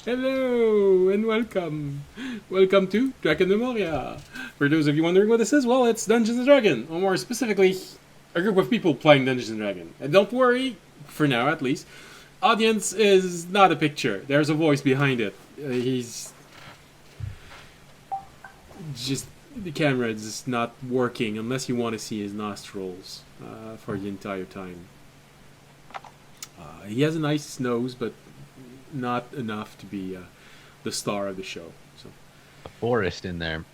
Hello and welcome. Welcome to Drakenmemoria. For those of you wondering what this is, well, it's Dungeons and Dragons, or more specifically, a group of people playing Dungeons and Dragons. And don't worry, for now at least, audience is not a picture. There's a voice behind it. He's just the camera is not working unless you want to see his nostrils for the entire time. He has a nice nose, but not enough to be the star of the show. So, A forest in there.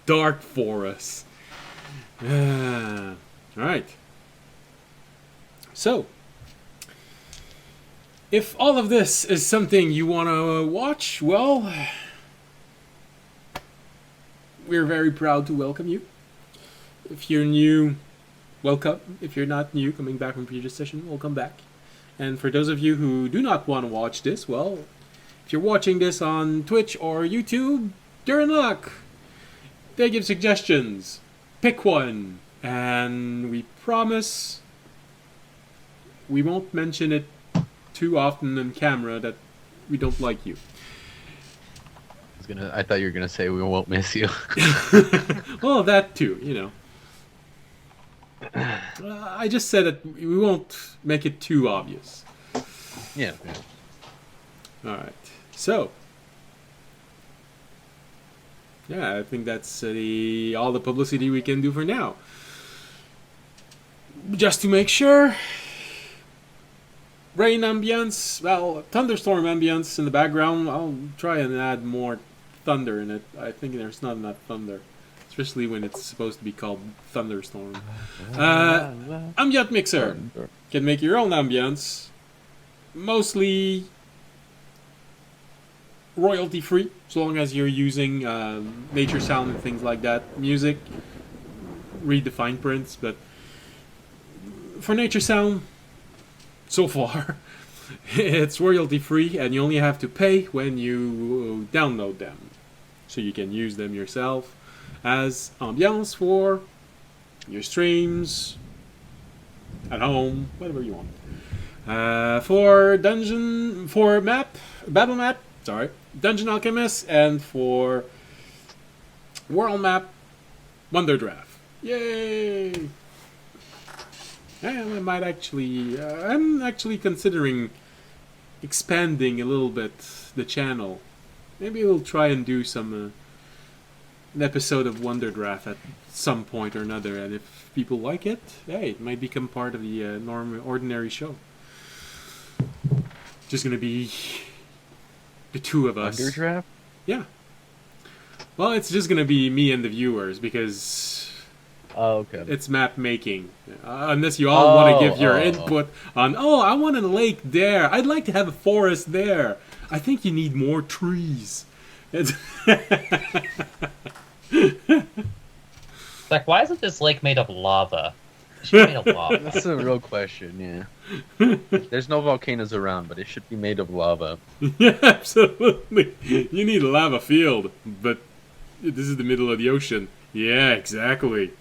dark forest. All right. So, if all of this is something you want to watch, well, we're very proud to welcome you. If you're new, welcome. If you're not new, coming back from previous session, welcome back. And for those of you who do not want to watch this, well, if you're watching this on Twitch or YouTube, you're in luck. They give suggestions. Pick one. And we promise we won't mention it too often on camera that we don't like you. I thought you were gonna say we won't miss you. Well, that too, you know. I just said that we won't make it too obvious. Yeah. Alright, so. Yeah, I think that's all the publicity we can do for now. Just to make sure. Rain ambience, well, thunderstorm ambience in the background. I'll try and add more thunder in it. I think there's not enough thunder. Especially when it's supposed to be called thunderstorm. Ambient mixer. Can make your own ambience. Mostly royalty free, so long as you're using nature sound and things like that. Music, read the fine prints, but for nature sound, so far, it's royalty free, and you only have to pay when you download them, so you can use them yourself as ambiance for your streams, at home, whatever you want. For battle map, Dungeon Alchemist, and for world map, Wonder Draft. Yay! And I'm actually considering expanding a little bit the channel. Maybe we'll try and do an episode of Wonder Draft at some point or another, and if people like it, hey, it might become part of the ordinary show. Just gonna be the two of us. Wonder Draft? Yeah. Well, it's just gonna be me and the viewers because Oh, okay. it's map making. Unless you all want to give your input on, I want a lake there. I'd like to have a forest there. I think you need more trees. It's Like, why isn't this lake made of lava? It should be made of lava. That's a real question, yeah. There's no volcanoes around, but it should be made of lava. Yeah, absolutely. You need a lava field, but this is the middle of the ocean. Yeah, exactly.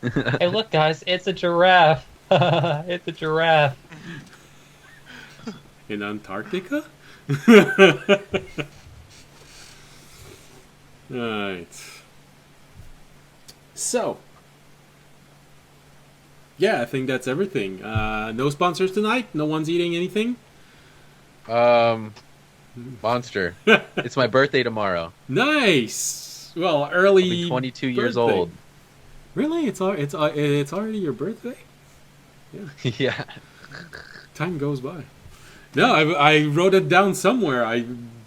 Hey, look, guys, it's a giraffe. It's a giraffe. In Antarctica? Alright. So. Yeah, I think that's everything. No sponsors tonight? No one's eating anything? Monster. It's my birthday tomorrow. Nice! Well, I'll early be 22 years birthday. old. Really? It's already your birthday? Yeah. Yeah. Time goes by. No, I wrote it down somewhere. I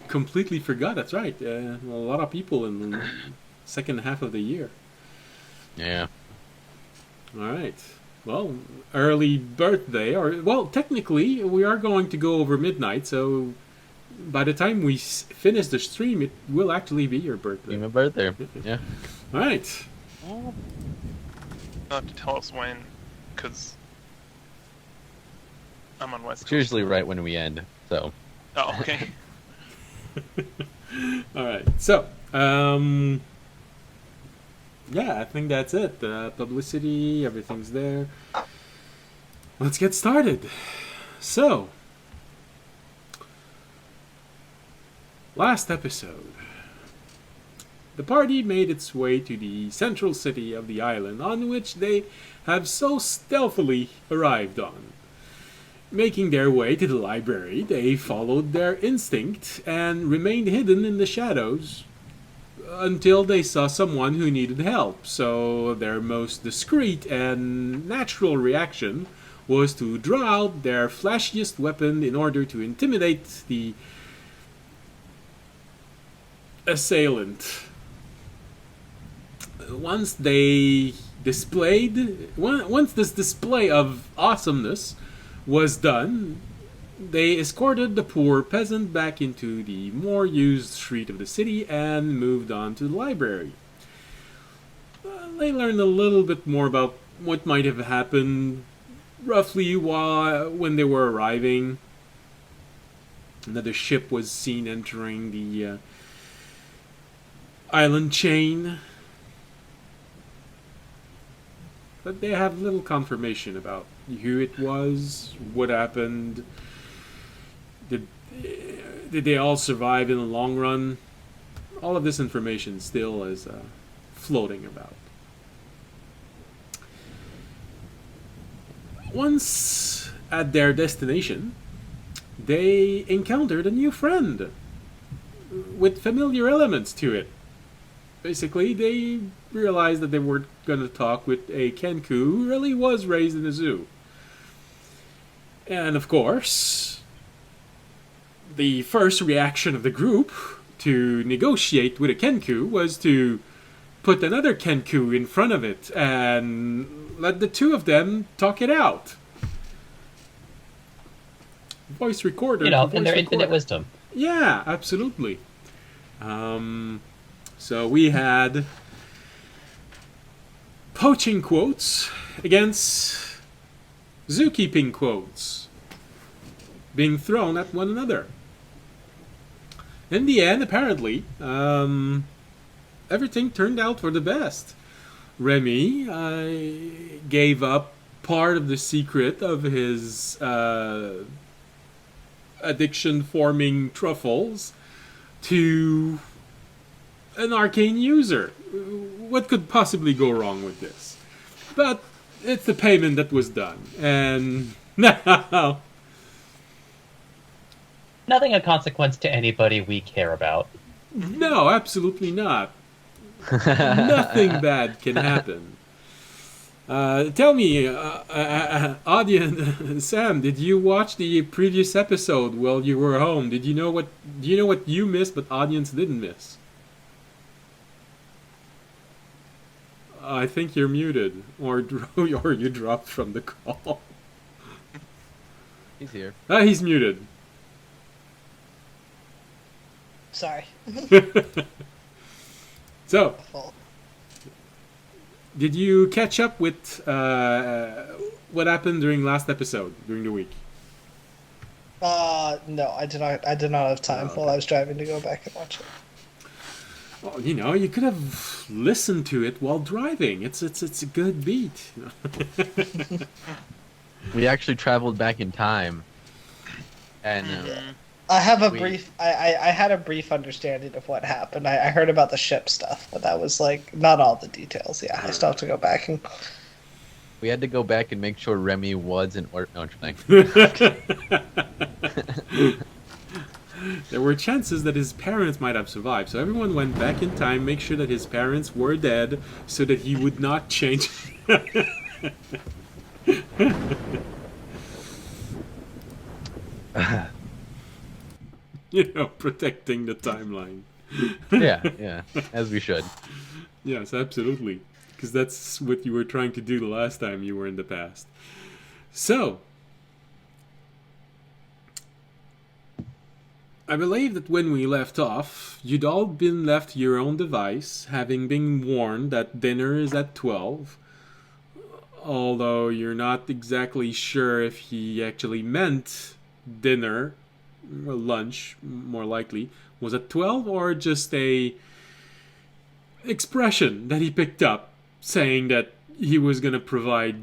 completely forgot. That's right. A lot of people in the second half of the year. Yeah. All right. Well, early birthday, well, technically we are going to go over midnight. So by the time we finish the stream, it will actually be your birthday. Be my birthday. Yeah. All right. You'll have to tell us when, because I'm on West It's Coast. usually right when we end, so. Oh, okay. All right. So, yeah, I think that's it. Publicity, everything's there. Let's get started. So, Last episode. The party made its way to the central city of the island on which they have so stealthily arrived on. Making their way to the library, they followed their instinct and remained hidden in the shadows until they saw someone who needed help. So their most discreet and natural reaction was to draw out their flashiest weapon in order to intimidate the assailant. Once this display of awesomeness was done, they escorted the poor peasant back into the more used street of the city and moved on to the library. They learned a little bit more about what might have happened roughly when they were arriving. Another ship was seen entering the island chain, but they have little confirmation about who it was, what happened. Did they all survive in the long run? All of this information still is floating about. Once at their destination, they encountered a new friend with familiar elements to it. Basically, they realized that they were going to talk with a Kenku who really was raised in a zoo. And of course, the first reaction of the group to negotiate with a Kenku was to put another Kenku in front of it and let the two of them talk it out. Voice recorder. In their infinite wisdom. Yeah, absolutely. So we had poaching quotes against zookeeping quotes being thrown at one another. In the end, apparently, everything turned out for the best. Remy gave up part of the secret of his addiction-forming truffles to an arcane user. What could possibly go wrong with this? But it's the payment that was done, and now Nothing of consequence to anybody we care about. no, absolutely not. Nothing bad can happen. Tell me, audience, Sam, did you watch the previous episode while you were home? Do you know what you missed, but audience didn't miss? I think you're muted, or you dropped from the call. He's here. He's muted. Sorry. So, Fault. did you catch up with what happened during last episode, during the week? No, I did not. I did not have time while I was driving to go back and watch it. Well, you could have listened to it while driving. It's a good beat. We actually traveled back in time, and I have a brief. I had a brief understanding of what happened. I heard about the ship stuff, but that was like not all the details. Yeah, I still have to go back and. we had to go back and make sure Remy was in order. No, I'm just kidding. There were chances that his parents might have survived, so everyone went back in time, make sure that his parents were dead, so that he would not change. Protecting the timeline. yeah, as we should. Yes, absolutely. Because that's what you were trying to do the last time you were in the past. So, I believe that when we left off, you'd all been left to your own device, having been warned that dinner is at 12. Although you're not exactly sure if he actually meant dinner, or lunch, more likely, was at 12, or just a expression that he picked up saying that he was going to provide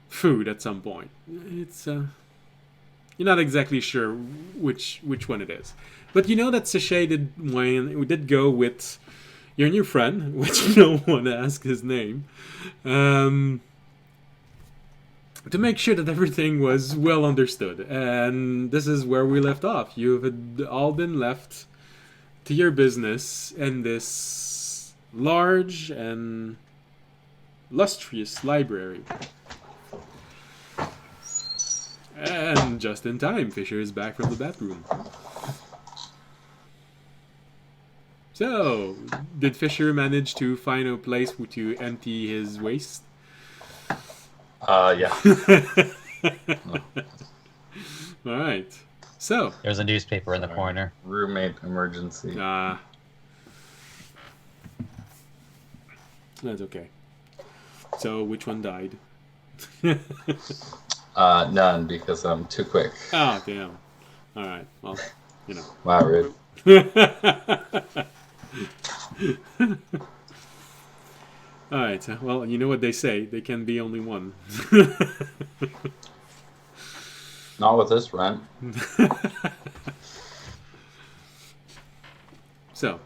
food at some point. It's You're not exactly sure which one it is. But you know that Sachet did go with your new friend, which no one asked his name, to make sure that everything was well understood. And this is where we left off. You've all been left to your business in this large and lustrous library. And just in time, Fisher is back from the bathroom. So, did Fisher manage to find a place to empty his waste? Yeah. Alright. So. There's a newspaper in the corner. Roommate emergency. That's okay. So, which one died? None, because I'm too quick. Oh, damn. Alright, well, you know. Wow, rude. Alright, well, you know what they say. They can be only one. Not with this rent. So,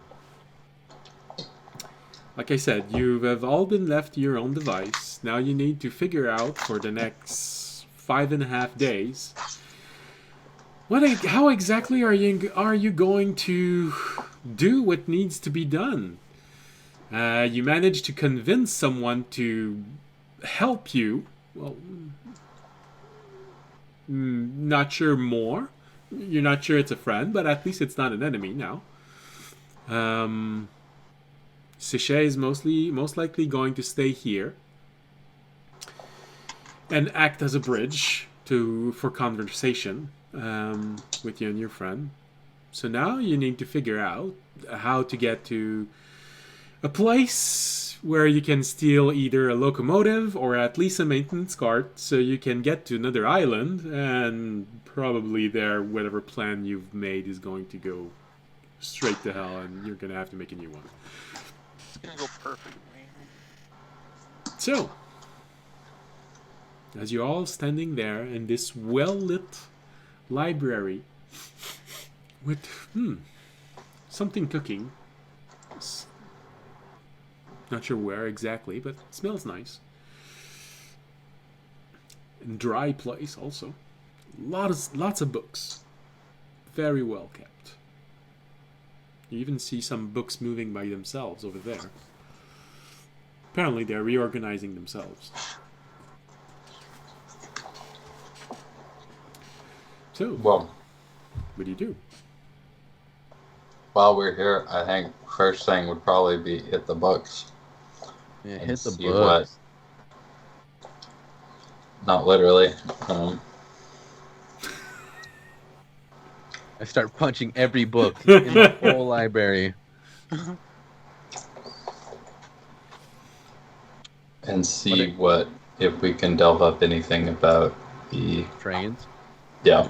like I said, you have all been left to your own device. Now you need to figure out for the next 5.5 days how exactly are you going to do what needs to be done. You managed to convince someone to help you. Well, not sure more. You're not sure it's a friend, but at least it's not an enemy now. Sachet is most likely going to stay here and act as a bridge for conversation with you and your friend. So now you need to figure out how to get to a place where you can steal either a locomotive or at least a maintenance cart so you can get to another island, and probably there whatever plan you've made is going to go straight to hell and you're going to have to make a new one. It's gonna go perfectly. So, as you're all standing there in this well-lit library with something cooking, not sure where exactly, but it smells nice. And dry place also. Lots of books, very well kept. You even see some books moving by themselves over there. Apparently they're reorganizing themselves. So, Well, what do you do? while we're here, I think first thing would probably be hit the books. Yeah, and hit the see books. Not literally. I start punching every book in the whole library. And see if we can delve up anything about the Trains. yeah,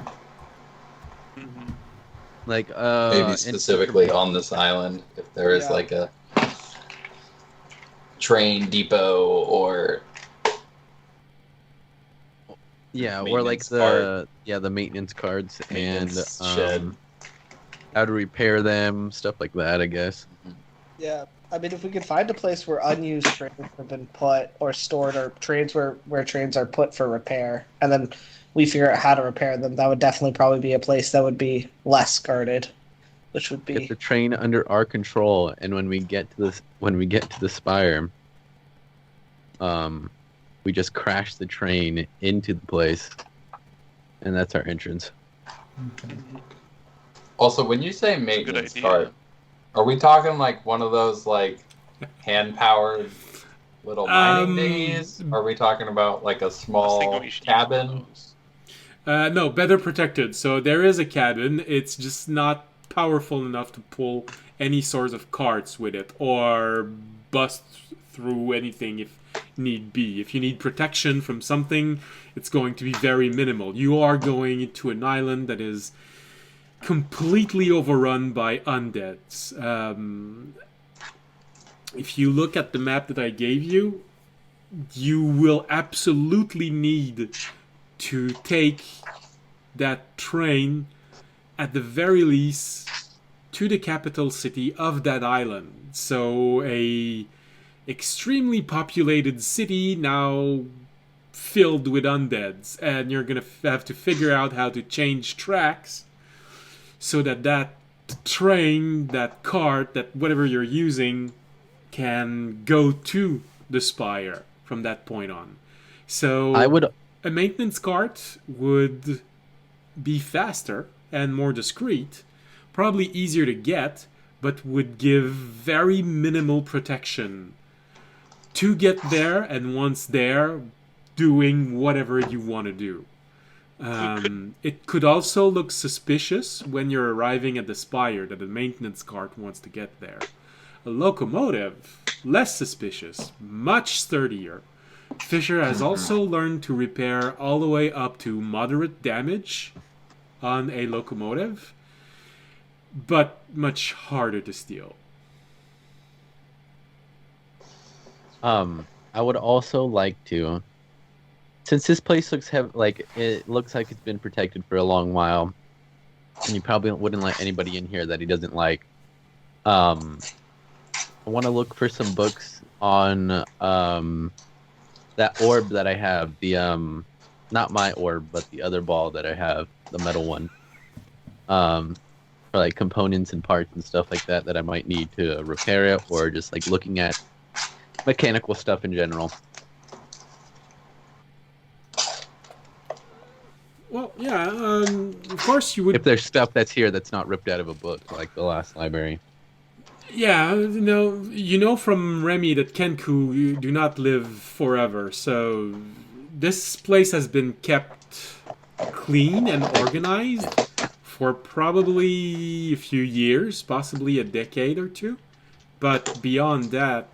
Like, maybe specifically on this island, if there is like a train depot or yeah, or like the maintenance cards maintenance and shed. how to repair them, stuff like that, I guess. Yeah, I mean, if we could find a place where unused trains have been put or stored, or trains where trains are put for repair, and then we figure out how to repair them, that would definitely probably be a place that would be less guarded, which would Get be the train under our control, and when we get to the spire, we just crash the train into the place, and that's our entrance. Also, when you say Good maintenance idea. cart, are we talking like one of those like hand-powered little mining dinghies? Are we talking about like a I was small thinking we should use one of cabin? those. No, better protected. So there is a cabin. It's just not powerful enough to pull any sorts of carts with it or bust through anything if need be. If you need protection from something, it's going to be very minimal. You are going into an island that is completely overrun by undeads. If you look at the map that I gave you, you will absolutely need to take that train, at the very least, to the capital city of that island. So a extremely populated city now filled with undeads, and you're gonna have to figure out how to change tracks so that that train, that cart, that whatever you're using can go to the spire from that point on. So I would. a maintenance cart would be faster and more discreet, probably easier to get, but would give very minimal protection to get there, and once there, doing whatever you want to do. It could also look suspicious when you're arriving at the spire that a maintenance cart wants to get there. A locomotive, less suspicious, much sturdier. Fisher has also learned to repair all the way up to moderate damage on a locomotive, but much harder to steal. I would also like to, since this place looks it looks like it's been protected for a long while, and you probably wouldn't let anybody in here that he doesn't like. I want to look for some books on that orb that I have, the not my orb, but the other ball that I have, the metal one. For like components and parts and stuff like that that I might need to repair it, or just like looking at mechanical stuff in general. Well, yeah, of course you would. If there's stuff that's here that's not ripped out of a book, like the last library. Yeah, you know from Remy that Kenku do not live forever, so this place has been kept clean and organized for probably a few years, possibly a decade or two. But beyond that,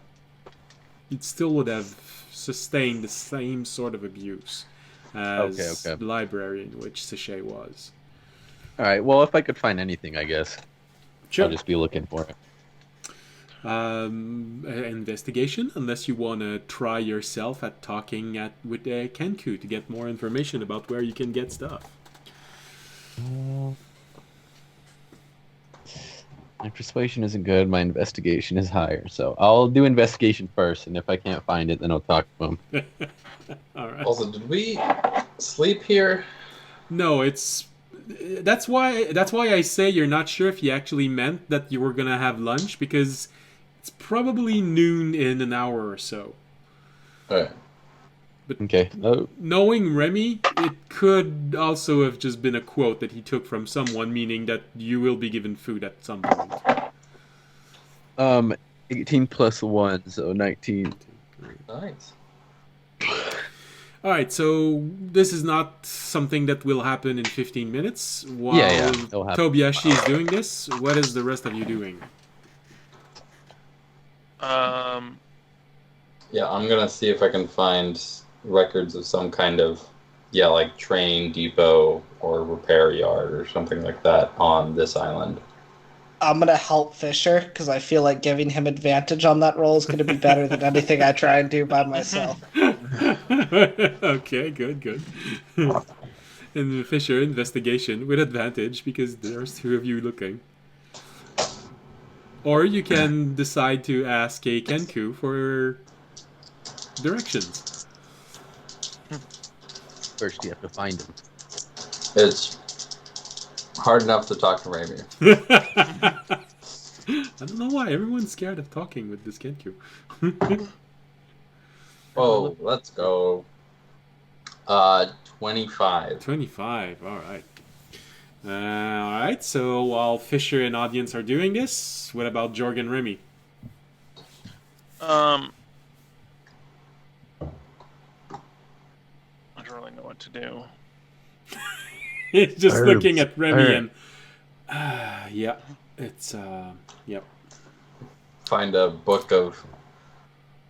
it still would have sustained the same sort of abuse as the library in which Sachet was. Alright, well, if I could find anything, I guess. Sure. I'll just be looking for it. Investigation, unless you want to try yourself at talking with Kenku to get more information about where you can get stuff. My persuasion isn't good, my investigation is higher, so I'll do investigation first, and if I can't find it, then I'll talk to him. Alright. Also, did we sleep here? No, that's why I say you're not sure if he actually meant that you were gonna have lunch, because it's probably noon in an hour or so. Alright. Okay. Oh. Knowing Remy, it could also have just been a quote that he took from someone, meaning that you will be given food at some point. 18 plus 1, so 19. Nice. Alright, so this is not something that will happen in 15 minutes. While it'll happen. Kobayashi is doing this, what is the rest of you doing? Yeah, I'm gonna see if I can find records of some kind of, like train depot or repair yard or something like that on this island. I'm gonna help Fisher because I feel like giving him advantage on that roll is gonna be better than anything I try and do by myself. Okay, good. And Fisher, investigation with advantage because there's two of you looking. Or you can decide to ask a Kenku for directions. First, you have to find him. It's hard enough to talk to Remy. I don't know why everyone's scared of talking with this Kenku. Oh, let's go. 25. 25, alright. Alright, so while Fisher and audience are doing this, what about Jorg and Remy? I don't really know what to do. He's just Herbs. looking at Remy Herb. and... yeah, it's... yep. Find a book of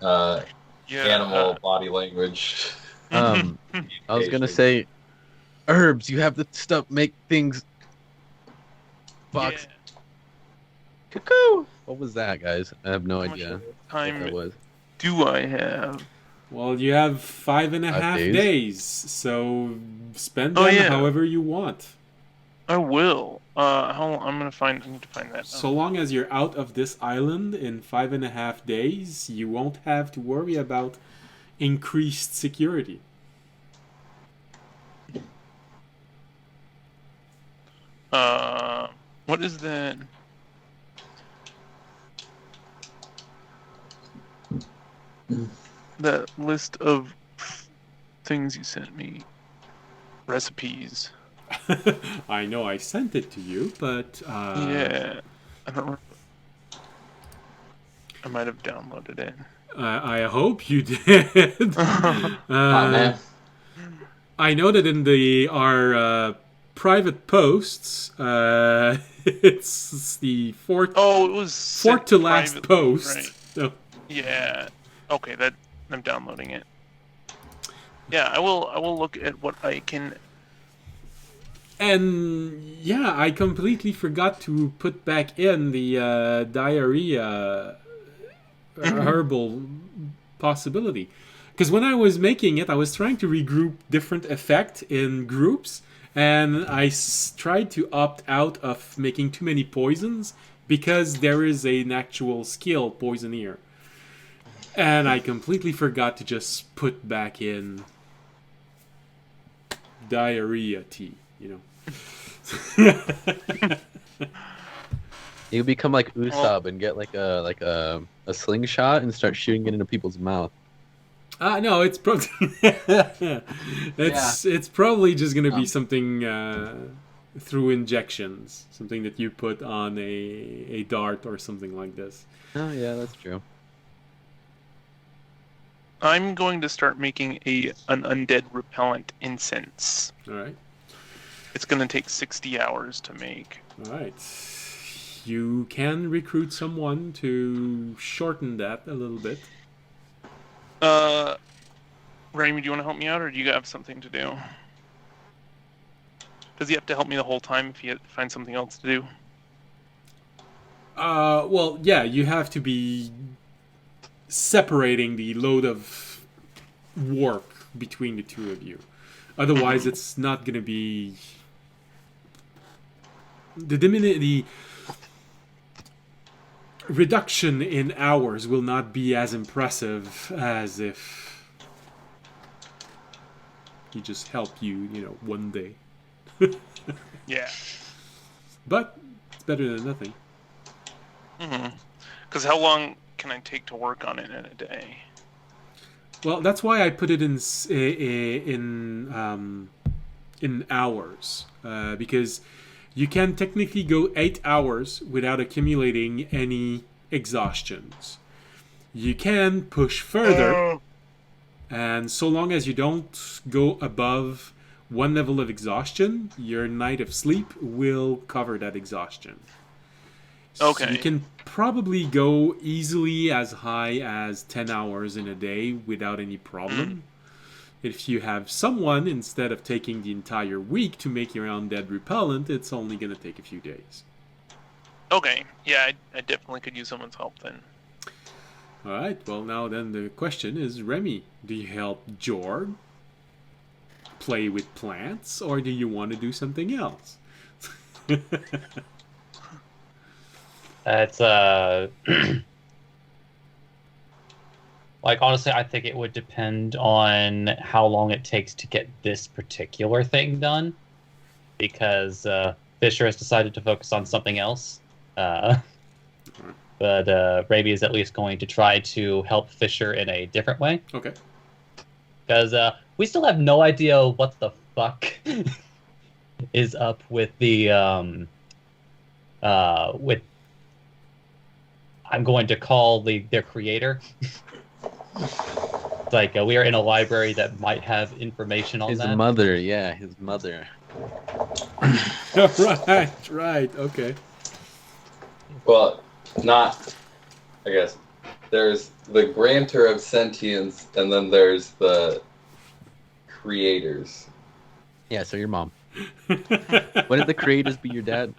Yeah. animal body language. I was gonna say, herbs. You have the stuff make things. Fox. Yeah. Cuckoo. What was that, guys? I have no How much idea what time that was. do I have? Well, you have 5.5 5 days? days, so spend Oh, them yeah. however you want. I will. I need to find that. So long as you're out of this island in 5.5 days, you won't have to worry about increased security. What is that? That list of things you sent me. Recipes. I know I sent it to you, but Yeah. I don't remember. I might have downloaded it. I hope you did. Man. I know that in our private posts, it's the fourth Oh, it was fourth sent to last privately, post. right. So, Yeah. Okay, that I'm downloading it. Yeah, I will look at what I can. and yeah, I completely forgot to put back in the diarrhea herbal possibility. Because when I was making it, I was trying to regroup different effect in groups, and I tried to opt out of making too many poisons because there is an actual skill poisoneer. And I completely forgot to just put back in diarrhea tea, you know. You become like Usopp and get like a slingshot and start shooting it into people's mouth. No, it's probably it's probably just gonna be something through injections, something that you put on a dart or something like this. Oh yeah, that's true. I'm going to start making an undead repellent incense. All right, It's going to take 60 hours to make. all right. You can recruit someone to shorten that a little bit. Raimi, do you want to help me out, or do you have something to do? Does he have to help me the whole time if he finds something else to do? Well, yeah, you have to be separating the load of work between the two of you. Otherwise, it's not gonna be the reduction in hours will not be as impressive as if he just helped you, one day. Yeah. But it's better than nothing. Because how long can I take to work on it in a day? Well, that's why I put it in hours, because you can technically go 8 hours without accumulating any exhaustions. You can push further, and so long as you don't go above one level of exhaustion, your night of sleep will cover that exhaustion. Okay. So you can probably go easily as high as 10 hours in a day without any problem. If you have someone, instead of taking the entire week to make your undead repellent, it's only going to take a few days. Okay. Yeah, I definitely could use someone's help then. Alright, well now then the question is, Remy, do you help Jorg play with plants, or do you want to do something else? It's like, honestly, I think it would depend on how long it takes to get this particular thing done, because Fisher has decided to focus on something else. But Raby is at least going to try to help Fisher in a different way, Okay. because we still have no idea what the fuck is up with the with. I'm going to call their creator. It's like we are in a library that might have information on His that. mother, yeah, his mother. Right, okay. Well, not. I guess there's the grantor of sentience, and then there's the creators. Yeah, so your mom. Wouldn't the creators be your dad?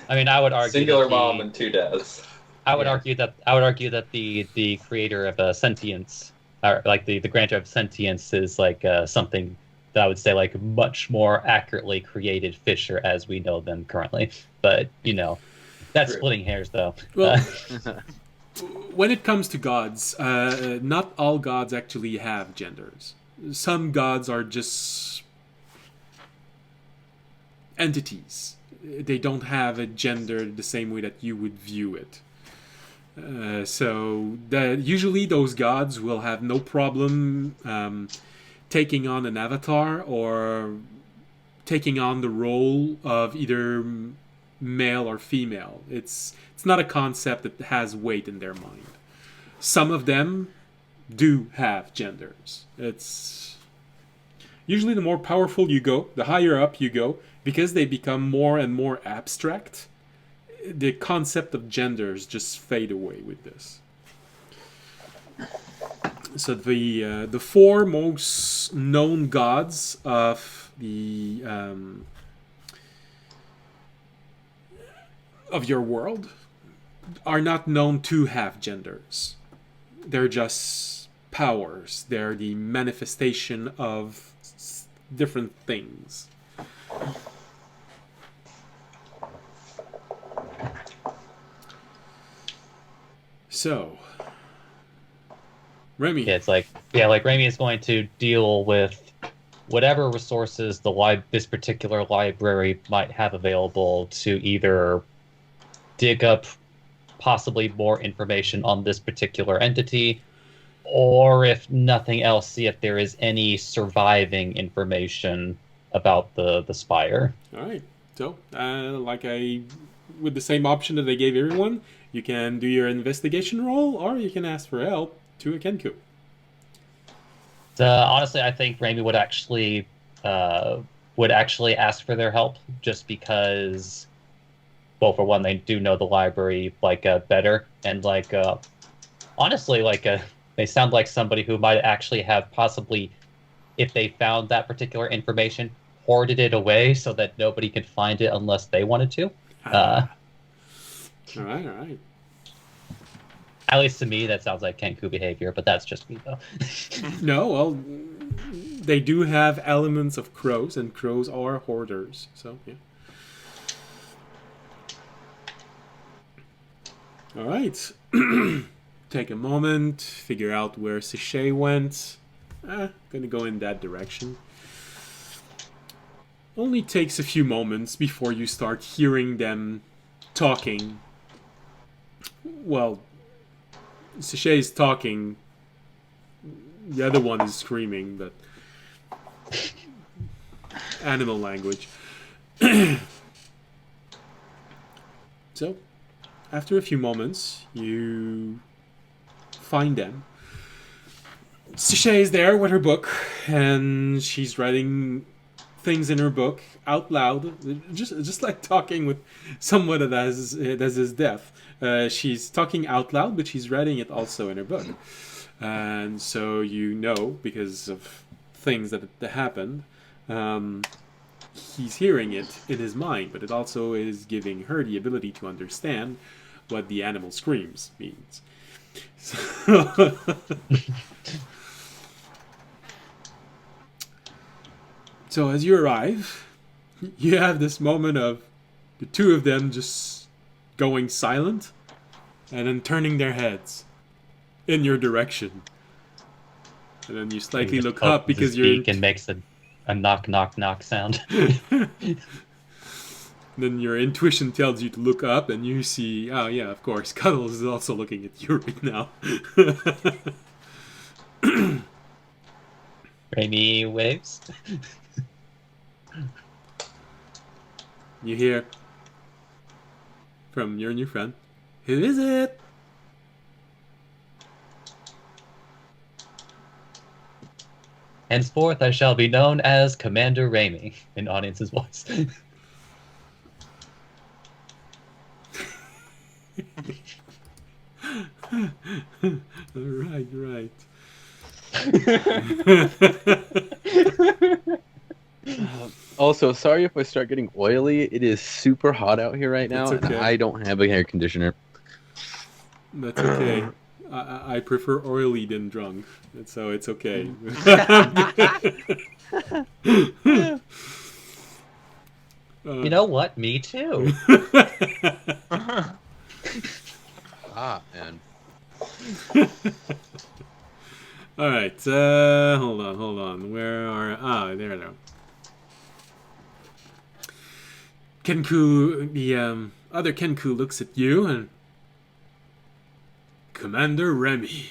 I mean, I would argue Singular that mom and two dads. I would argue that the creator of sentience or like the grantor of sentience is like something that I would say like much more accurately created Fisher as we know them currently. But that's True. splitting hairs though. Well, when it comes to gods, not all gods actually have genders. Some gods are just entities. They don't have a gender the same way that you would view it. So usually those gods will have no problem taking on an avatar or taking on the role of either male or female. It's not a concept that has weight in their mind. Some of them do have genders. It's usually the more powerful you go, the higher up you go, because they become more and more abstract. The concept of genders just fade away with this. So the four most known gods of the of your world are not known to have genders. They're just powers. They're the manifestation of different things. So, Remy. Yeah, it's like Remy is going to deal with whatever resources this particular library might have available to either dig up possibly more information on this particular entity, or if nothing else, see if there is any surviving information about the spire. All right. So, with the same option that I gave everyone, you can do your investigation roll, or you can ask for help to a Kenku. Honestly, I think Remy would actually ask for their help, just because, well, for one, they do know the library better, and honestly, they sound like somebody who might actually have possibly, if they found that particular information, hoarded it away so that nobody could find it unless they wanted to. All right. At least to me, that sounds like Kenku behavior, but that's just me, though. No, well, they do have elements of crows, and crows are hoarders. So, yeah. All right. Take a moment, figure out where Sichet went. Gonna go in that direction. Only takes a few moments before you start hearing them talking. Well, Sichet is talking. The other one is screaming, but animal language. So, after a few moments, you find them. Sichet is there with her book, and she's writing things in her book out loud, just like talking with someone that is deaf. She's talking out loud, but she's writing it also in her book. And so because of things that happened, he's hearing it in his mind, but it also is giving her the ability to understand what the animal screams means. So as you arrive, you have this moment of the two of them just going silent and then turning their heads in your direction. And then you slightly look up because you're... and makes a knock, knock, knock sound. Then your intuition tells you to look up, and you see, oh yeah, of course, Cuddles is also looking at you right now. Rainy waves. You hear from your new friend, "Who is it?" Henceforth, I shall be known as Commander Raimi, in audience's voice. Right. Also, sorry if I start getting oily. It is super hot out here right now, It's okay. and I don't have a hair conditioner. That's okay. I prefer oily than drunk, so it's okay. You know what? Me too. Man. All right, hold on. Where are there? Kenku, the other Kenku looks at you and Commander Remy.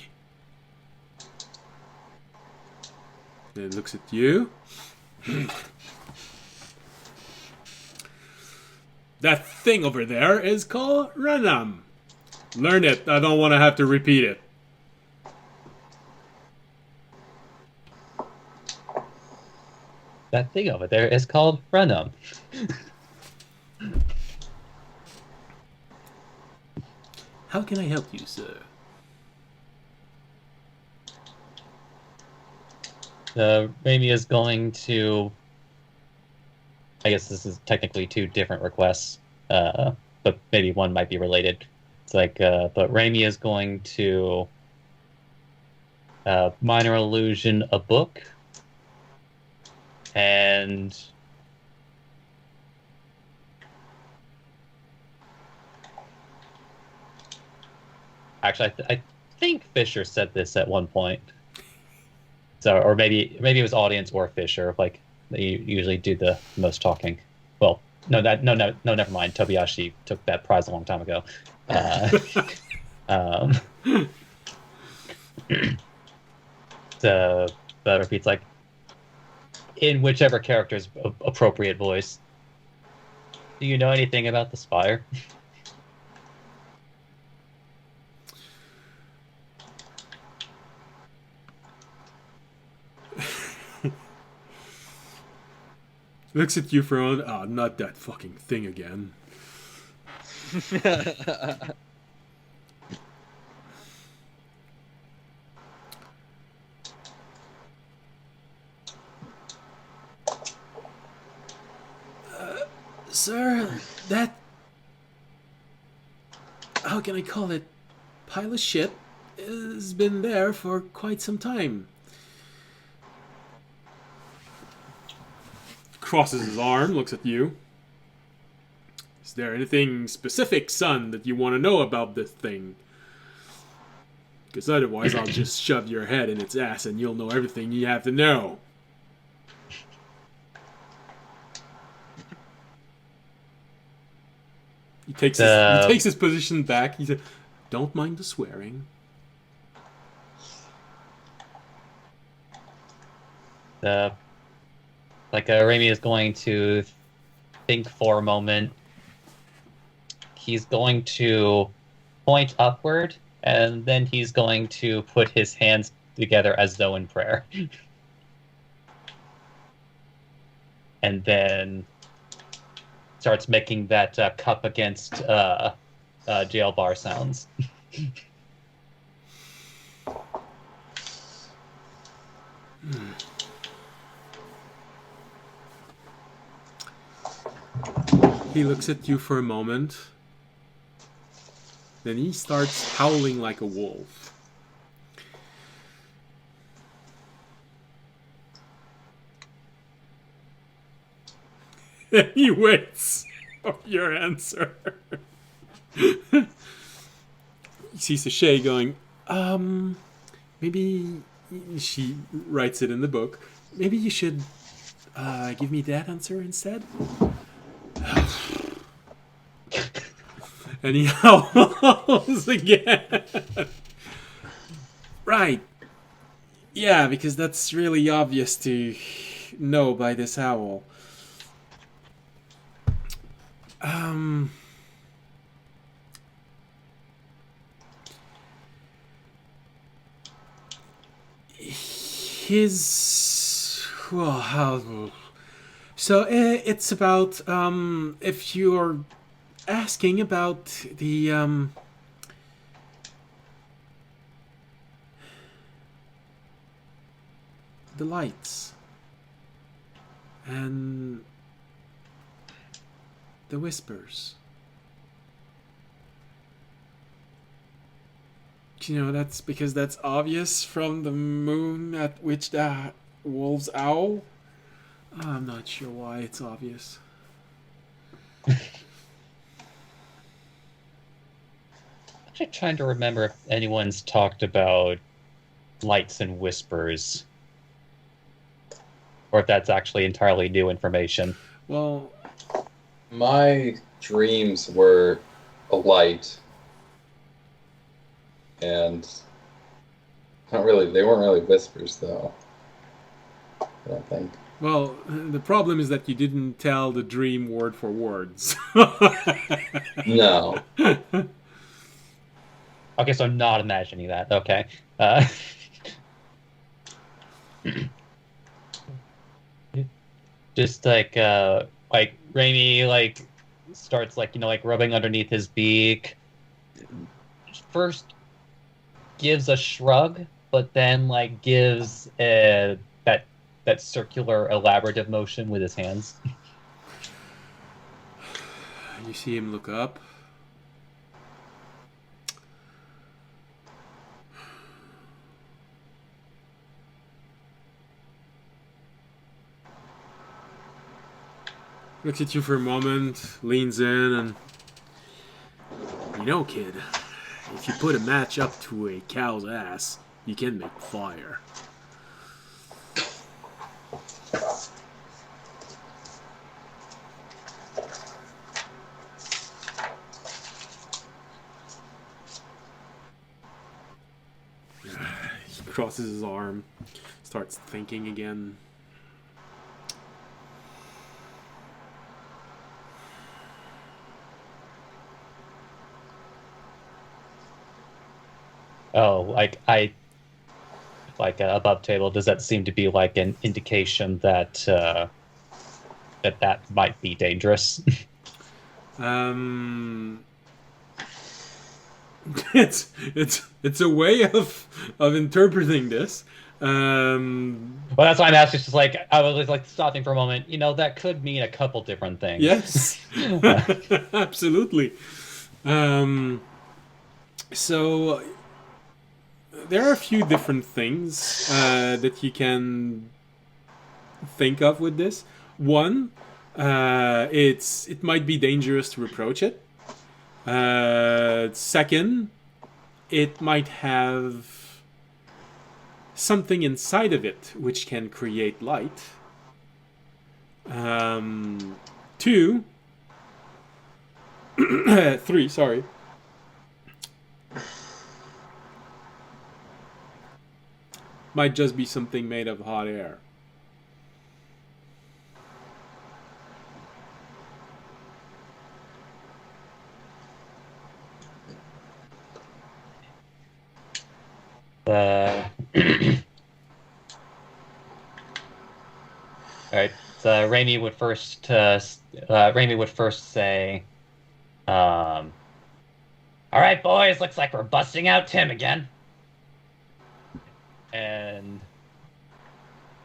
Then looks at you. That thing over there is called Ranam. Learn it. I don't want to have to repeat it. That thing over there is called Renum. How can I help you, sir? Remy is going to... I guess this is technically two different requests, but maybe one might be related. It's like, but Remy is going to minor illusion a book, and actually, I think Fisher said this at one point. So, or maybe it was audience or Fisher. Like they usually do the most talking. Well, no, never mind. Tobiyashi took that prize a long time ago. So, but repeats like in whichever character's appropriate voice. Do you know anything about the Spire? Looks at you for not that fucking thing again. Sir, that... how can I call it? Pile of shit has been there for quite some time. Crosses his arm, looks at you. Is there anything specific, son, that you want to know about this thing? Because otherwise I'll just shove your head in its ass and you'll know everything you have to know. He takes his position back. He said, "Don't mind the swearing." Remy is going to think for a moment. He's going to point upward, and then he's going to put his hands together as though in prayer. And then starts making that cup against jail bar sounds. He looks at you for a moment. Then he starts howling like a wolf. He waits for your answer. He sees Shay going, maybe... She writes it in the book. Maybe you should give me that answer instead? And he howls again. Right. Yeah, because that's really obvious to know by this howl. So it's about if you're asking about the lights and the whispers. That's because that's obvious from the moon at which the wolves owl. I'm not sure why it's obvious. I'm actually trying to remember if anyone's talked about lights and whispers, or if that's actually entirely new information. Well, My dreams were a light, and they weren't really whispers, though. I don't think. well, the problem is that you didn't tell the dream word for words. No. Okay, so I'm not imagining that. Okay. Just like Raimi starts rubbing underneath his beak. First gives a shrug, but then gives that circular elaborative motion with his hands. You see him look up. Looks at you for a moment, leans in, and... kid, if you put a match up to a cow's ass, you can make fire. He crosses his arm, starts thinking again. Oh, above table. Does that seem to be an indication that that might be dangerous? It's a way of interpreting this. Well, that's why I'm asking. It's just I was stopping for a moment. That could mean a couple different things. Yes, absolutely. So there are a few different things that you can think of with this. One, it might be dangerous to approach it. Second, it might have something inside of it which can create light. 2, 3, sorry. Might just be something made of hot air. All right. So Raimi would first say, "All right, boys. Looks like we're busting out Tim again." And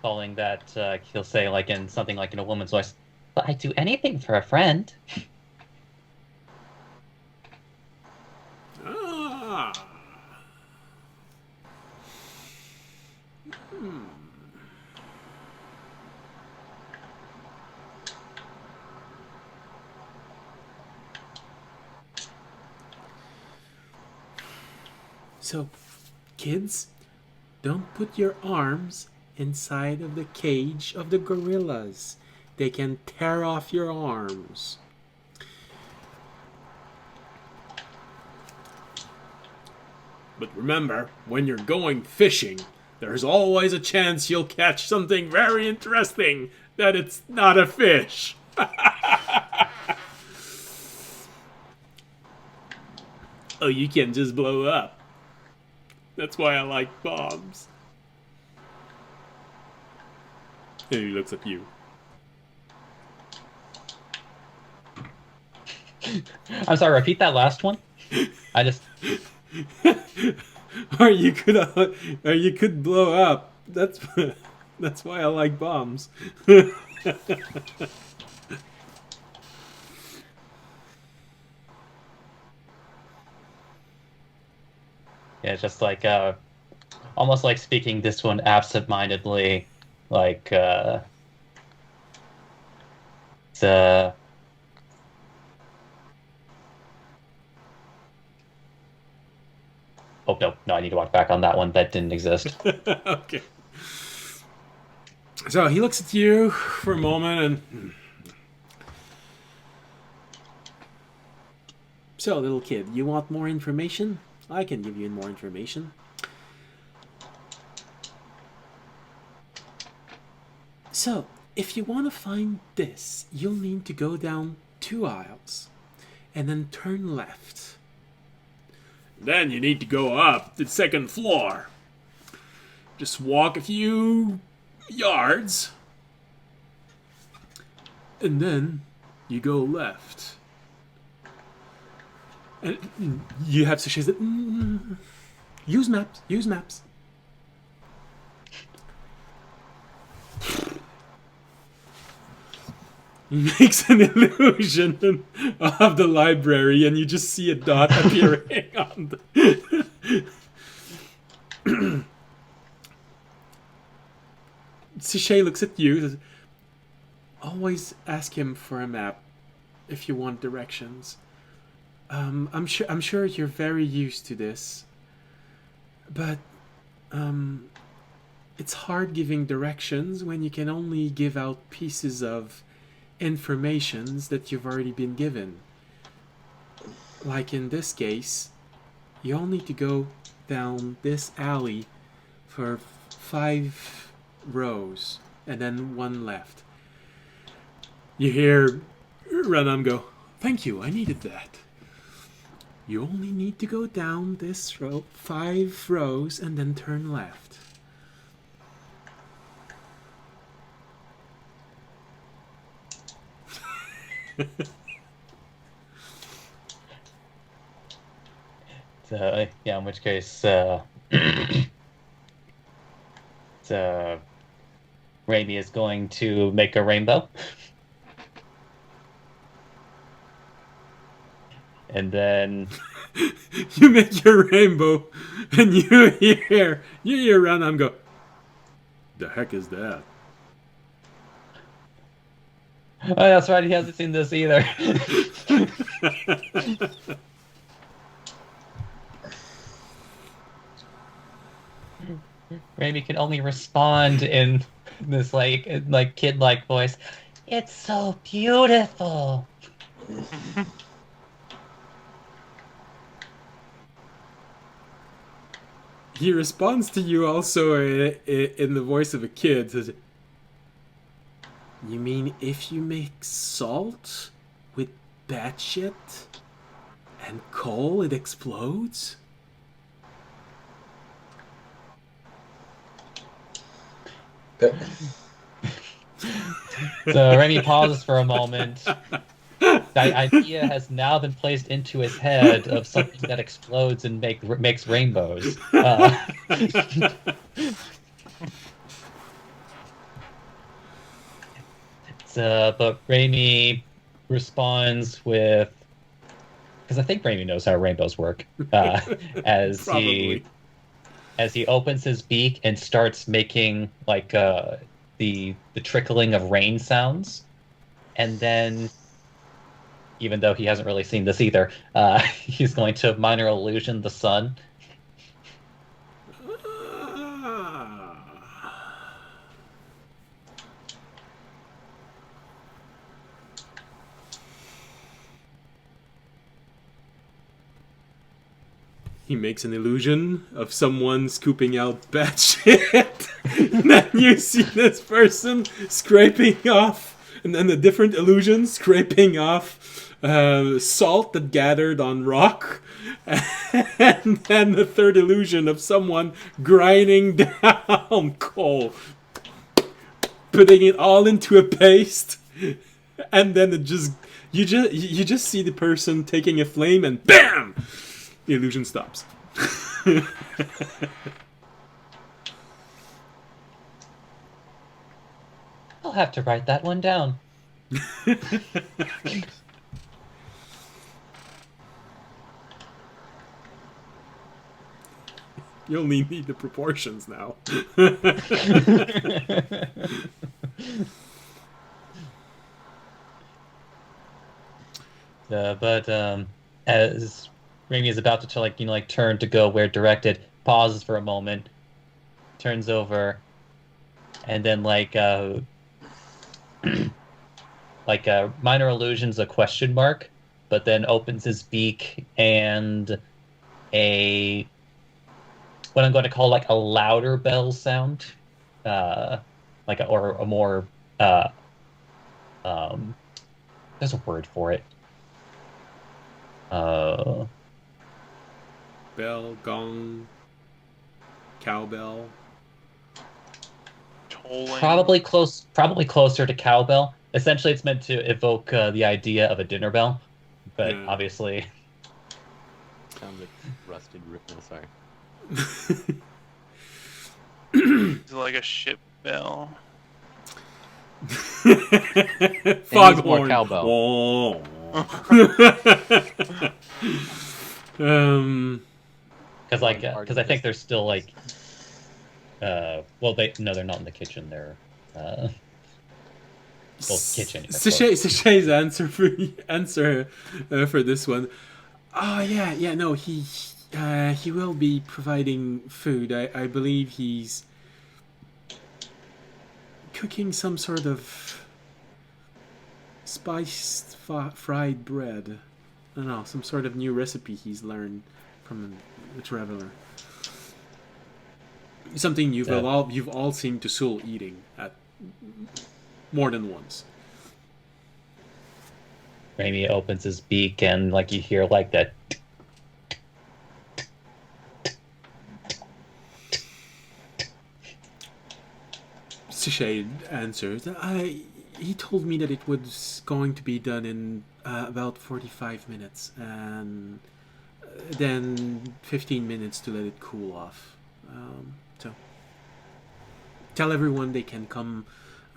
following that, he'll say, in something in a woman's voice, "But I'd do anything for a friend." Ah. So, kids, don't put your arms inside of the cage of the gorillas. They can tear off your arms. But remember, when you're going fishing, there's always a chance you'll catch something very interesting that it's not a fish. Oh, you can just blow up. That's why I like bombs. And he looks at you. I'm sorry. Repeat that last one. I just. Or you could blow up. That's why I like bombs. Yeah, just like almost like speaking this one absent-mindedly, like it's oh no, I need to walk back on that one. That didn't exist. Okay. So he looks at you for a moment and. So, little kid, you want more information? I can give you more information. So, if you want to find this, you'll need to go down 2 aisles and then turn left. Then you need to go up the 2nd floor. Just walk a few yards and then you go left. And you have to say that. Use maps. Use maps. He makes an illusion of the library, and you just see a dot appearing on the. Sichet looks at you. Says, always ask him for a map if you want directions. I'm sure you're very used to this, but it's hard giving directions when you can only give out pieces of informations that you've already been given. Like in this case, you all need to go down this alley for 5 rows and then 1 left. You hear Ranam go, "Thank you, I needed that. You only need to go down this row, 5 rows, and then turn left." So yeah, in which case, Raimi is going to make a rainbow. And then You make your rainbow, and you hear Ranam go, "The heck is that?" oh, that's right, he hasn't seen this either. Raimi can only respond in this like kid-like voice. It's so beautiful. He responds to you also in the voice of a kid. Says, "You mean if you make salt with bat shit and coal, it explodes?" So Raimi pauses for a moment. The idea has now been placed into his head of something that explodes and makes rainbows. Probably. But Raimi responds with, because I think Raimi knows how rainbows work, as he opens his beak and starts making like the trickling of rain sounds, and then, even though he hasn't really seen this either, he's going to minor illusion the sun. He makes an illusion of someone scooping out bad shit. Then you see this person scraping off, and then a different illusion scraping off salt that gathered on rock. And then the third illusion of someone grinding down coal, putting it all into a paste, and then it just you just see the person taking a flame and BAM! The illusion stops. I'll have to write that one down. You only need the proportions now. But as Raimi is about to turn to go where directed, pauses for a moment, turns over, and then like minor illusions, a question mark, but then opens his beak and what I'm going to call like a louder bell sound, or a more there's a word for it. Bell, gong, cowbell. Tolling. Probably closer to cowbell. Essentially, it's meant to evoke the idea of a dinner bell, but Yeah. obviously, Sounds like rusted ripple. Sorry. It's like a ship bell. Foghorn. more cowbell. Oh. because I think they're still like, they're not in the kitchen. They're kitchen. Sachet's answer for this one. Oh yeah, no, he will be providing food. I believe he's cooking some sort of spiced fried bread. I don't know, some sort of new recipe he's learned from a traveler. Something you've all seen Tusul eating at more than once. Raimi opens his beak and like you hear like that. Sachet answers, he told me that it was going to be done in about 45 minutes, and then 15 minutes to let it cool off. So, tell everyone they can come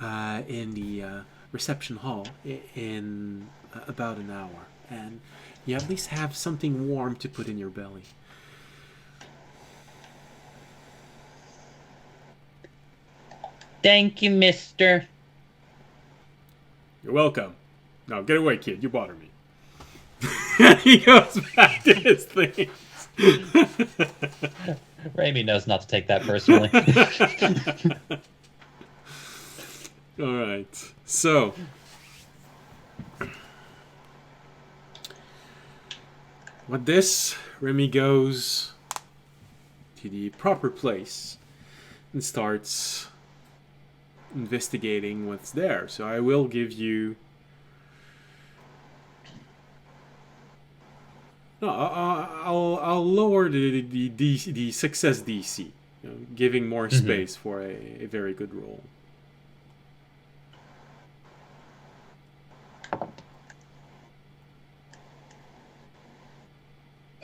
in the reception hall in about an hour, and you at least have something warm to put in your belly. Thank you, mister. You're welcome. Now get away, kid. You bother me. He goes back to his things. Raimi knows not to take that personally. All right. So, with this, Remy goes to the proper place and starts investigating what's there. So I will give you. No, I'll lower the success DC, giving more space for a very good roll.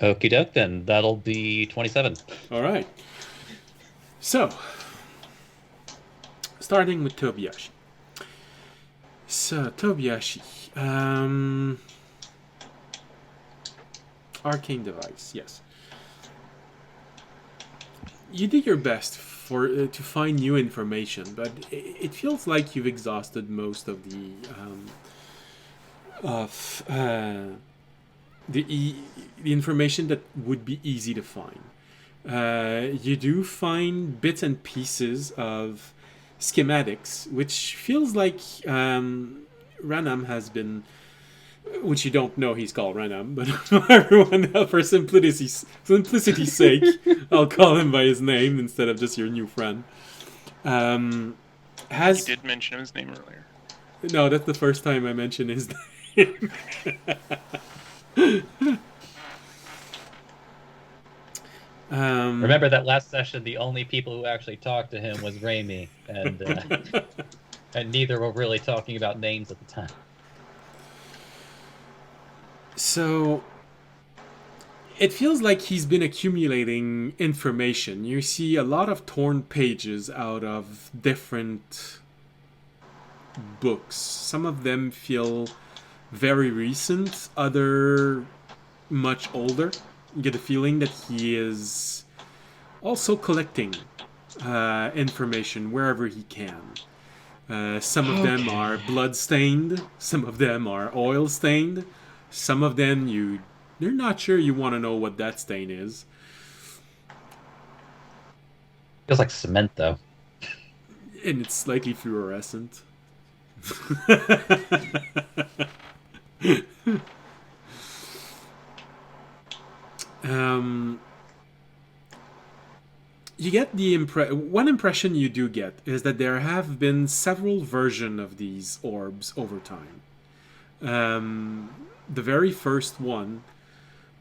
Okie doke, then that'll be 27. All right. So, starting with Tobiyashi. So, Tobiyashi, arcane device, yes. You did your best to find new information, but it feels like you've exhausted most of the information that would be easy to find. You do find bits and pieces of schematics, which feels like Ranam has been, which you don't know he's called Ranam, but for everyone else, for simplicity's sake, I'll call him by his name instead of just your new friend. You did mention his name earlier. No, that's the first time I mentioned his name. Remember that last session, the only people who actually talked to him was Raimi, and and neither were really talking about names at the time. So, it feels like he's been accumulating information. You see a lot of torn pages out of different books. Some of them feel very recent, other much older. You get the feeling that he is also collecting information wherever he can. Some of them are blood-stained, some of them are oil-stained, some of them you're not sure you want to know what that stain is. Feels like cement, though. And it's slightly fluorescent. You get the one impression you do get is that there have been several versions of these orbs over time. The very first one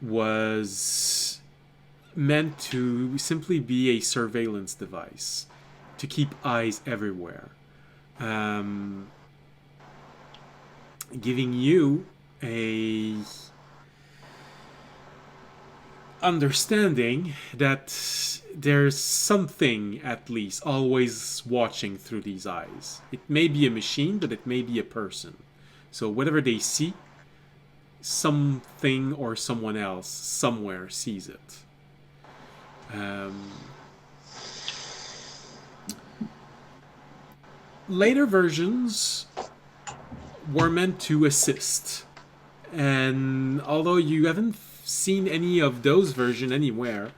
was meant to simply be a surveillance device to keep eyes everywhere, giving you a understanding that there's something at least always watching through these eyes. It may be a machine, but it may be a person. So whatever they see, something or someone else somewhere sees it. Later versions were meant to assist, and although you haven't seen any of those versions anywhere,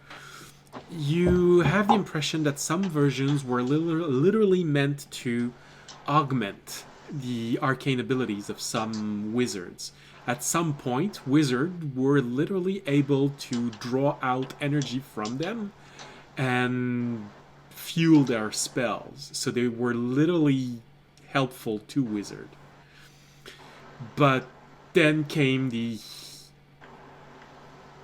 you have the impression that some versions were literally meant to augment the arcane abilities of some wizards. At some point, wizards were literally able to draw out energy from them and fuel their spells. So they were literally helpful to wizards. But then came the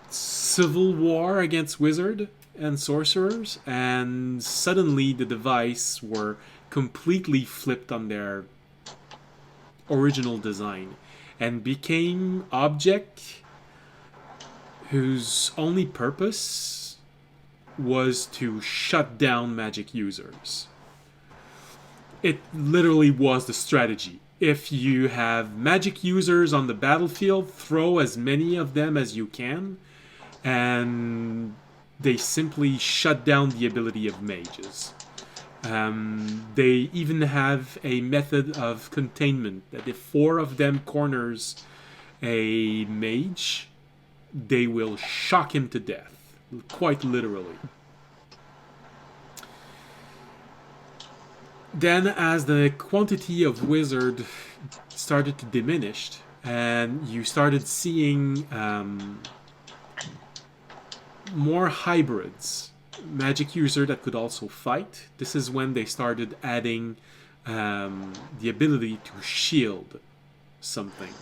civil war against wizard and sorcerers, and suddenly the device were completely flipped on their original design and became object whose only purpose was to shut down magic users. It literally was the strategy. If you have magic users on the battlefield, throw as many of them as you can, and they simply shut down the ability of mages. They even have a method of containment that if 4 of them corners a mage, they will shock him to death, quite literally. Then, as the quantity of wizard started to diminish, and you started seeing more hybrids, magic user that could also fight, this is when they started adding the ability to shield something.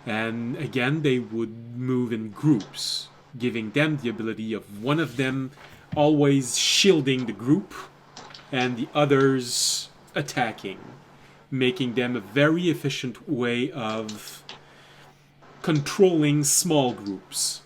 And again, they would move in groups, giving them the ability of one of them always shielding the group and the others attacking, making them a very efficient way of controlling small groups.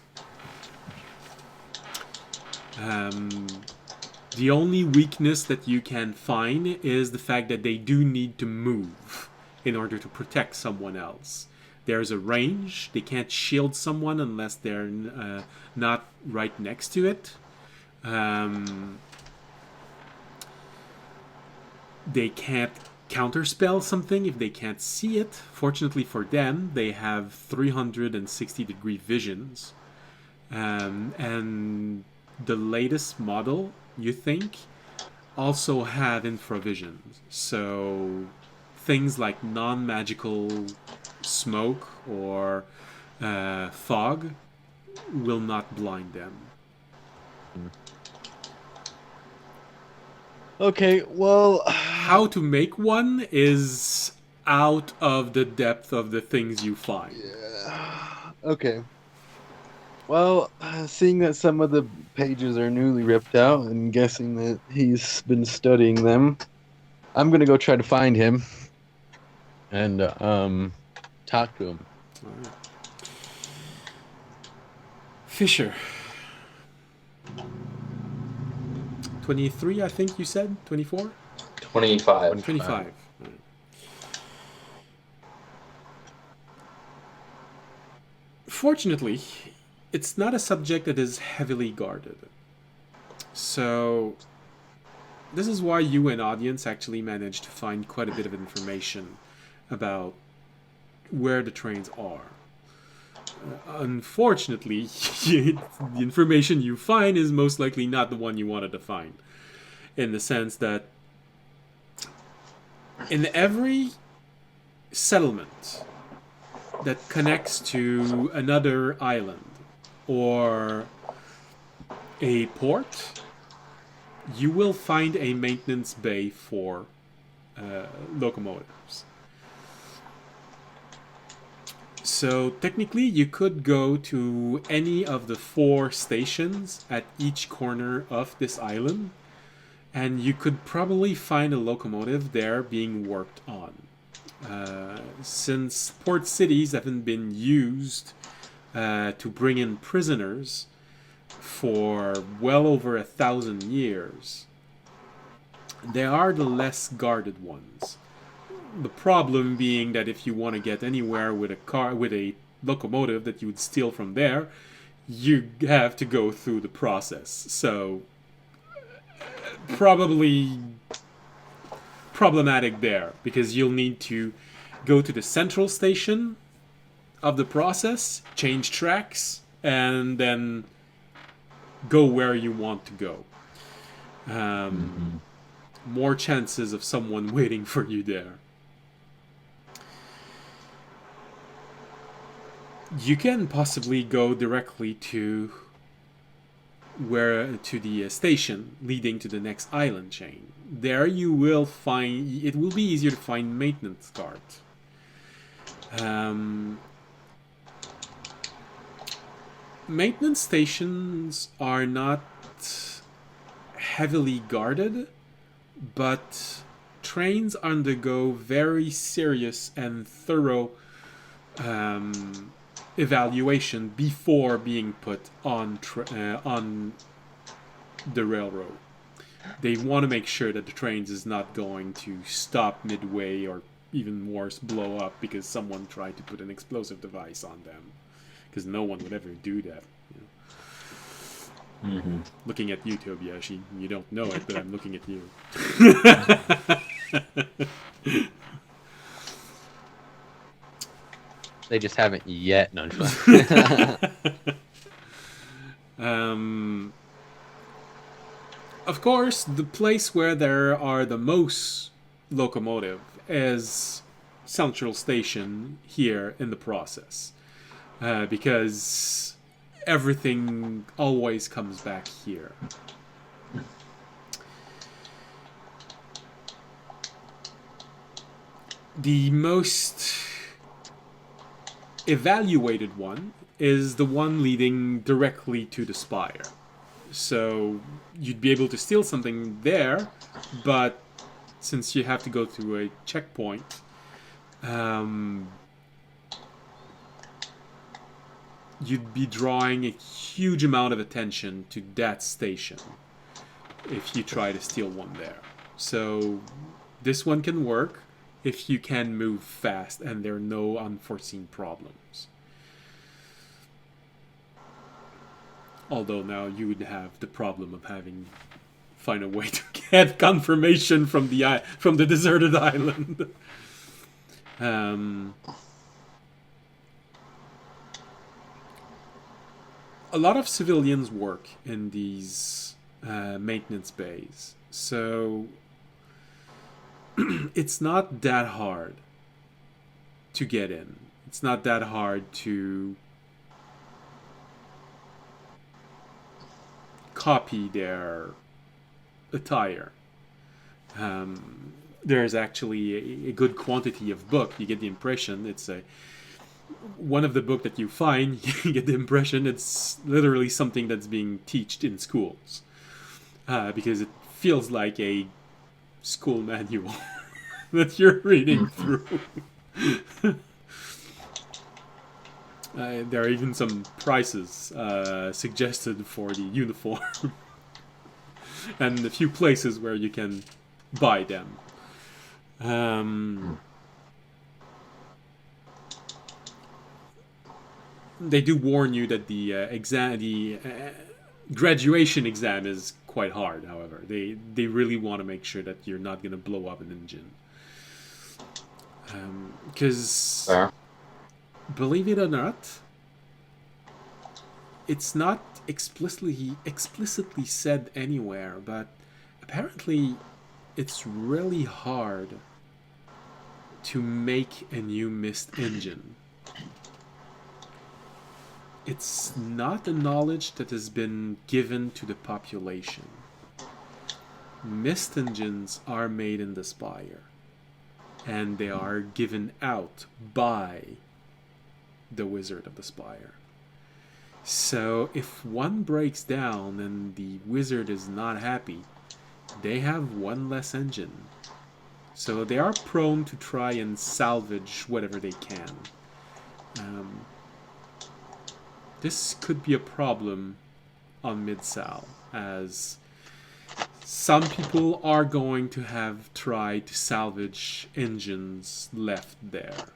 The only weakness that you can find is the fact that they do need to move in order to protect someone else. There's a range. They can't shield someone unless they're not right next to it. They can't counterspell something if they can't see it. Fortunately for them, they have 360-degree visions. And the latest model, you think, also have infravisions. So things like non-magical smoke or fog will not blind them. Okay, well... How to make one is out of the depth of the things you find. Yeah. Okay. Well, seeing that some of the pages are newly ripped out and guessing that he's been studying them, I'm going to go try to find him and talk to him. All right. Fisher. 23, I think you said? 24? 25. 25. Right. Fortunately, it's not a subject that is heavily guarded. So this is why you and audience actually managed to find quite a bit of information about where the trains are. Unfortunately, the information you find is most likely not the one you wanted to find. In the sense that in every settlement that connects to another island or a port, you will find a maintenance bay for locomotives. So technically you could go to any of the 4 stations at each corner of this island, and you could probably find a locomotive there being worked on. Since port cities haven't been used to bring in prisoners for well over 1,000 years, they are the less guarded ones. The problem being that if you want to get anywhere with a locomotive that you would steal from there, you have to go through the process. So probably problematic there, because you'll need to go to the central station of the process, change tracks, and then go where you want to go. More chances of someone waiting for you there. You can possibly go directly to the station leading to the next island chain. There you will find, it will be easier to find maintenance guards. Maintenance stations are not heavily guarded, but trains undergo very serious and thorough evaluation before being put on the railroad. They want to make sure that the trains is not going to stop midway or even worse, blow up because someone tried to put an explosive device on them. Because no one would ever do that. You know? Looking at you, Tobiashi, you don't know it, but I'm looking at you. They just haven't yet. No, I'm just playing. Of course, the place where there are the most locomotive is Central Station here in the process. Because everything always comes back here. The most evaluated one is the one leading directly to the spire. So you'd be able to steal something there, but since you have to go through a checkpoint, you'd be drawing a huge amount of attention to that station if you try to steal one there. So this one can work if you can move fast and there are no unforeseen problems. Although now you would have the problem of find a way to get confirmation from the deserted island. A lot of civilians work in these maintenance bays, so it's not that hard to get in. It's not that hard to copy their attire. There's actually a good quantity of book. You get the impression it's one of the book that you find, you get the impression it's literally something that's being taught in schools. Because it feels like a school manual that you're reading through. There are even some prices suggested for the uniform. And a few places where you can buy them. They do warn you that the graduation exam is quite hard. However, they really want to make sure that you're not going to blow up an engine. Because believe it or not, it's not explicitly said anywhere, but apparently it's really hard to make a new mist engine. It's not a knowledge that has been given to the population. Mist engines are made in the Spire, and they are given out by the Wizard of the Spire. So if one breaks down and the Wizard is not happy, they have one less engine. So they are prone to try and salvage whatever they can. This could be a problem on Mid-Sal, as some people are going to have tried to salvage engines left there.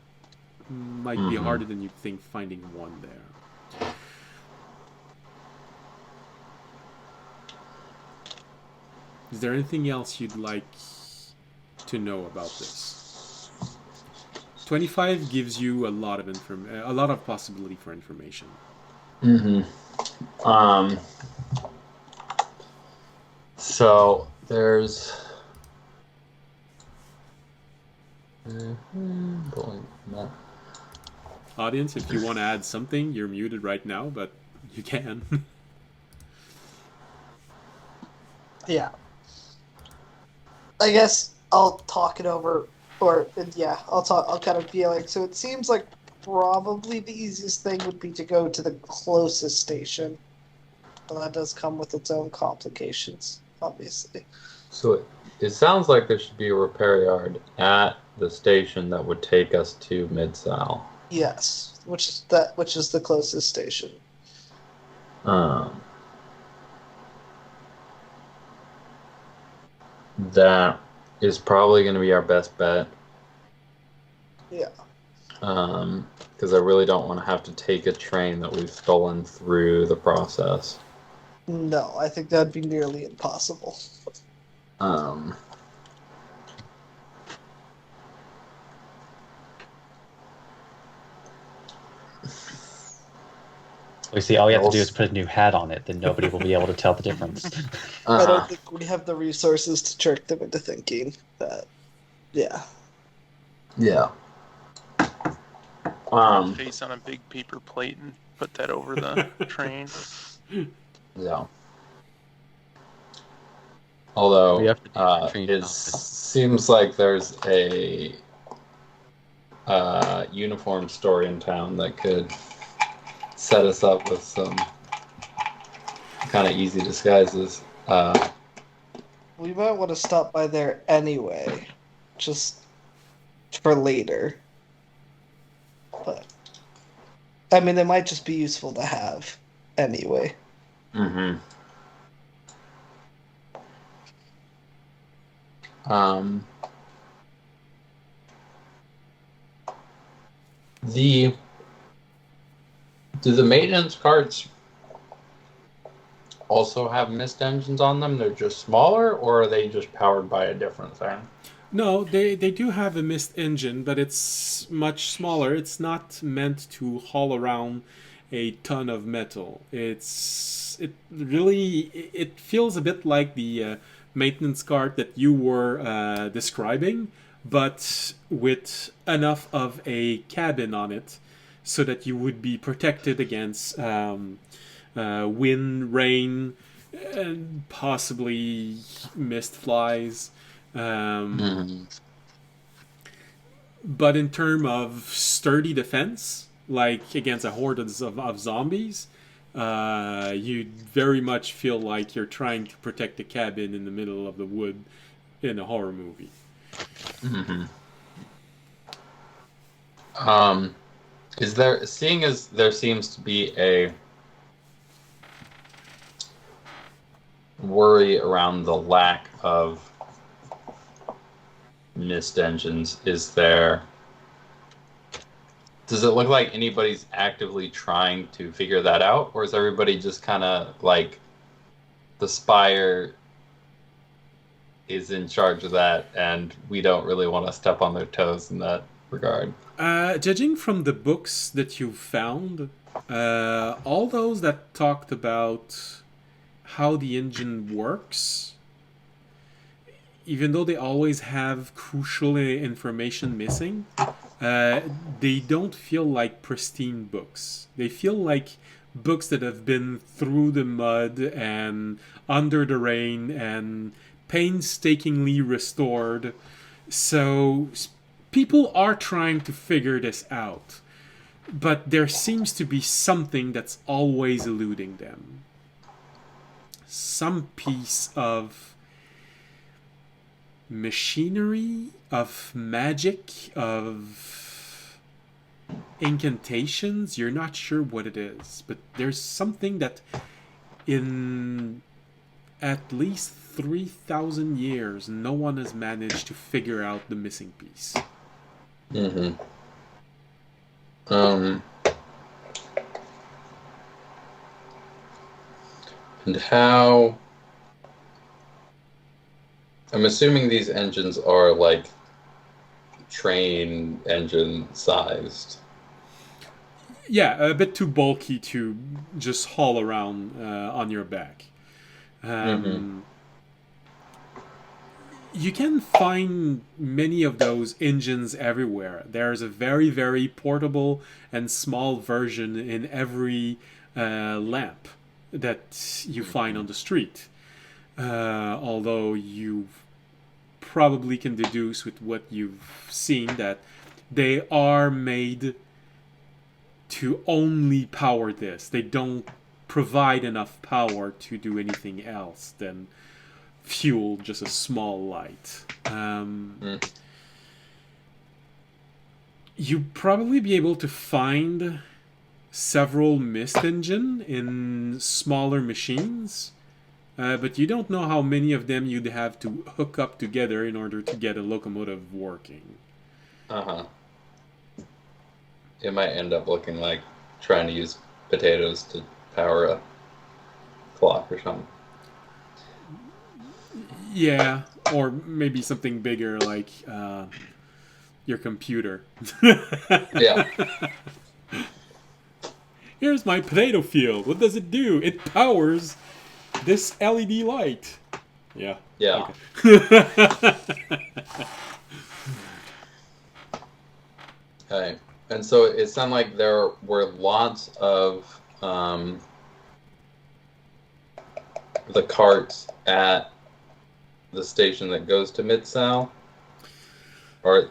Might be harder than you think finding one there. Is there anything else you'd like to know about this? 25 gives you a lot of possibility for information. So there's Audience, if you want to add something, you're muted right now, but you can. Yeah. I guess I'll talk it over, I'll kind of be like, so it seems like probably the easiest thing would be to go to the closest station. Well, that does come with its own complications, obviously. So it sounds like there should be a repair yard at the station that would take us to Mid-Sal. Yes, which is the closest station. That is probably going to be our best bet. Yeah. Because I really don't want to have to take a train that we've stolen through the process. No, I think that'd be nearly impossible. We see, all you have to do is put a new hat on it, then nobody will be able to tell the difference. I don't think we have the resources to trick them into thinking that. Yeah. Yeah. Face on a big paper plate and put that over the train. Yeah. Although We have to do the train it office. seems like there's a uniform store in town that could set us up with some kind of easy disguises. We might want to stop by there anyway, just for later. But I mean, they might just be useful to have anyway. Mm-hmm. Do the maintenance carts also have mist engines on them? They're just smaller, or are they just powered by a different thing? No, they do have a mist engine, but it's much smaller. It's not meant to haul around a ton of metal. It feels a bit like the maintenance cart that you were describing, but with enough of a cabin on it so that you would be protected against wind, rain, and possibly mist flies. But in terms of sturdy defense, like against a horde of zombies, you very much feel like you're trying to protect a cabin in the middle of the wood in a horror movie. Seeing as there seems to be a worry around the lack of mist engines, does it look like anybody's actively trying to figure that out, or is everybody just kind of like the spire is in charge of that, and we don't really want to step on their toes in that regard. Judging from the books that you found, all those that talked about how the engine works, even though they always have crucial information missing, they don't feel like pristine books. They feel like books that have been through the mud and under the rain and painstakingly restored. So people are trying to figure this out, but there seems to be something that's always eluding them. Some piece of machinery, of magic, of incantations. You're not sure what it is, but there's something that in at least 3,000 years no one has managed to figure out the missing piece. Mm-hmm. And how... I'm assuming these engines are like train engine sized. Yeah, a bit too bulky to just haul around on your back. You can find many of those engines everywhere. There's a very, very portable and small version in every lamp that you find on the street. Although you probably can deduce with what you've seen that they are made to only power this. They don't provide enough power to do anything else than fuel just a small light. You'd probably be able to find several mist engine in smaller machines, but you don't know how many of them you'd have to hook up together in order to get a locomotive working. It might end up looking like trying to use potatoes to power a clock or something. Yeah, or maybe something bigger like your computer. Yeah. Here's my potato field. What does it do? It powers this LED light. Yeah. Yeah. Okay. Okay. And so it sounded like there were lots of the carts at the station that goes to Mid-Sal? Or...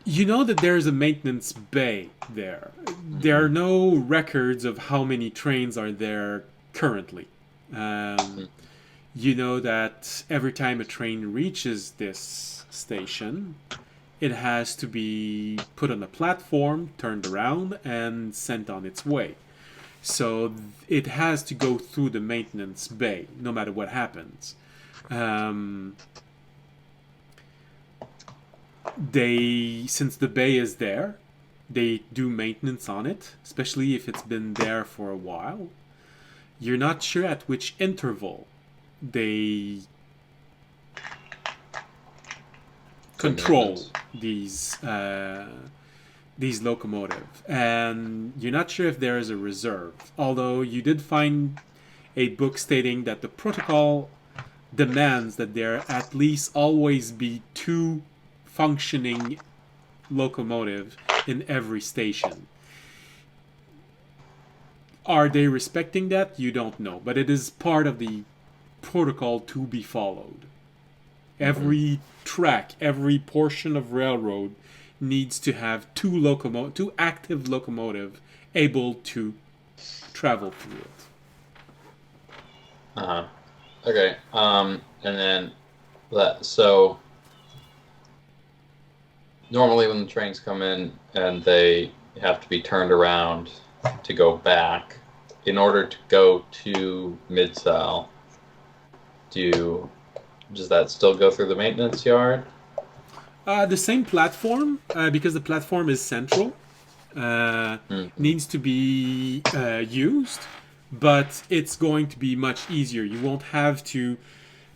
You know that there's a maintenance bay there. There are no records of how many trains are there currently. You know that every time a train reaches this station, it has to be put on a platform, turned around, and sent on its way. So it has to go through the maintenance bay, no matter what happens. Since the bay is there, they do maintenance on it, especially if it's been there for a while. You're not sure at which interval they control these locomotives, and you're not sure if there is a reserve. Although you did find a book stating that the protocol demands that there at least always be 2 functioning locomotives in every station. Are they respecting that? You don't know, but it is part of the protocol to be followed. Every track, every portion of railroad needs to have 2 active locomotives able to travel through it. Okay. And then so normally when the trains come in and they have to be turned around to go back, in order to go to Mid-Sal, does that still go through the maintenance yard? The same platform, because the platform is central, needs to be used, but it's going to be much easier. You won't have to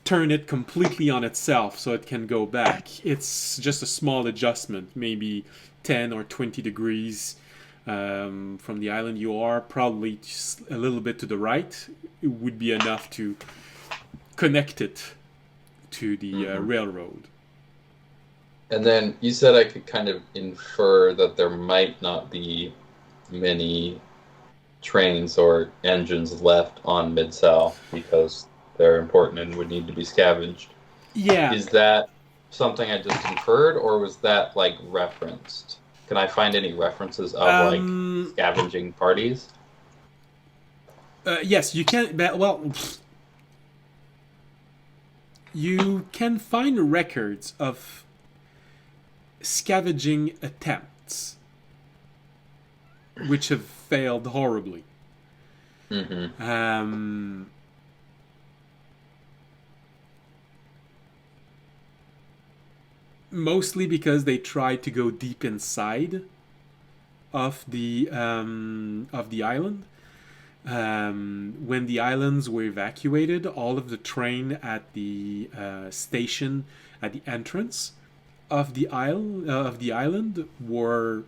turn it completely on itself so it can go back. It's just a small adjustment, maybe 10 or 20 degrees from the island you are, probably just a little bit to the right. It would be enough to connect it to the railroad. And then you said I could kind of infer that there might not be many trains or engines left on Mid-South because they're important and would need to be scavenged. Yeah. Is that something I just inferred, or was that like referenced? Can I find any references of like scavenging parties? Yes, you can. Well, you can find records of scavenging attempts, which have failed horribly. Mostly because they tried to go deep inside of the island. When the islands were evacuated, all of the train at the station at the entrance of the island were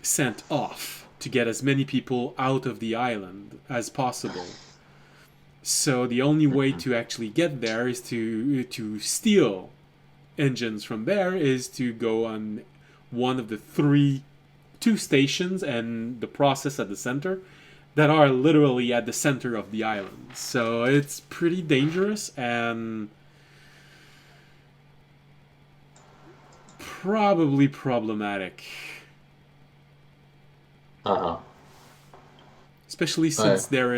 sent off to get as many people out of the island as possible. So the only way to actually get there is to steal engines from there, is to go on one of the two stations and the process at the center that are literally at the center of the island. So it's pretty dangerous and probably problematic. Especially since there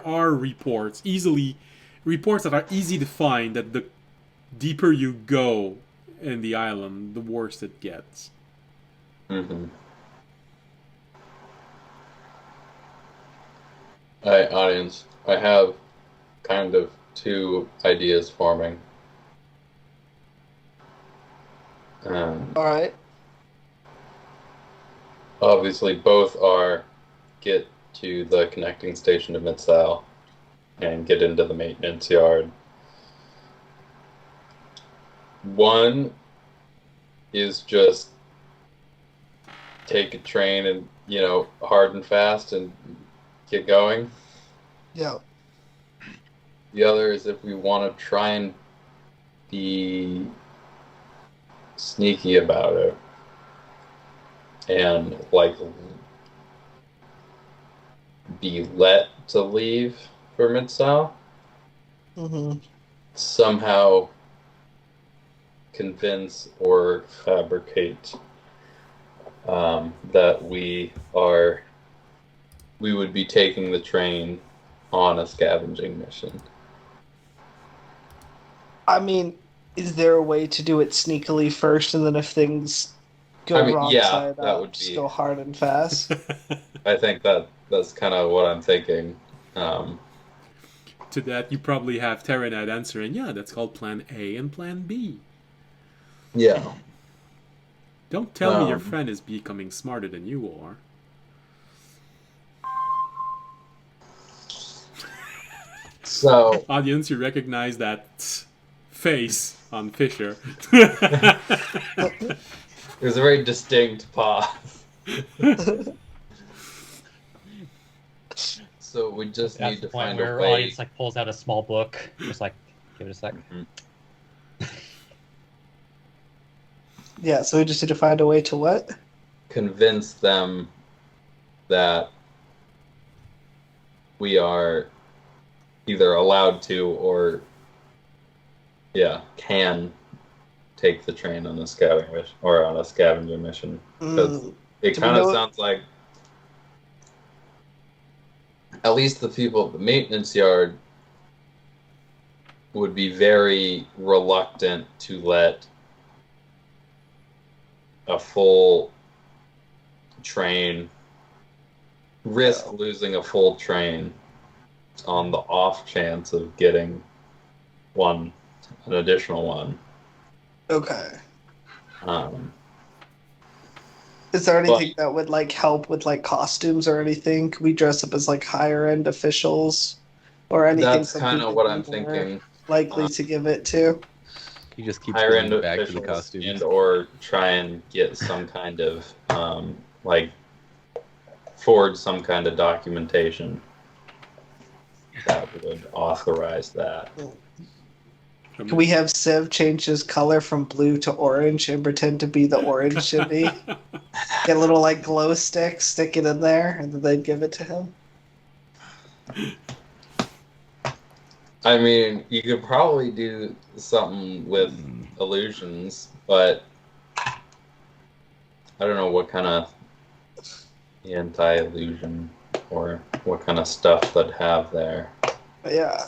are reports that are easy to find, that the deeper you go in the island, the worse it gets. Alright, audience. I have kind of two ideas forming. Alright. Obviously, both are get to the connecting station to Mid-South and get into the maintenance yard. One is just take a train and, hard and fast and get going. Yeah. The other is if we want to try and be sneaky about it and be let to leave for Mid-South. Somehow convince or fabricate that we would be taking the train on a scavenging mission. I mean, is there a way to do it sneakily first, and then if things go wrong side that out, would just be... go hard and fast? I think that's kind of what I'm thinking. To that, you probably have Terranad answering, yeah, that's called Plan A and Plan B. Yeah. Don't tell me your friend is becoming smarter than you are. So, audience, you recognize that face on Fisher. There's a very distinct pause. So we just need to find a way. Audience pulls out a small book, just give it a sec. Yeah, so we just need to find a way to what? Convince them that we are either allowed to or can take the train on a scavenging mission or on a scavenger mission. Because it kind of sounds like at least the people at the maintenance yard would be very reluctant to let a full train risk losing a full train on the off chance of getting an additional one. Okay. Is there anything that would like help with like costumes or anything? Could we dress up as like higher end officials or anything? That's some kind of people what would I'm be more thinking. likely to give it to. He just keeps Higher end going back to the officials costumes. and or try and get some kind of like forge some kind of documentation that would authorize that. Can we have Civ change his color from blue to orange and pretend to be the orange shimmy? Get a little like glow stick, stick it in there, and then they'd give it to him. I mean, you could probably do something with illusions, but I don't know what kind of anti-illusion or what kind of stuff they'd have there. But yeah.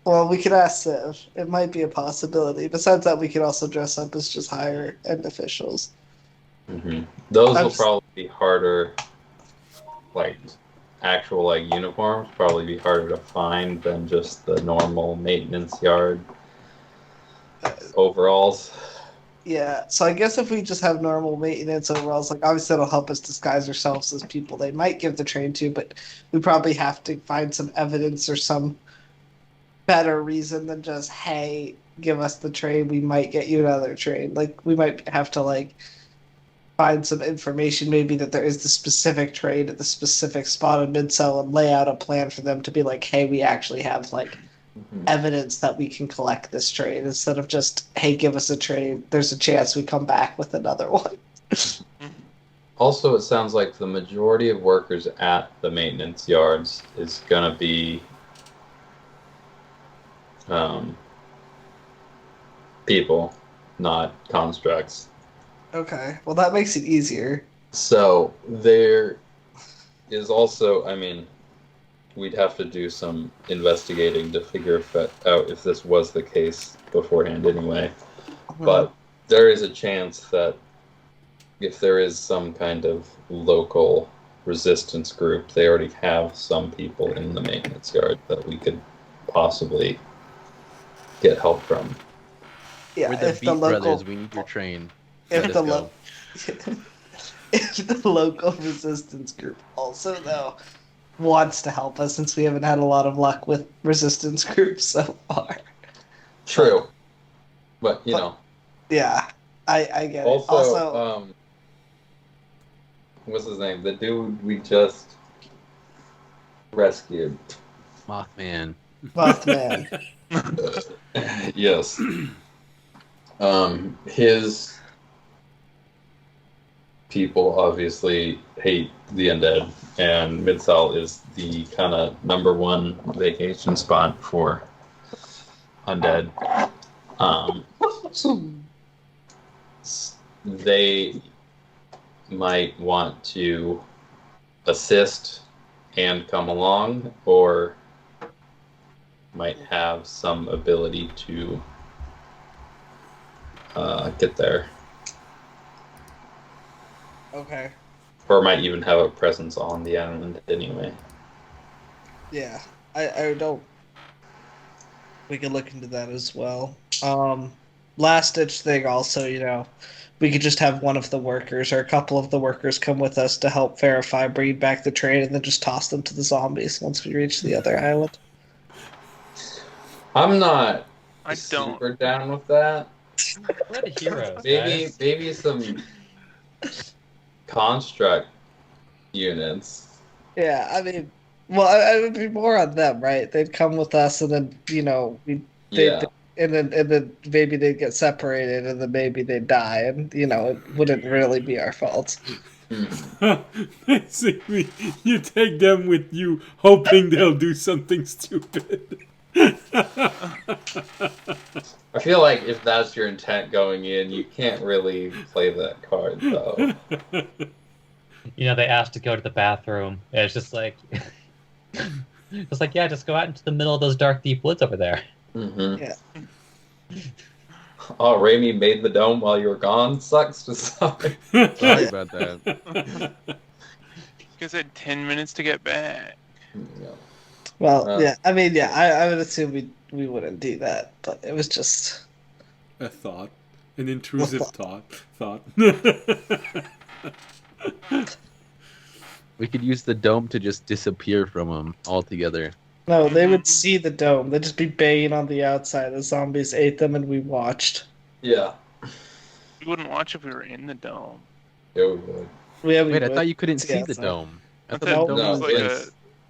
Well, we could ask Civ. It might be a possibility. Besides that, we could also dress up as just higher end officials. Mm-hmm. Those I'm will s- probably be harder, like actual like uniforms, probably be harder to find than just the normal maintenance yard overalls. Yeah, so I guess if we just have normal maintenance overalls, like obviously it'll help us disguise ourselves as people they might give the train to, but we probably have to find some evidence or some better reason than just, hey, give us the train, we might get you another train. Like we might have to like find some information maybe that there is the specific train at the specific spot in mid-cell and lay out a plan for them to be like, hey, we actually have like evidence that we can collect this train instead of just, hey, give us a train, there's a chance we come back with another one. Also, it sounds like the majority of workers at the maintenance yards is going to be people, not constructs. Okay, well that makes it easier. So there is also, I mean, we'd have to do some investigating to figure out if this was the case beforehand anyway. But there is a chance that if there is some kind of local resistance group, they already have some people in the maintenance yard that we could possibly get help from. Yeah, We're the if Beat the local Brothers. We need your train. if Let the us go. if the local resistance group also though wants to help us, since we haven't had a lot of luck with resistance groups so far. True. But, you know. Yeah, I get it. Also, what's his name? The dude we just rescued. Mothman. Mothman. Yes. His people obviously hate the undead, and Mid-Sal is the kind of #1 vacation spot for undead. They might want to assist and come along, or might have some ability to get there, Okay. or might even have a presence on the island anyway. Yeah. I don't. We could look into that as well. Last ditch thing also, we could just have one of the workers or a couple of the workers come with us to help verify, bring back the train, and then just toss them to the zombies once we reach the other island. I'm not I don't. super down with that. We're the heroes, Maybe guys. maybe some construct units. Yeah, I mean, well, I would be more on them, right? They'd come with us, and then Yeah. and then maybe they'd get separated, and then maybe they'd die, and it wouldn't really be our fault. Basically, you take them with you, hoping they'll do something stupid. I feel like if that's your intent going in, you can't really play that card though. They asked to go to the bathroom. And it's just like, yeah, just go out into the middle of those dark, deep woods over there. Mm-hmm. Yeah. Oh, Raimi made the dome while you were gone. Sucks to suck. Sorry about that. You guys had 10 minutes to get back. Yeah. Well, yeah, I mean, yeah, I would assume we wouldn't do that, but it was just A thought. An intrusive thought. We could use the dome to just disappear from them altogether. No, they would see the dome. They'd just be baying on the outside. The zombies ate them, and we watched. Yeah. We wouldn't watch if we were in the dome. Yeah, we would. Yeah, we Wait, I would. thought you couldn't See see the outside. dome. I thought That the dome No, was was like like...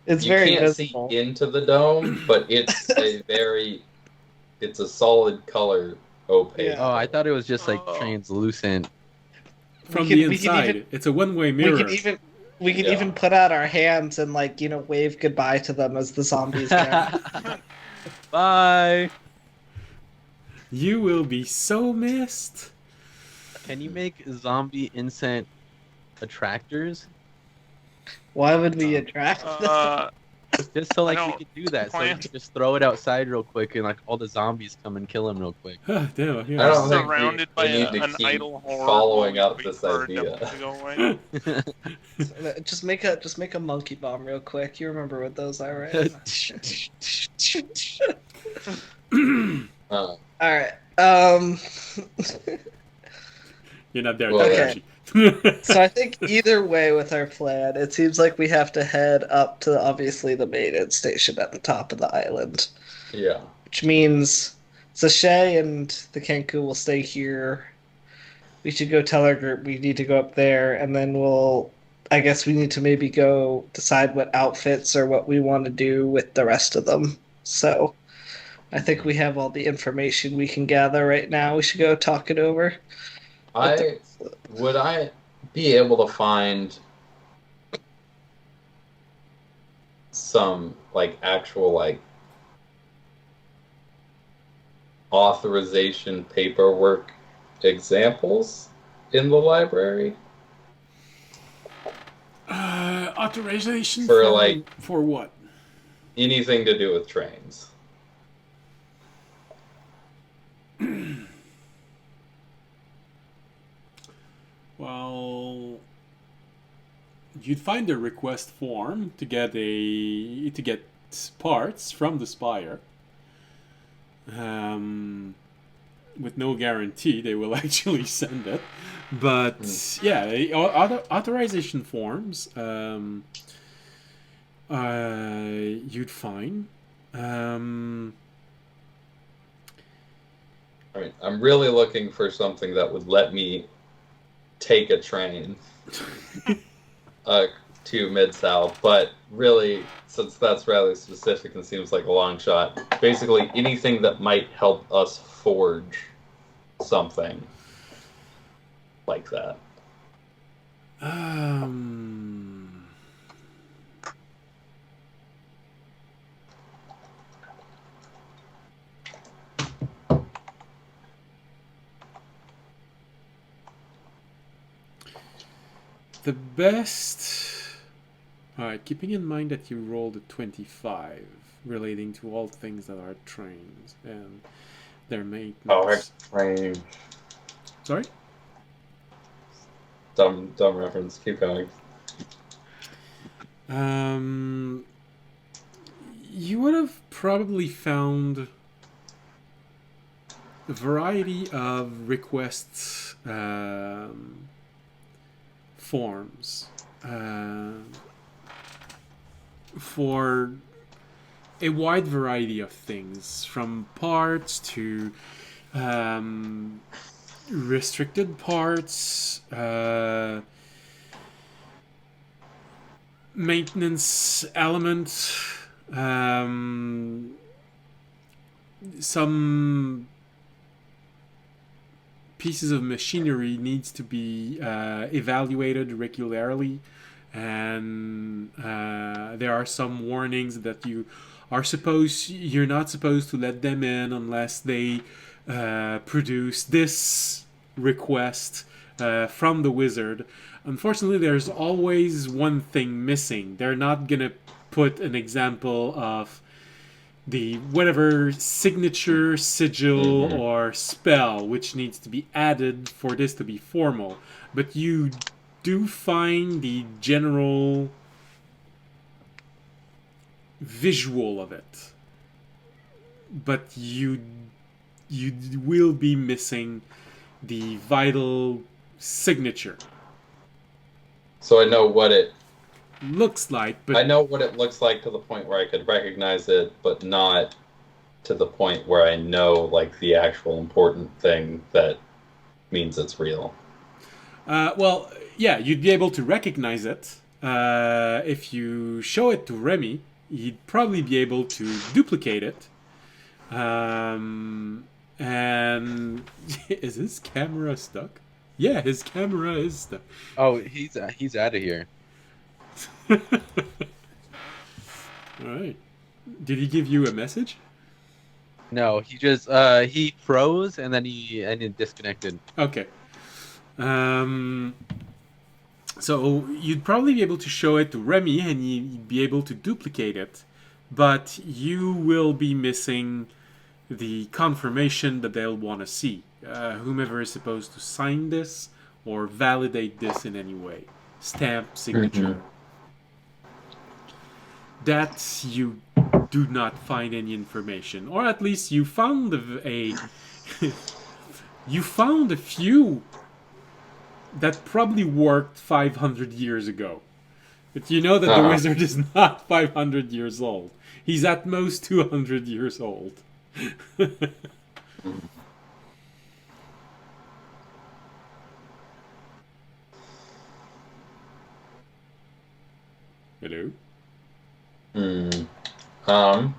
It's you very can't visible. see into the dome, but it's it's a solid color opaque. Yeah. Oh, I thought it was just like Oh. translucent. From We the could- we could inside. even- It's a one-way We mirror. could even Yeah. even put out our hands and wave goodbye to them as the zombies go. Bye. You will be so missed. Can you make zombie insect attractors? Why would we attract them? Just so like I we don't could do that, so we plan- could just throw it outside real quick, and like all the zombies come and kill him real quick. Damn, yeah. I don't think surrounded we by need to an keep idle horde following while up we this wait for idea. devils to go away. Just make a monkey bomb real quick. You remember what those are, right? All right. You're not there, Well, Okay. Takashi. So I think either way with our plan, it seems like we have to head up to obviously the maintenance station at the top of the island, Yeah. which means Sashay and the Kenku will stay here. We should go tell our group we need to go up there, and then I guess we need to maybe go decide what outfits or what we want to do with the rest of them. So I think we have all the information we can gather right now. We should go talk it over. Would I be able to find some actual authorization paperwork examples in the library? Authorization For, for what? Anything to do with trains. Well, you'd find a request form to get parts from the Spire. With no guarantee they will actually send it, but yeah, authorization forms. You'd find. I mean, I'm really looking for something that would let me take a train to Mid-South, but really, since that's rather specific and seems like a long shot, basically anything that might help us forge something like that. The best. Alright, keeping in mind that you rolled a 25 relating to all things that are trains and their maintenance. Train. Sorry? Dumb reference. Keep going. You would have probably found a variety of requests forms for a wide variety of things, from parts to restricted parts, maintenance elements, some pieces of machinery needs to be evaluated regularly, and there are some warnings that you're not supposed to let them in unless they produce this request from the wizard. Unfortunately, there's always one thing missing. They're not gonna put an example of the whatever signature, sigil, or spell which needs to be added for this to be formal. But you do find the general visual of it. But you will be missing the vital signature. So I know what it looks like, but I know what it looks like to the point where I could recognize it, but not to the point where I know like the actual important thing that means it's real. well, yeah, you'd be able to recognize it. If you show it to Remy, he'd probably be able to duplicate it. And is his camera stuck? Yeah, his camera is stuck. Oh, he's out of here. All right. Did he give you a message? No, he just he froze and then he disconnected. Okay. So you'd probably be able to show it to Remy and you'd be able to duplicate it, but you will be missing the confirmation that they'll want to see. Whomever is supposed to sign this or validate this in any way. Stamp, signature. That you do not find any information. Or at least you found you found a few that probably worked 500 years ago. But you know that the wizard is not 500 years old. He's at most 200 years old. Hello?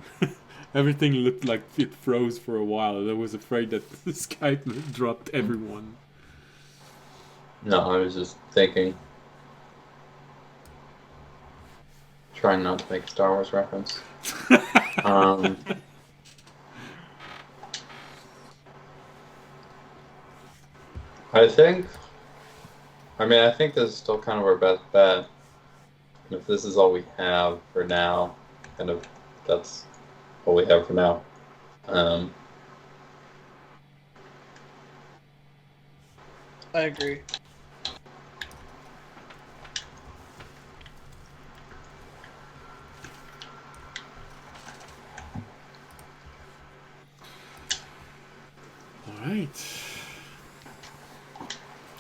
Everything looked like it froze for a while, and I was afraid that Skype dropped everyone. No, I was just thinking. Trying not to make a Star Wars reference. I think this is still kind of our best bet. If this is all we have for now, that's all we have for now. I agree. All right.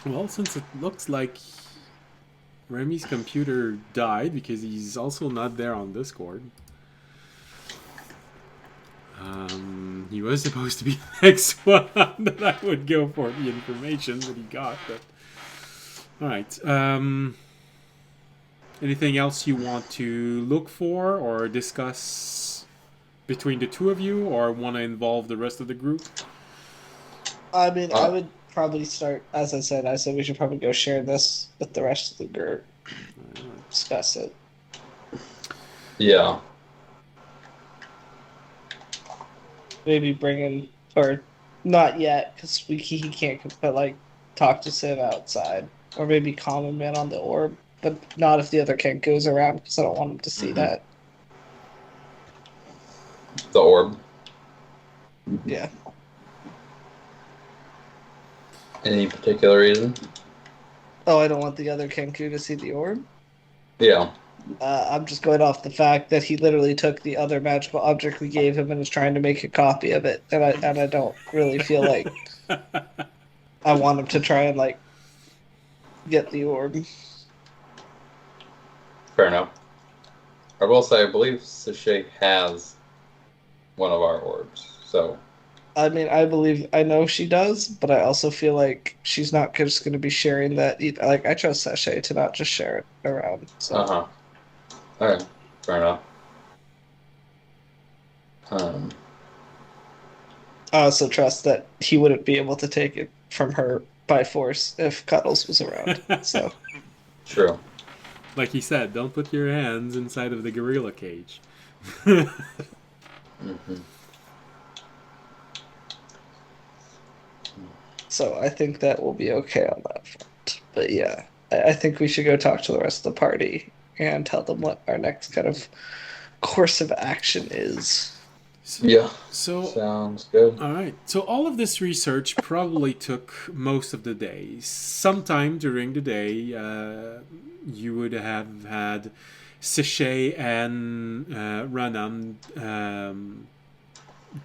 Well, since it looks like Remy's computer died because he's also not there on Discord. He was supposed to be the next one that I would go for the information that he got, but alright. Anything else you want to look for or discuss between the two of you, or want to involve the rest of the group? I mean, I would probably start, as I said we should probably go share this with the rest of the group. Discuss it. Yeah. Maybe bring in, or not yet, because he can't, but like talk to Civ outside, or maybe common man on the orb, but not if the other Kent goes around, because I don't want him to see that. The orb. Yeah. Any particular reason? Oh, I don't want the other Kenku to see the orb? Yeah. I'm just going off the fact that he literally took the other magical object we gave him and is trying to make a copy of it, and I don't really feel like I want him to try and like get the orb. Fair enough. I will say, I believe Sachet has one of our orbs, so... I mean, I know she does, but I also feel like she's not just going to be sharing that. Like, I trust Sachet to not just share it around. So. Alright, fair enough. I also trust that he wouldn't be able to take it from her by force if Cuddles was around. So. True. Like he said, don't put your hands inside of the gorilla cage. So I think that will be okay on that front. But yeah, I think we should go talk to the rest of the party and tell them what our next kind of course of action is. Yeah. So sounds good. All right. So all of this research probably took most of the day. Sometime during the day, you would have had Sachet and Ranam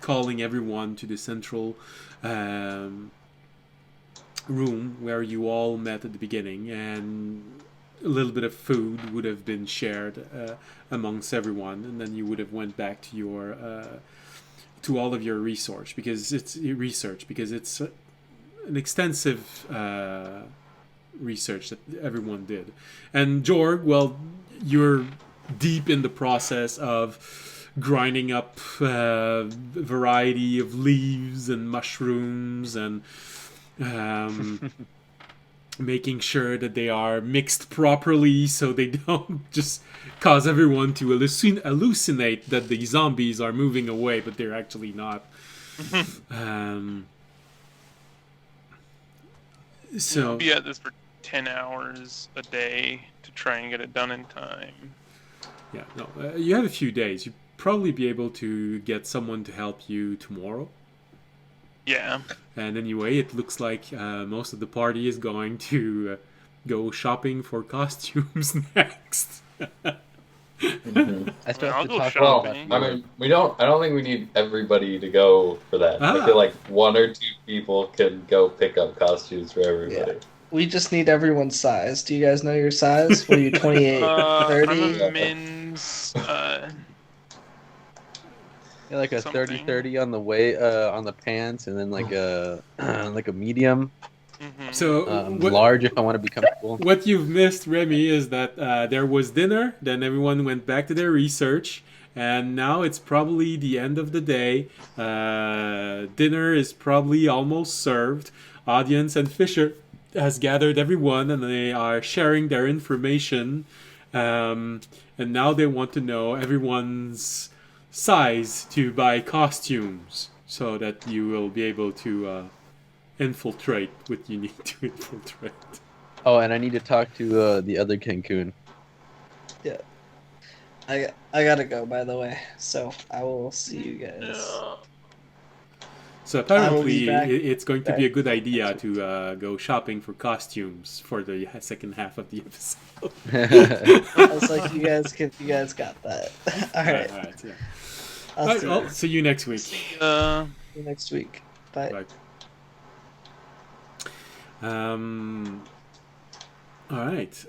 calling everyone to the central room where you all met at the beginning, and a little bit of food would have been shared amongst everyone, and then you would have went back to your to all of your research because it's an extensive research that everyone did. And Jorg, well, you're deep in the process of grinding up a variety of leaves and mushrooms and making sure that they are mixed properly so they don't just cause everyone to hallucinate that the zombies are moving away, but they're actually not. So I'll be at this for 10 hours a day to try and get it done in time. yeah, no, you have a few days. You'd probably be able to get someone to help you tomorrow. Yeah. And anyway, it looks like most of the party is going to go shopping for costumes next. I still I'll have to go talk shopping. about I mean, I don't think we need everybody to go for that. I feel like 1 or 2 people can go pick up costumes for everybody. We just need everyone's size. Do you guys know your size? What are you, 28, 30? I'm a men's. Yeah, like a Something. 30-30 on the way on the pants, and then like a like a medium, Mhm. So large if I want to be comfortable. what you've missed, Remy, is that there was dinner, then everyone went back to their research, and now it's probably the end of the day. Dinner is probably almost served. Audience and Fisher has gathered everyone, and they are sharing their information. And now they want to know everyone's size to buy costumes so that you will be able to infiltrate what you need to infiltrate. Oh, and I need to talk to the other Cancun. Yeah. I gotta go, by the way. So I will see you guys. Yeah. So I will apparently be back. it's going to be a good idea to go shopping for costumes for the second half of the episode. I was like, you guys got that. All right. All right, yeah. I'll All right, see well, see you next week. you next week. Bye. Bye. All right.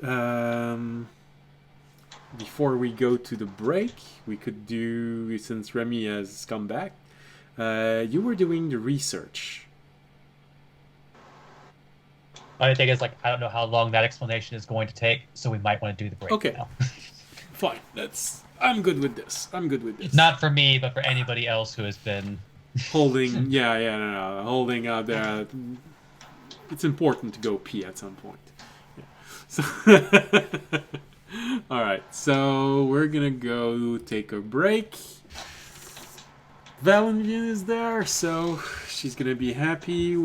Before we go to the break, we could do, since Remy has come back, you were doing the research. Only thing is, like, I don't know how long that explanation is going to take, so we might want to do the break Okay. now. Fine. I'm good with this. Not for me, but for anybody else who has been. Holding, no, holding out there. It's important to go pee at some point. Yeah. So, all right. So we're gonna go take a break. Valentin is there, so she's gonna be happy.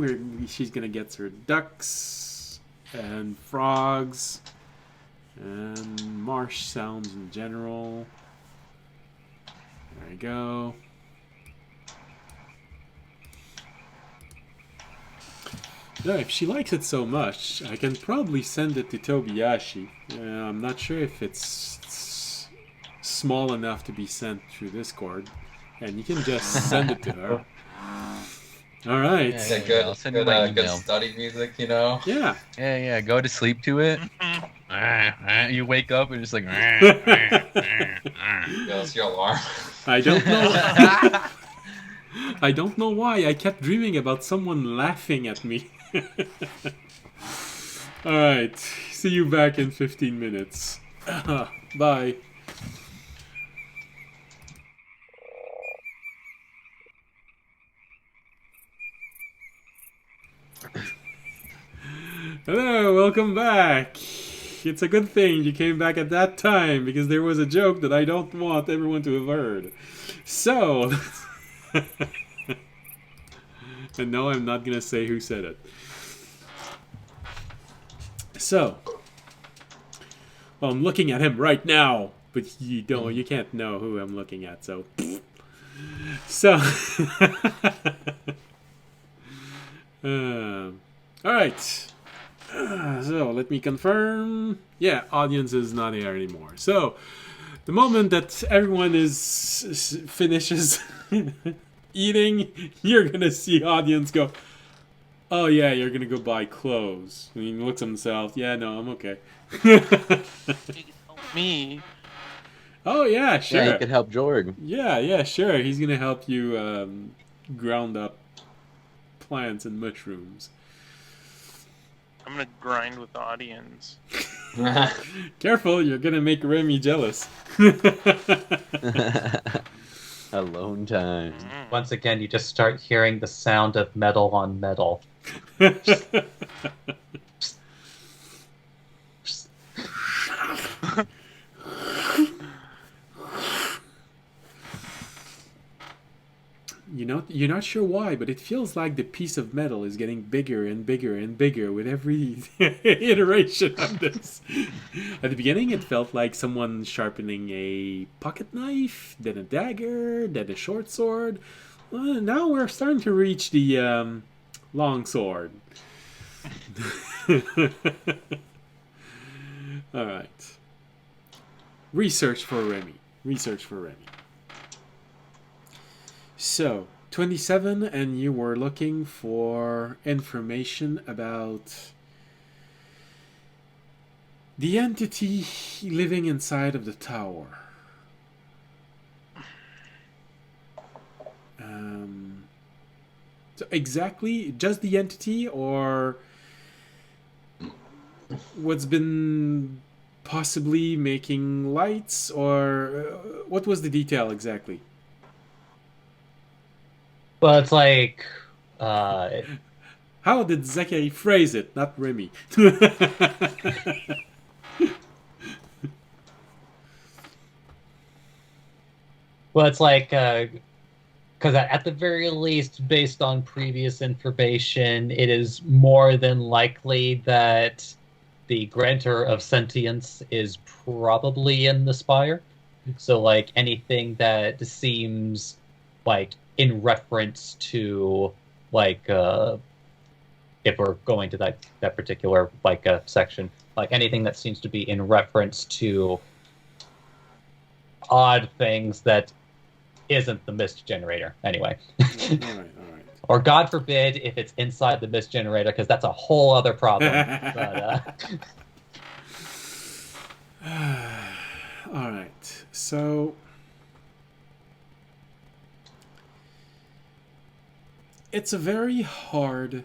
She's gonna get her ducks and frogs and marsh sounds in general. There you go. Yeah, if she likes it so much, I can probably send it to Tobiyashi. I'm not sure if it's small enough to be sent through Discord, and you can just send it to her. All right. Yeah, Is it I'll send you my good email. study music, you know? Yeah. Yeah, go to sleep to it. You wake up and just like. That's your alarm. I don't know. I don't know why I kept dreaming about someone laughing at me. All right. See you back in 15 minutes. Bye. Hello, welcome back. It's a good thing you came back at that time because there was a joke that I don't want everyone to have heard. So, and no, I'm not gonna say who said it. So, well, I'm looking at him right now, but you can't know who I'm looking at. So, all right. So let me confirm. Yeah, audience is not here anymore. So the moment that everyone finishes eating, you're gonna see audience go, Oh yeah, you're gonna go buy clothes. And he looks at himself. Yeah, no, I'm okay. You can help me. Oh yeah, Yeah, sure. he could help Jorg. Yeah, sure. He's gonna help you ground up plants and mushrooms. I'm gonna grind with the audience. Careful, you're gonna make Remy jealous. Alone time. Once again, you just start hearing the sound of metal on metal. You're not sure why, but it feels like the piece of metal is getting bigger and bigger and bigger with every iteration of this. At the beginning, it felt like someone sharpening a pocket knife, then a dagger, then a short sword. Now we're starting to reach the long sword. All right. Research for Remy. So, 27, and you were looking for information about the entity living inside of the tower. So exactly just the entity, or what's been possibly making lights, or what was the detail exactly? But it's like, How did Zeki phrase it, not Remy? well, it's like, because at the very least, based on previous information, it is more than likely that the grantor of sentience is probably in the spire. So, like, anything that seems like in reference to, like, if we're going to that particular like section, like anything that seems to be in reference to odd things that isn't the mist generator anyway. all right. Or God forbid if it's inside the mist generator, because that's a whole other problem. But, all right. So it's a very hard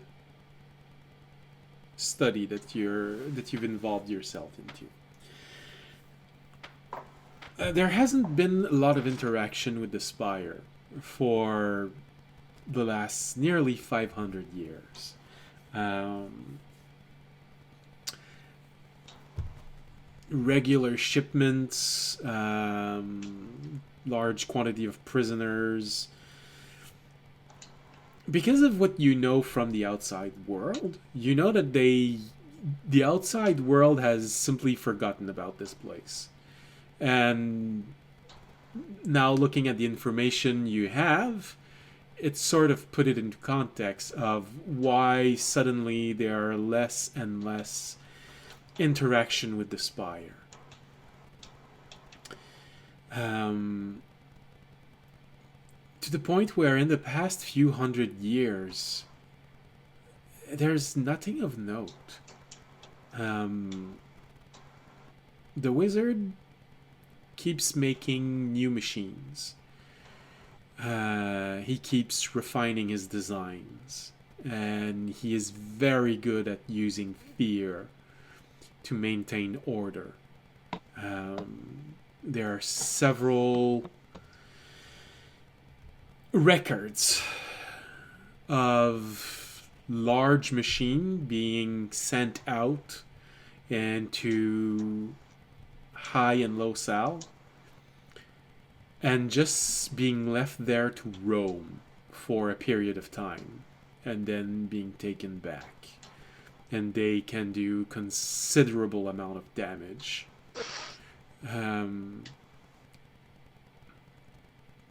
study that you've involved yourself into. There hasn't been a lot of interaction with the Spire for the last nearly 500 years. Regular shipments, large quantity of prisoners. Because of what you know from the outside world, you know that the outside world has simply forgotten about this place. And now looking at the information you have, it sort of put it into context of why suddenly there are less and less interaction with the Spire. To the point where in the past few hundred years, there's nothing of note. The wizard keeps making new machines. He keeps refining his designs. And he is very good at using fear to maintain order. There are several records of large machine being sent out into high and low sal and just being left there to roam for a period of time and then being taken back, and they can do considerable amount of damage.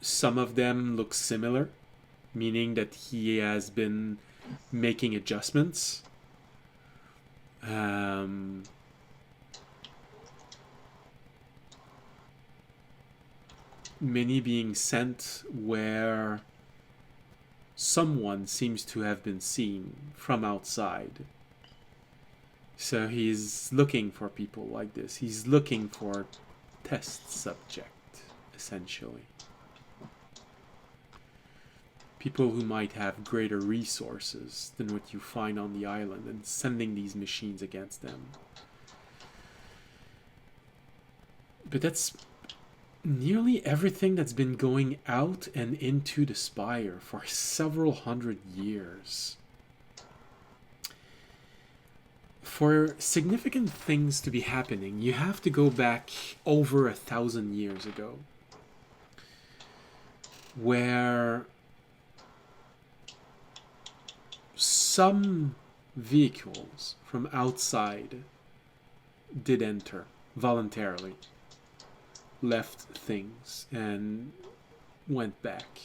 Some of them look similar, meaning that he has been making adjustments. Many being sent where someone seems to have been seen from outside. So he's looking for people like this. He's looking for test subject, essentially. People who might have greater resources than what you find on the island, and sending these machines against them. But that's nearly everything that's been going out and into the Spire for several hundred years. For significant things to be happening, you have to go back over 1,000 years ago, where some vehicles from outside did enter voluntarily, left things, and went back.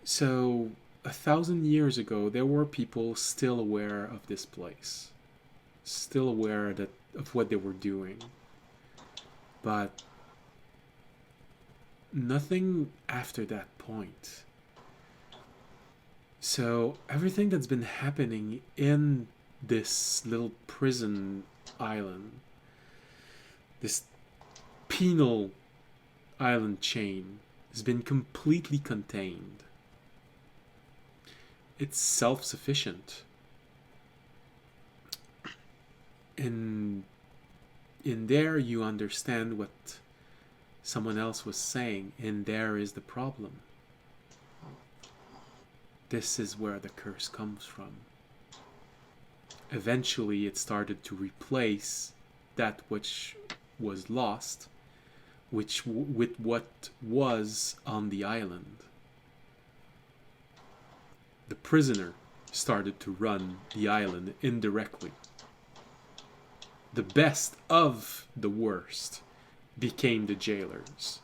So 1,000 years ago, there were people still aware of this place, still aware of what they were doing, but nothing after that point. So everything that's been happening in this little prison island, this penal island chain, has been completely contained. It's self-sufficient. In there you understand what someone else was saying, and there is the problem. This is where the curse comes from. Eventually it started to replace that which was lost, with what was on the island. The prisoner started to run the island indirectly. The best of the worst became the jailers.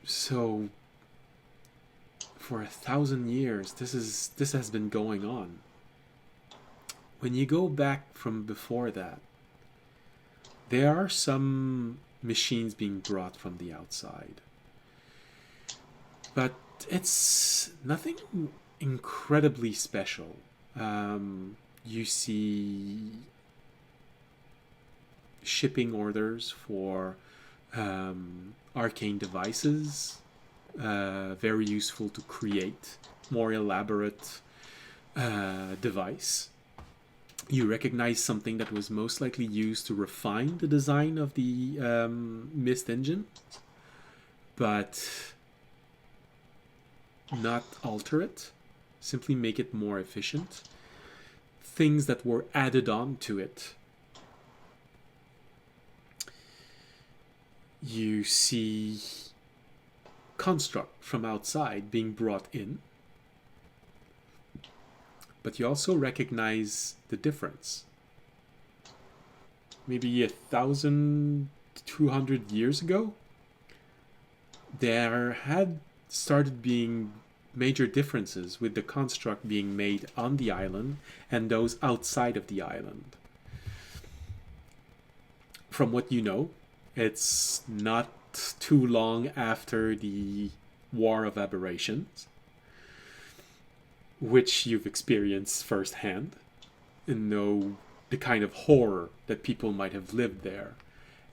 So, for 1,000 years, this has been going on. When you go back from before that, there are some machines being brought from the outside. But it's nothing incredibly special. You see shipping orders for arcane devices, very useful to create more elaborate device. You recognize something that was most likely used to refine the design of the mist engine, but not alter it, simply make it more efficient. Things that were added on to it. You see construct from outside being brought in, but you also recognize the difference. Maybe 1,200 years ago, there had started being major differences with the construct being made on the island and those outside of the island. From what you know, it's not too long after the War of Aberrations, which you've experienced firsthand, and know the kind of horror that people might have lived there,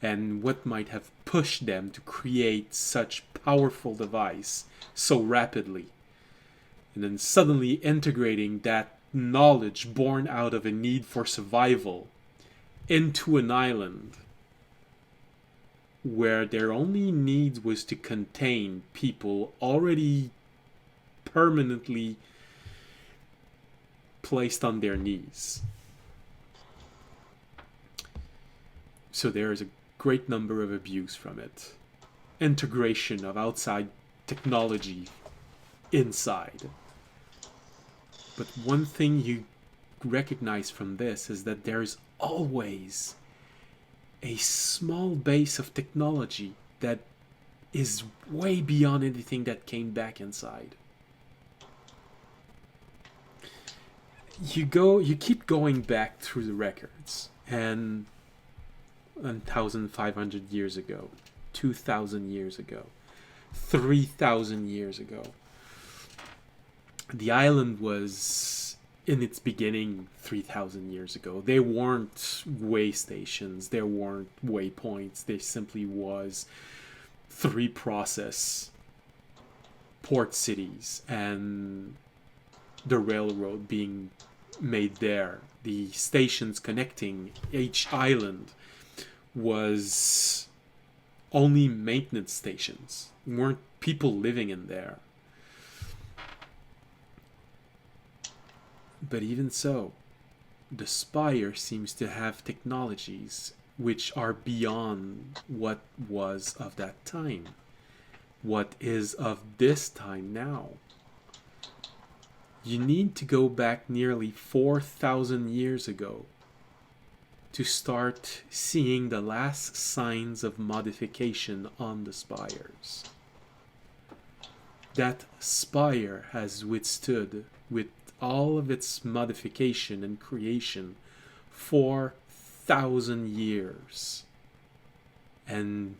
and what might have pushed them to create such powerful device so rapidly, and then suddenly integrating that knowledge born out of a need for survival into an island where their only need was to contain people already permanently placed on their knees. So there is a great number of abuse from it. Integration of outside technology inside. But one thing you recognize from this is that there's always a small base of technology that is way beyond anything that came back inside. You keep going back through the records, and 1,500 years ago, 2,000 years ago, 3,000 years ago. The island was in its beginning 3,000 years ago. They weren't way stations, there weren't waypoints, they simply was 3 process port cities and the railroad being made there. The stations connecting each island was only maintenance stations. There weren't people living in there. But even so, the Spire seems to have technologies which are beyond what was of that time. What is of this time now. You need to go back nearly 4,000 years ago to start seeing the last signs of modification on the spires. That spire has withstood, with all of its modification and creation, 4,000 years. And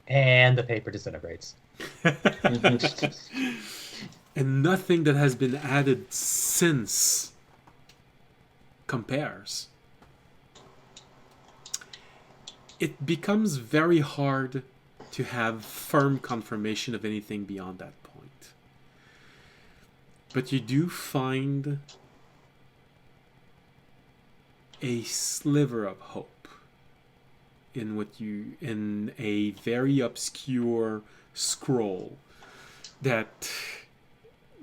the paper disintegrates. And nothing that has been added since compares. It becomes very hard to have firm confirmation of anything beyond that point. But you do find a sliver of hope in a very obscure scroll that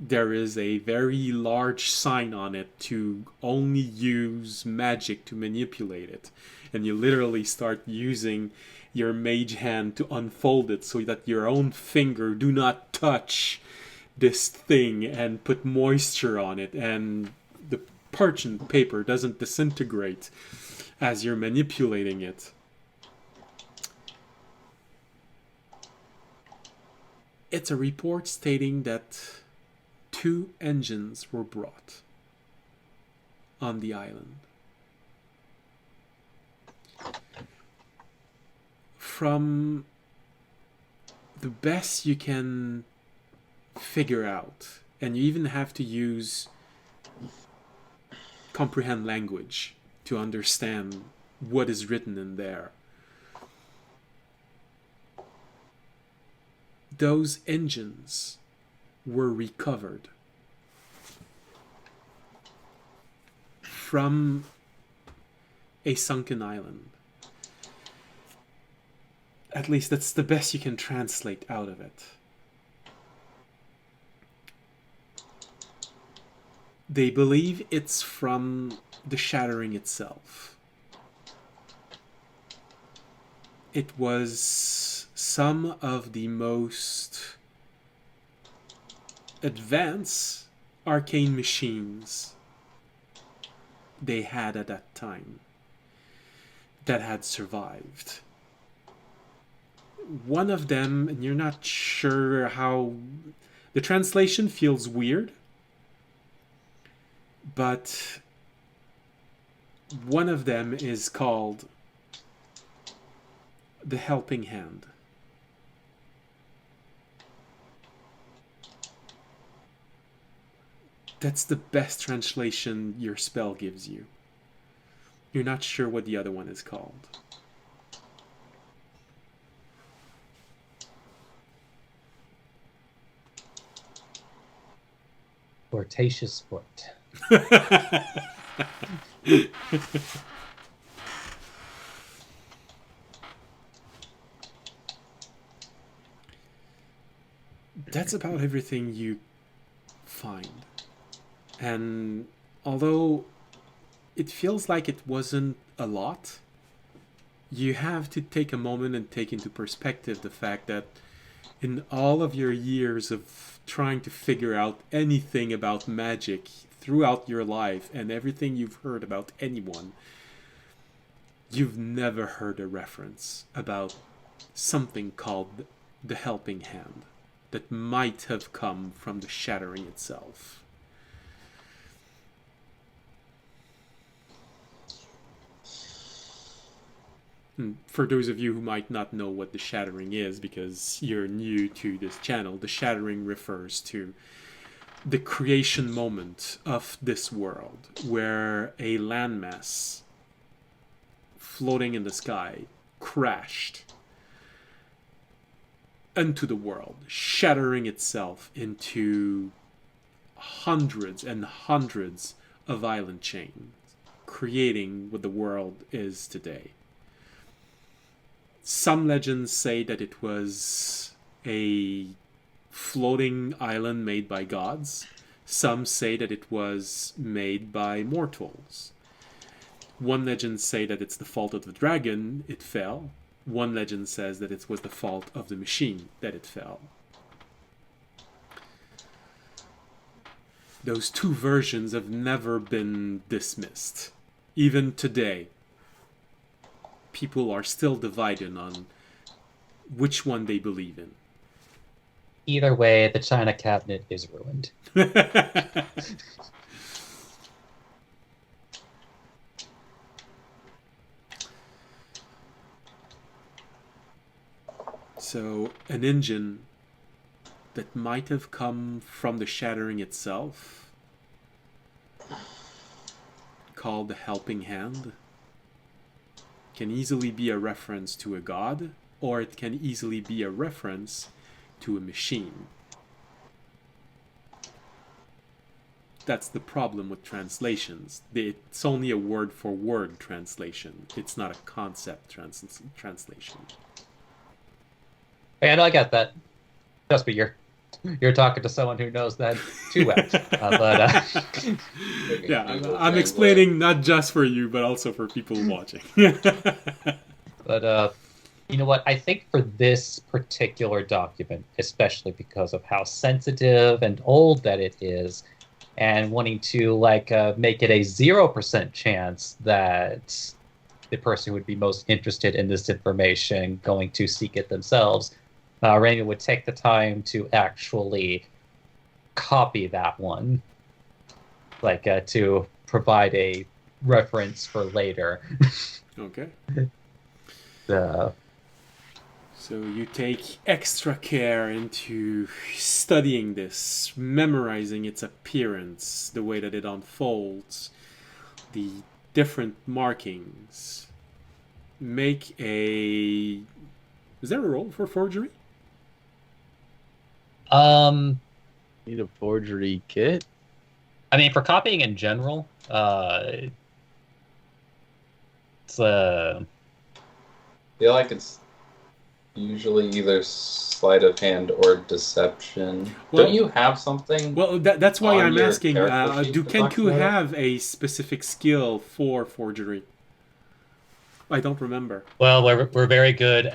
there is a very large sign on it to only use magic to manipulate it. And you literally start using your mage hand to unfold it so that your own finger do not touch this thing and put moisture on it, and the parchment paper doesn't disintegrate as you're manipulating it. It's a report stating that 2 engines were brought on the island. From the best you can figure out, and you even have to use comprehend language to understand what is written in there. Those engines were recovered from a sunken island. At least that's the best you can translate out of it. They believe it's from the shattering itself. It was some of the most advanced arcane machines they had at that time that had survived. One of them, and you're not sure how... The translation feels weird, but one of them is called the Helping Hand. That's the best translation your spell gives you. You're not sure what the other one is called. Flirtatious foot. That's about everything you find. And although it feels like it wasn't a lot, you have to take a moment and take into perspective the fact that in all of your years of trying to figure out anything about magic throughout your life and everything you've heard about anyone, you've never heard a reference about something called the Helping Hand that might have come from the shattering itself. For those of you who might not know what the shattering is because you're new to this channel, the shattering refers to the creation moment of this world where a landmass floating in the sky crashed into the world, shattering itself into hundreds and hundreds of island chains, creating what the world is today. Some legends say that it was a floating island made by gods. Some say that it was made by mortals. One legend say that it's the fault of the dragon, it fell. One legend says that it was the fault of the machine that it fell. Those two versions have never been dismissed. Even today, people are still divided on which one they believe in. Either way, the china cabinet is ruined. So, an engine that might have come from the shattering itself, called the helping hand, can easily be a reference to a god, or it can easily be a reference to a machine. That's the problem with translations. It's only a word-for-word translation. It's not a concept translation. Yeah, no, I get that. Trust me, you're talking to someone who knows that too well. Yeah, I'm explaining not just for you, but also for people watching. But you know what? I think for this particular document, especially because of how sensitive and old that it is, and wanting to make it a 0% chance that the person who would be most interested in this information going to seek it themselves, Raymond would take the time to actually copy that one, to provide a reference for later. Okay. So you take extra care into studying this, memorizing its appearance, the way that it unfolds, the different markings. Make a... Is there a roll for forgery? Need a forgery kit? I mean, for copying in general, it's I feel like it's usually either sleight of hand or deception. Well- Don't you have something? Well, that's why On I'm your asking, character sheet do that talks Kenku about it? have a specific skill for forgery? I don't remember. well, we're very good.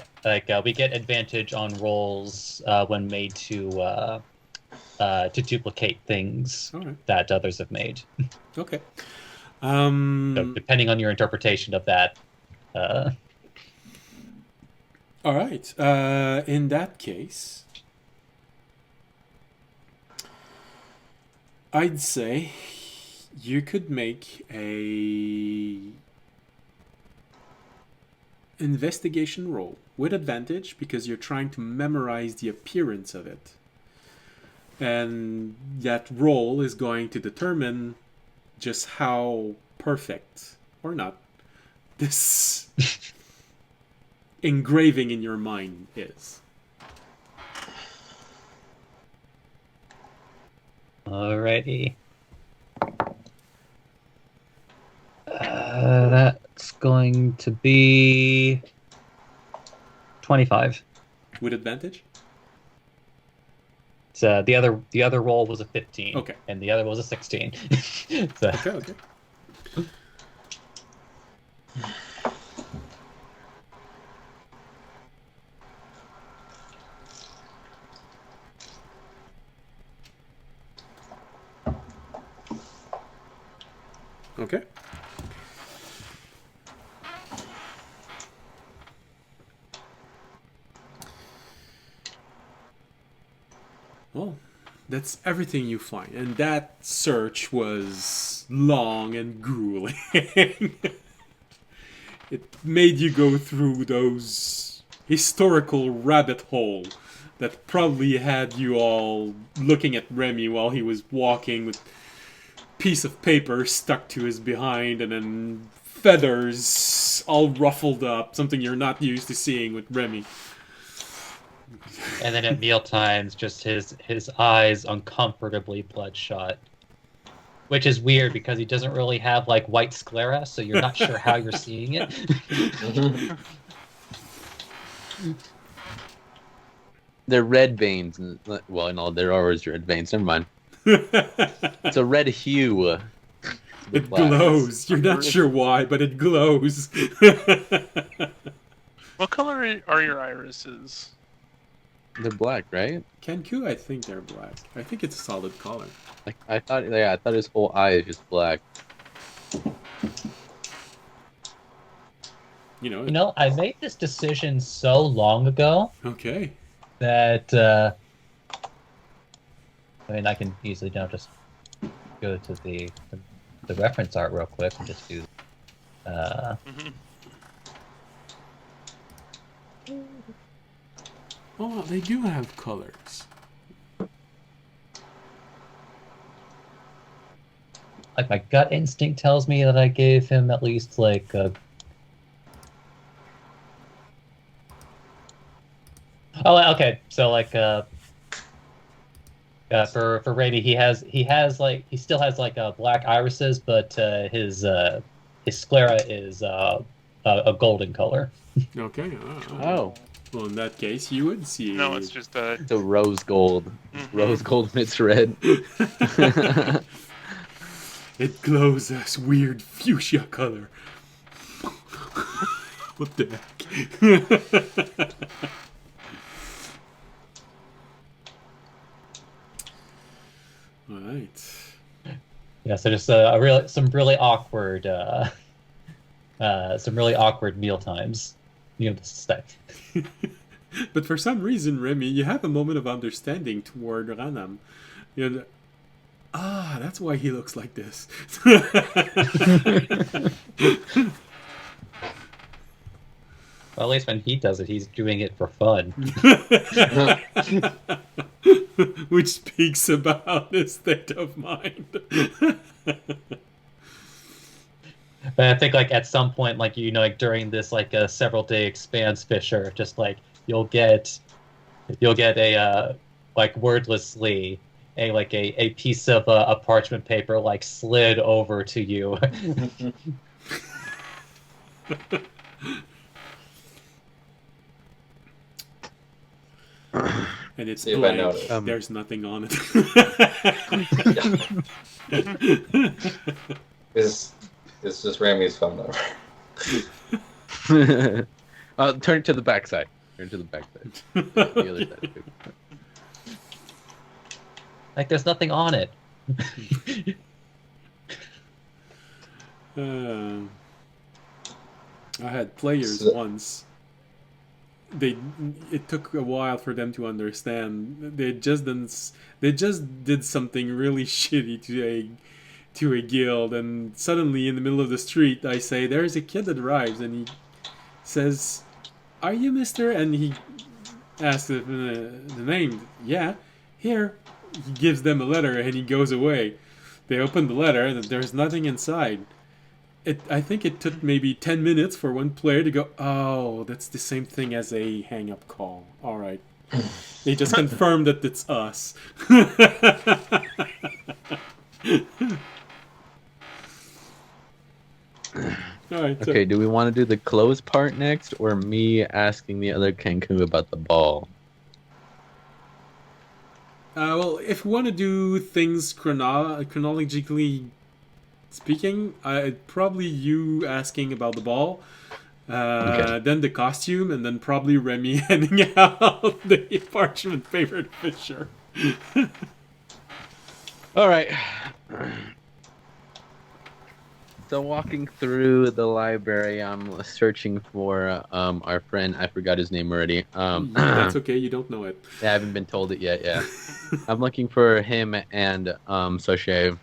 We get advantage on rolls when made to duplicate things All right. that others have made. Okay. So depending on your interpretation of that. All right. In that case, I'd say you could make a investigation roll with advantage because you're trying to memorize the appearance of it. And that roll is going to determine just how perfect or not this engraving in your mind is. Alrighty. That's going to be 25. With advantage? So the other roll was a 15. Okay. And the other was a 16. So, Okay. Okay. Well, that's everything you find. And that search was long and grueling. it made you go through those historical rabbit hole that probably had you all looking at Remy while he was walking with piece of paper stuck to his behind and then feathers all ruffled up, something you're not used to seeing with Remy. And then at meal times, just his eyes uncomfortably bloodshot. Which is weird because he doesn't really have like white sclera, so you're not sure how you're seeing it. They're red veins. Well, no, they're always red veins. Never mind. It's a red hue. It glows. You're not sure why, but it glows. What color are your irises? They're black, right? Kenku, I think they're black. I think it's a solid color. Like I thought his whole eye is just black. You know. You know, I made this decision so long ago Okay. that I mean, I can easily now just go to the reference art real quick and just do. Oh, they do have colors. Like my gut instinct tells me that I gave him at least like a. Oh, okay. So like for Rady, he still has like black irises, but his sclera is a golden color. Okay. Oh, Well, in that case, you would see. No, it's just a. it's a rose gold. Mhm. Rose gold meets red. It glows this weird fuchsia color. What the heck? All right. Yeah, so just some really awkward meal times. You know, stuff. But for some reason, Remy, you have a moment of understanding toward Ranam. You know, that's why he looks like this. Well, at least when he does it, he's doing it for fun. Which speaks about his state of mind. But I think like at some point, like like during this like a several day expanse, Fisher, just like you'll get a like wordlessly a piece of a parchment paper like slid over to you. And it's See if I blank. notice. There's nothing on it. It's just Ramy's phone number. Turn it to the backside. Turn it to the backside. The other side too. Like there's nothing on it. I had players once. It took a while for them to understand. They just did something really shitty to a guild, and suddenly in the middle of the street, I say, "There's a kid that arrives," and he says, "Are you Mister?" And he asks the name. Yeah, here. He gives them a letter, and he goes away. They open the letter, and there's nothing inside. I think it took maybe 10 minutes for one player to go, "Oh, that's the same thing as a hang-up call. All right." They just confirmed that it's us. All right. So, Okay, do we want to do the close part next, or me asking the other Kenku about the ball? well, if we want to do things chronologically speaking, probably you asking about the ball, Okay. then the costume, and then probably Remy handing out the parchment paper to Fisher. All right. So walking through the library, I'm searching for our friend. I forgot his name already. That's okay, you don't know it. I haven't been told it yet. Yeah, I'm looking for him and Sochet.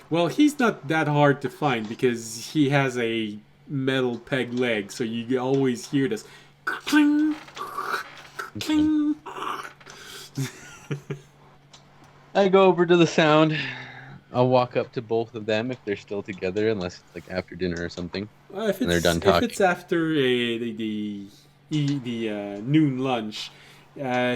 Well, he's not that hard to find because he has a metal peg leg, so you always hear this cling, cling. I go over to the sound. I'll walk up to both of them if they're still together, unless it's like after dinner or something. If And they're it's done if talking. it's after the noon lunch,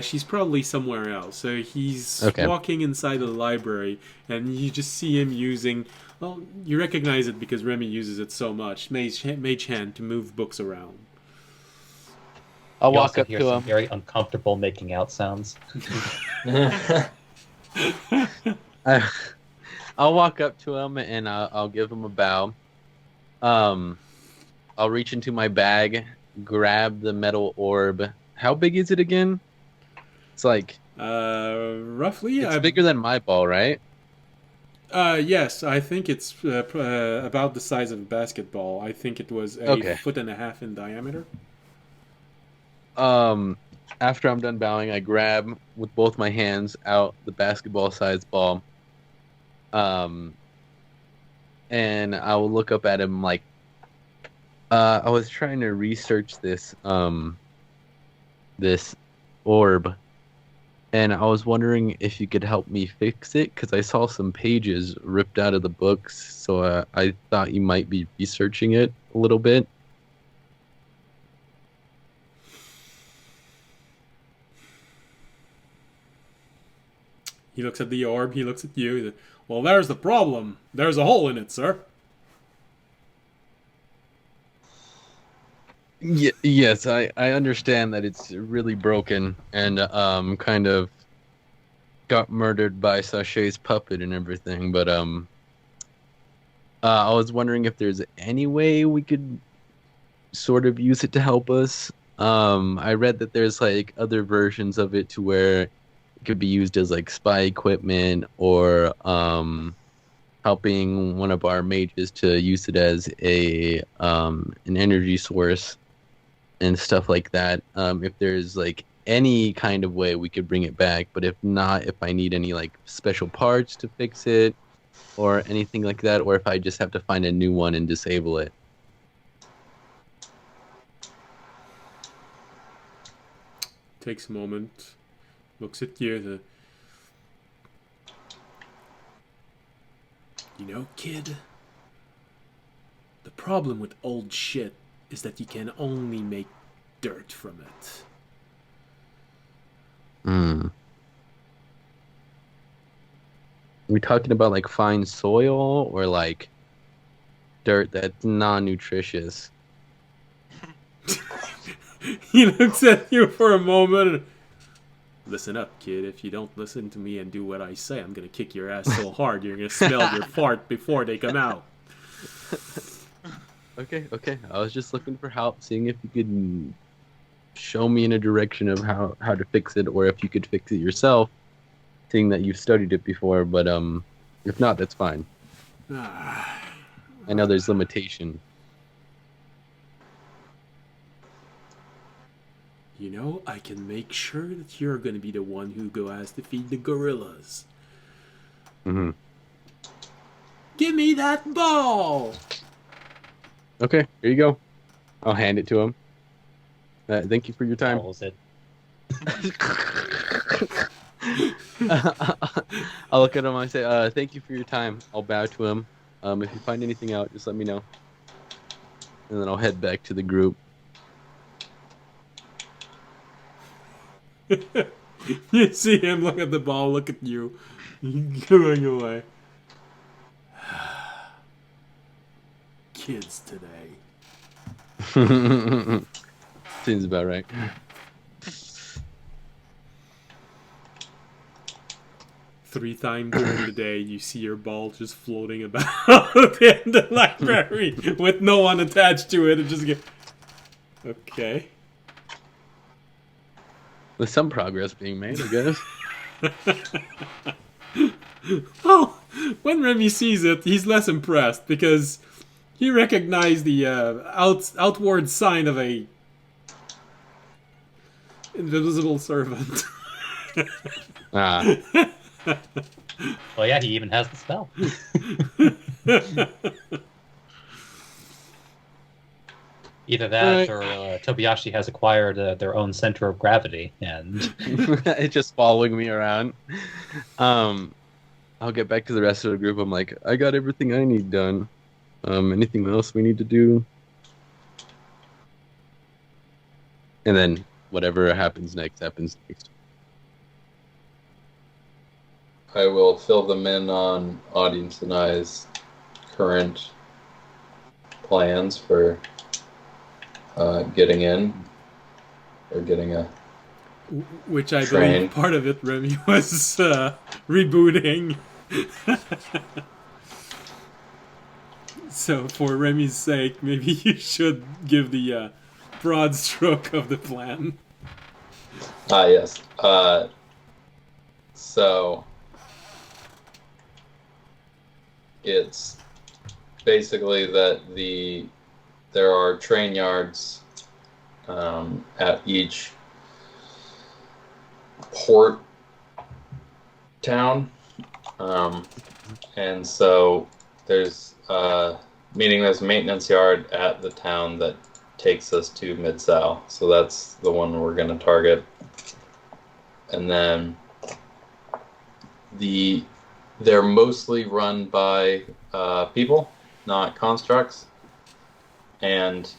she's probably somewhere else. So he's Okay. walking inside the library, and you just see him using. Well, you recognize it because Remy uses it so much. Mage hand to move books around. I'll You walk also up hear to some him. very uncomfortable making out sounds. I'll walk up to him and I'll give him a bow. I'll reach into my bag, grab the metal orb. How big is it again? It's like Roughly, it's bigger than my ball, right? Yes, I think it's about the size of a basketball. I think it was a Okay. 1.5 feet in diameter. After I'm done bowing, I grab with both my hands out the basketball-sized ball. And I will look up at him like, I was trying to research this orb, and I was wondering if you could help me fix it because I saw some pages ripped out of the books, so I thought you might be researching it a little bit. He looks at the orb, he looks at you. He says, well, there's the problem. There's a hole in it, sir. Yes, I understand that it's really broken and kind of got murdered by Sachet's puppet and everything, but I was wondering if there's any way we could sort of use it to help us. I read that there's like other versions of it to where it could be used as like spy equipment or helping one of our mages to use it as a an energy source and stuff like that. If there's like any kind of way we could bring it back, but if not, if I need any like special parts to fix it or anything like that, or if I just have to find a new one and disable it. Takes a moment, looks at you. You know, kid, the problem with old shit is that you can only make dirt from it. We talking about like fine soil or like dirt that's non-nutritious? He looks at you for a moment. And, listen up, kid. If you don't listen to me and do what I say, I'm gonna kick your ass so hard you're gonna smell your fart before they come out. Okay. I was just looking for help, seeing if you could show me in a direction of how to fix it, or if you could fix it yourself, seeing that you've studied it before. But if not, that's fine. I know there's limitation. You know, I can make sure that you're gonna be the one who has to feed the gorillas. Mm-hmm. Give me that ball! Okay, here you go. I'll hand it to him. Thank you for your time. Follows it. I'll look at him. I say, "Thank you for your time." I'll bow to him. If you find anything out, just let me know, and then I'll head back to the group. You see him look at the ball, look at you, going away. Kids today. Seems about right. Three times during the day, you see your ball just floating about in the library with no one attached to it. And just get okay. With some progress being made, I guess. Well, when Remy sees it, he's less impressed because he recognized the outward sign of a invisible servant. Ah. Well, yeah, he even has the spell. Either that, Right. or Tobiyashi has acquired their own center of gravity, and It's just following me around. I'll get back to the rest of the group. I'm like, I got everything I need done. Anything else we need to do? And then whatever happens next happens next. I will fill them in on Audience and I's current plans for getting in or getting a Which I Train. believe part of it, Remy, was rebooting. So for Remy's sake, maybe you should give the broad stroke of the plan. yes. So it's basically that there are train yards at each port town, and so there's meaning there's a maintenance yard at the town that takes us to Mid-Sal. So that's the one we're going to target. And then they're mostly run by people, not constructs. And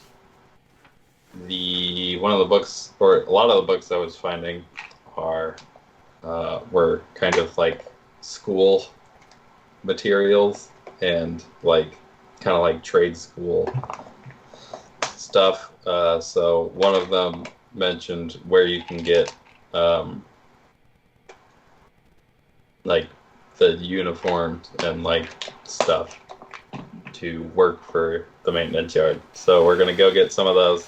one of the books, or a lot of the books I was finding were kind of like school materials and like kind of like trade school stuff. So one of them mentioned where you can get like the uniforms and like stuff to work for the maintenance yard. So we're gonna go get some of those.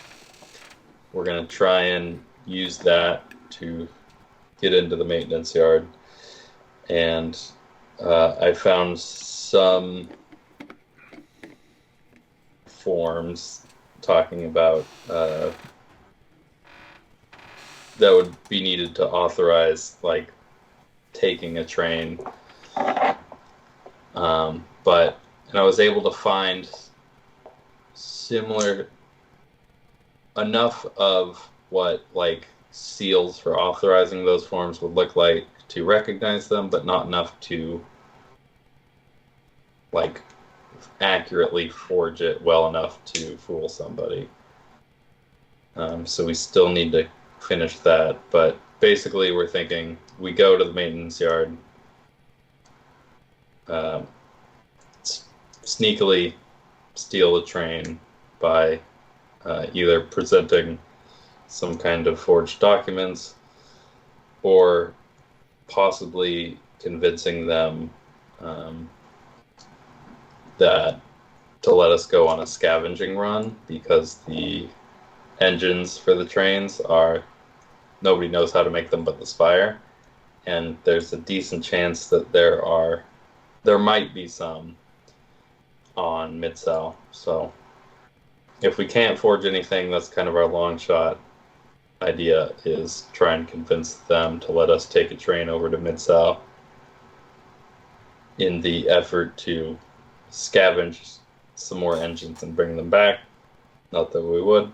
We're gonna try and use that to get into the maintenance yard. And I found some forms talking about that would be needed to authorize like taking a train. And I was able to find similar enough of what like seals for authorizing those forms would look like to recognize them, but not enough to like accurately forge it well enough to fool somebody. So we still need to finish that, but basically we're thinking we go to the maintenance yard, sneakily steal the train by either presenting some kind of forged documents or possibly convincing them that to let us go on a scavenging run, because the engines for the trains are, nobody knows how to make them but the Spire, and there's a decent chance that there might be some on Mid-Sal. So if we can't forge anything, that's kind of our long shot idea, is try and convince them to let us take a train over to Mid-Sal in the effort to scavenge some more engines and bring them back. Not that we would.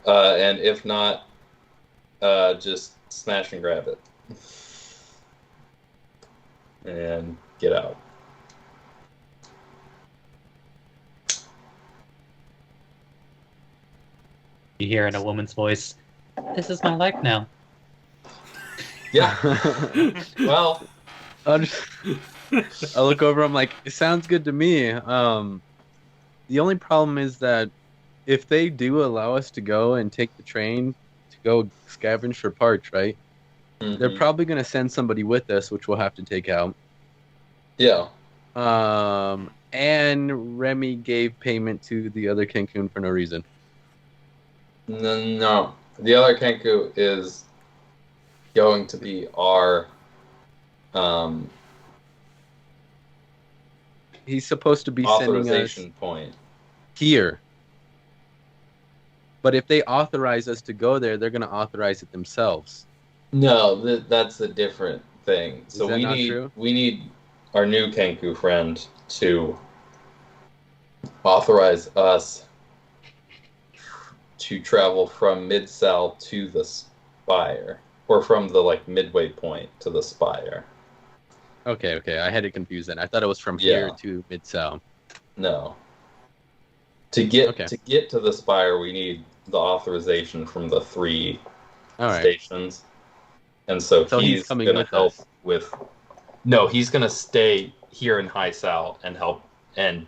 And if not, just smash and grab it. And get out. you hear in a woman's voice, "This is my life now." Yeah. Well, I look over. I'm like, it sounds good to me. The only problem is that if they do allow us to go and take the train to go scavenge for parts, right? They're probably going to send somebody with us, which we'll have to take out. yeah. And Remy gave payment to the other Cancun for no reason. No. The other Kenku is going to be our He's supposed to be sending us authorization point. here. But if they authorize us to go there, they're going to authorize it themselves. No, that's a different thing. So that not true? we need our new Kenku friend to authorize us to travel from Mid-Sal to the spire, or from the like midway point to the spire. Okay. I had it confused then. I thought it was from here Yeah. to Mid-Sal. No. To get Okay. to the spire, we need the authorization from the 3 All right. stations, and so he's he's coming gonna with help us. with. No, he's gonna stay here in High Sal and help and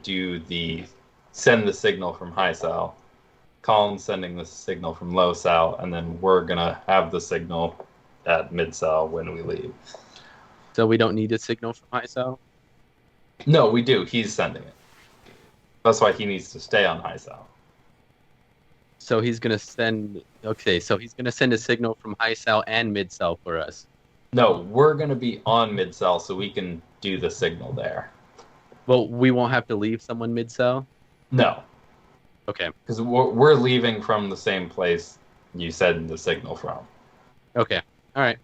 send the signal from High Sal. Colin's sending the signal from Low Sal, and then we're gonna have the signal at Mid Sal when we leave. So we don't need a signal from High Sal? No, we do. He's sending it. That's why he needs to stay on High Sal. So he's gonna send. Okay, so he's gonna send a signal from High Sal and Mid Sal for us. No, we're gonna be on Mid Sal, so we can do the signal there. Well, we won't have to leave someone Mid Sal. No, Okay. because we're leaving from the same place you send the signal from. Okay. All right.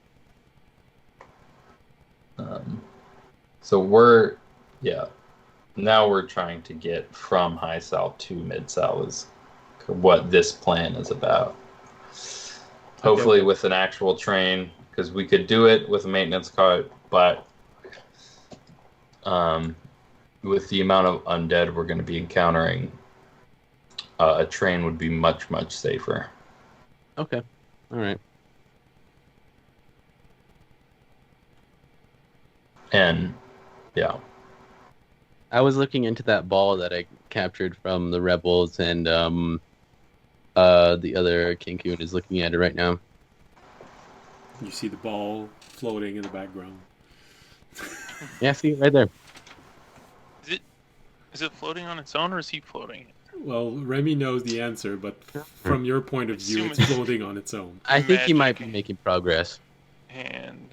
So now we're trying to get from High Sal to Mid Sal is what this plan is about. Hopefully with an actual train, because we could do it with a maintenance cart, but with the amount of undead we're going to be encountering, a train would be much, much safer. Okay. All right. And yeah. I was looking into that ball that I captured from the rebels, and the other Cancun is looking at it right now. You see the ball floating in the background. Yeah, see right there. Is it floating on its own, or is he floating? Well, Remy knows the answer, but from your point of view, it's floating on its own. I think he might be Magic. making progress. And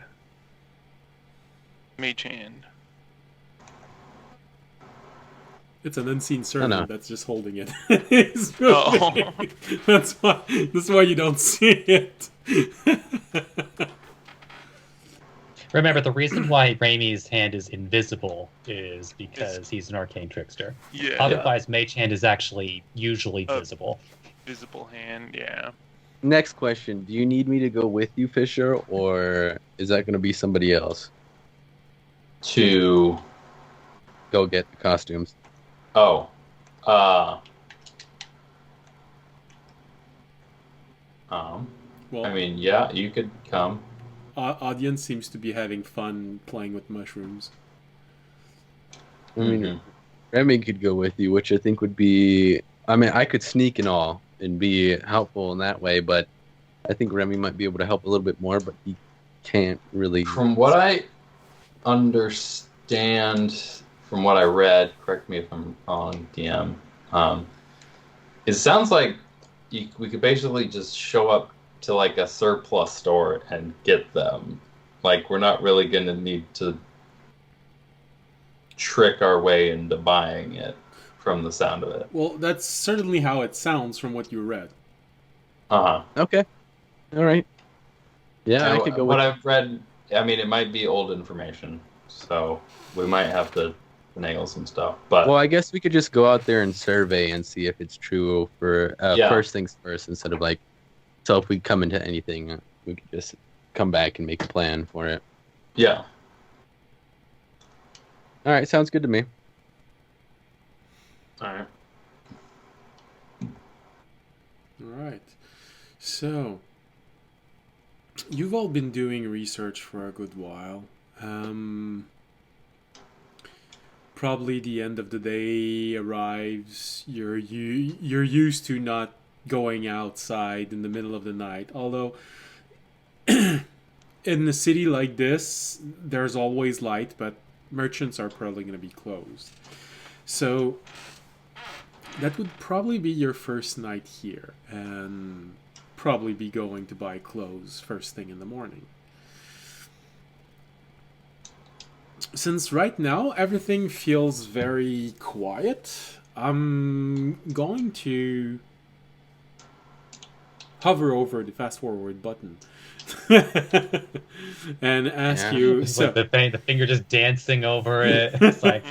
mage hand. It's an unseen servant no. that's just holding it. It's Oh. moving. That's why you don't see it. Remember, the reason why Raimi's hand is invisible is because he's an arcane trickster. Yeah. Otherwise, Mage Hand is actually usually visible. Visible hand, yeah. Next question: do you need me to go with you, Fisher, or is that going to be somebody else? To Go get the costumes. well, I mean, yeah, you could come. Audience seems to be having fun playing with mushrooms. I mean, Remy could go with you, which I think would be. I mean, I could sneak and all and be helpful in that way, but I think Remy might be able to help a little bit more, but he can't really. From what I understand, from what I read, correct me if I'm wrong, DM, it sounds like we could basically just show up to like a surplus store and get them. Like, we're not really going to need to trick our way into buying it from the sound of it. Well, that's certainly how it sounds from what you read. Okay. All right. Yeah, I So, could go what with. I've read, I mean, it might be old information, so we might have to nail some stuff. But Well, I guess we could just go out there and survey and see if it's true for Yeah. first things first, instead of like. So if we come into anything, we could just come back and make a plan for it. yeah. All right, sounds good to me. All right. All right. So, you've all been doing research for a good while. Probably the end of the day arrives. You're used to not going outside in the middle of the night. Although, in a city like this, there's always light, but merchants are probably going to be closed. So, that would probably be your first night here, and probably be going to buy clothes first thing in the morning. Since right now everything feels very quiet, I'm going to hover over the fast forward button and ask Yeah. you. It's So, like the finger just dancing over it. It's like,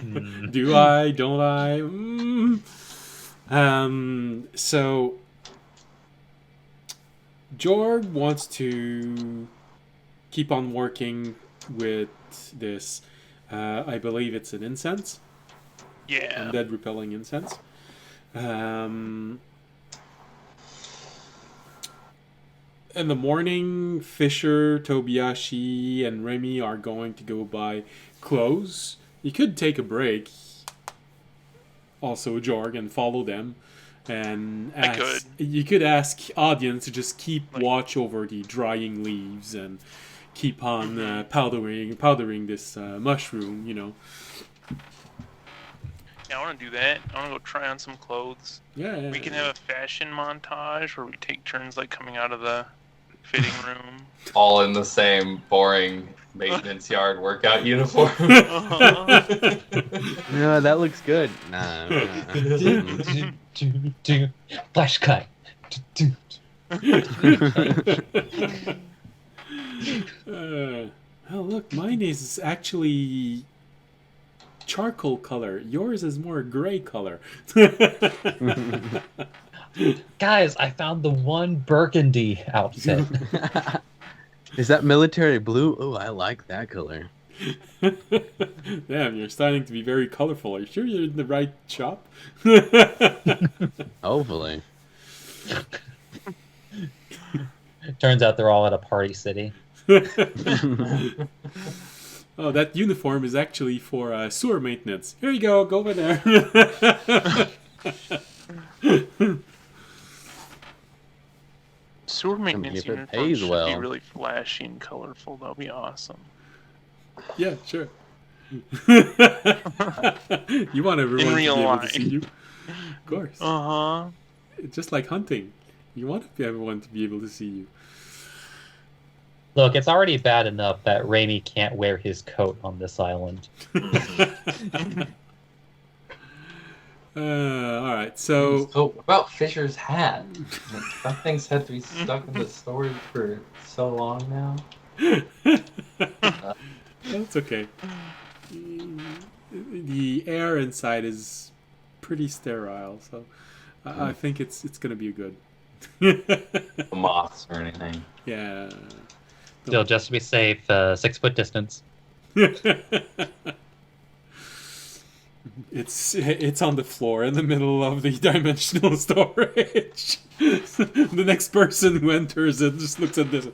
do I? Don't I? So Jorg wants to keep on working with this. I believe it's an incense. Yeah. Undead repelling incense. In the morning, Fisher, Tobiashi, and Remy are going to go buy clothes. You could take a break, also Jorg, and follow them. And you could ask audience to just keep watch over the drying leaves and keep on powdering this mushroom, you know. Yeah, I want to do that. I want to go try on some clothes. Yeah. We can have a fashion montage where we take turns like coming out of the fitting room. All in the same boring maintenance yard workout uniform. No, that looks good. Nah. Flash cut. Oh, look, mine is actually charcoal color. Yours is more gray color. Guys, I found the one burgundy outfit. Is that military blue? Oh, I like that color. Damn, you're starting to be very colorful. Are you sure you're in the right shop? Hopefully. Turns out they're all at a party city. Oh, that uniform is actually for sewer maintenance. Here you go over there. Sewer maintenance if it uniforms pays should well. be really flashy and colorful. That'll be awesome. Yeah, sure. You want everyone to be real able to life. see you. Of course. Uh-huh. Just like hunting. You want everyone to be able to see you. Look, it's already bad enough that Raimi can't wear his coat on this island. Alright, so... So about Fisher's hat. Some things had to be stuck in the storage for so long now. That's okay. The air inside is pretty sterile, so I think it's gonna be good. Moths or anything. Yeah. Still, just to be safe, 6 foot distance. It's on the floor in the middle of the dimensional storage. The next person who enters it just looks at this.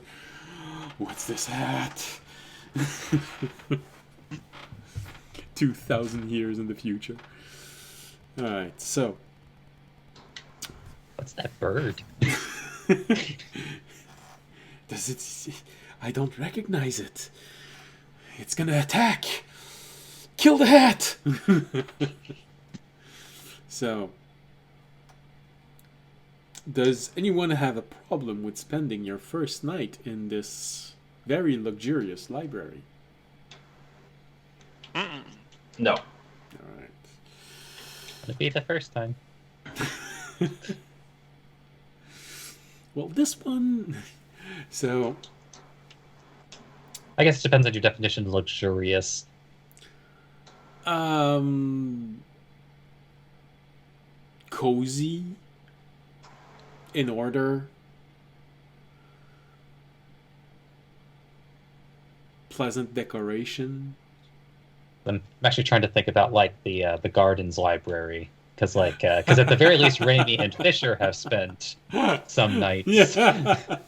What's this hat? 2,000 years in the future. Alright, so. What's that bird? Does it... I don't recognize it. It's gonna attack. Kill the hat! So, does anyone have a problem with spending your first night in this very luxurious library? Mm-mm. No. Alright. It'll be the first time. Well, this one... So, I guess it depends on your definition of luxurious. Cozy, in order, pleasant decoration. I'm actually trying to think about like the Gardens library, because at the very least, Raimi and Fisher have spent some nights. Yeah.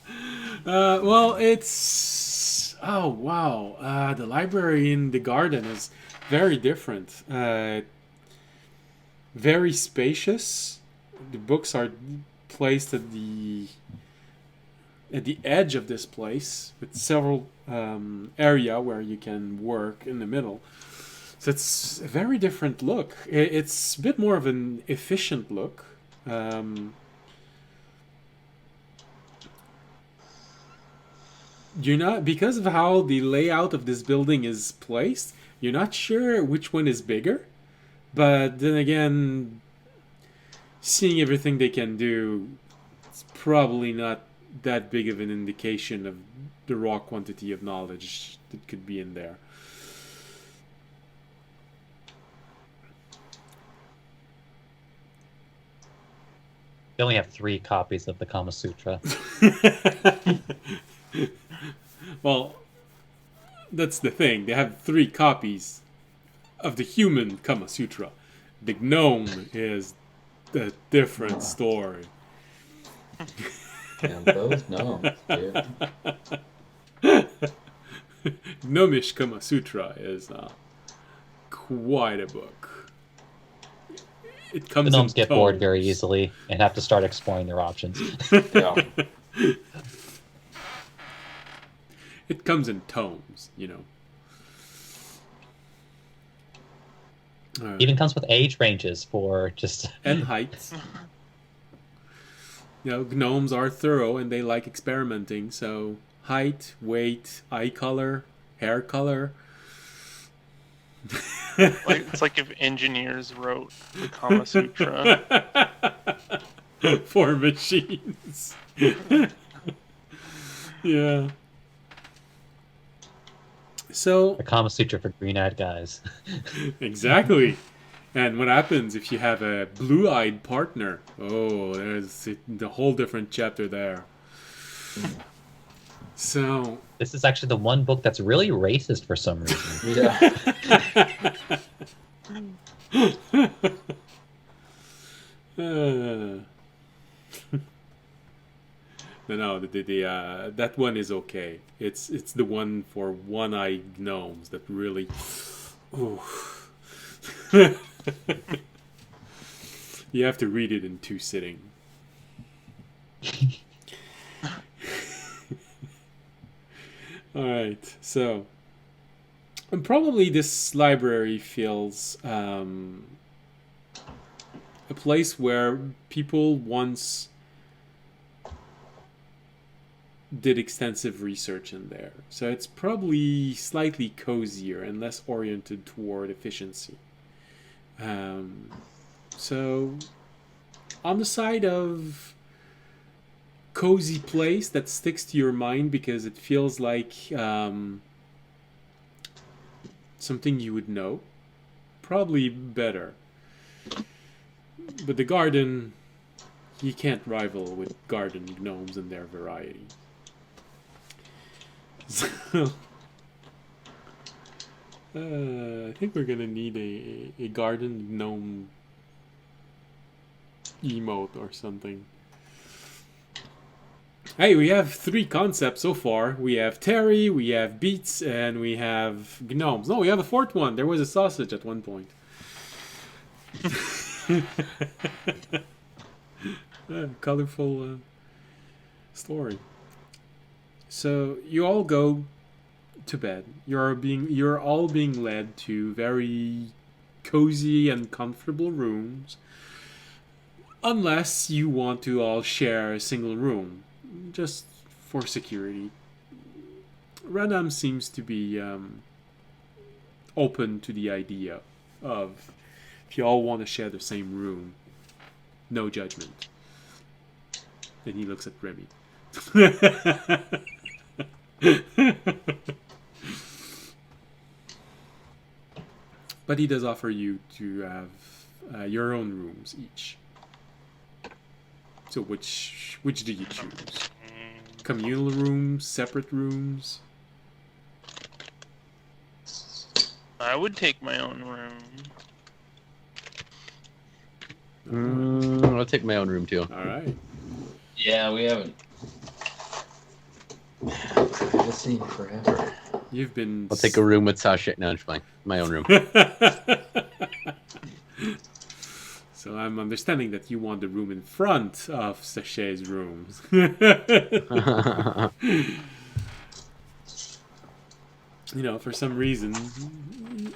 Well, it's... Oh, wow. The library in the garden is very different. Very spacious. The books are placed at the edge of this place, with several area where you can work in the middle. So it's a very different look. It's a bit more of an efficient look. You're not, because of how the layout of this building is placed, you're not sure which one is bigger. But then again, seeing everything they can do, it's probably not that big of an indication of the raw quantity of knowledge that could be in there. They only have 3 copies of the Kama Sutra. Well, that's the thing. They have 3 copies of the human Kama Sutra. The gnome is a different story. Yeah, those gnomes, dude. Gnomish Kama Sutra is quite a book. It comes The gnomes in get bored tomes. very easily and have to start exploring their options. Yeah. It comes in tomes, you know. All right. Even comes with age ranges for just... And heights. You know, gnomes are thorough and they like experimenting, so height, weight, eye color, hair color. It's like if engineers wrote the Kama Sutra. For machines. Yeah. So The Kama Sutra for green-eyed guys. exactly. And what happens if you have a blue-eyed partner? Oh, there's a whole different chapter there. So This is actually the one book that's really racist for some reason. Yeah. No, that one is okay. It's the one for one-eyed gnomes that really. Ooh. You have to read it in 2 sittings. All right, so and probably this library feels a place where people once did extensive research in there. So it's probably slightly cozier and less oriented toward efficiency. So on the side of cozy place that sticks to your mind because it feels like something you would know, probably better. But the garden, you can't rival with garden gnomes and their variety. So, I think we're gonna need a garden gnome emote or something. Hey, we have 3 concepts so far. We have Terry, we have beets, and we have gnomes. No, we have a 4th one. There was a sausage at one point. Colorful story. So you all go to bed. You're all being led to very cozy and comfortable rooms, unless you want to all share a single room, just for security. Radam seems to be open to the idea of if you all want to share the same room, no judgment. Then he looks at Remy. But he does offer you to have your own rooms each. So which do you choose? Communal rooms, separate rooms? I would take my own room. I'll take my own room too. All right. Yeah, we haven't. Let's see, forever. You've been. I'll take a room with Sasha. No, it's fine. My own room. So I'm understanding that you want the room in front of Sachet's rooms. You know, for some reason,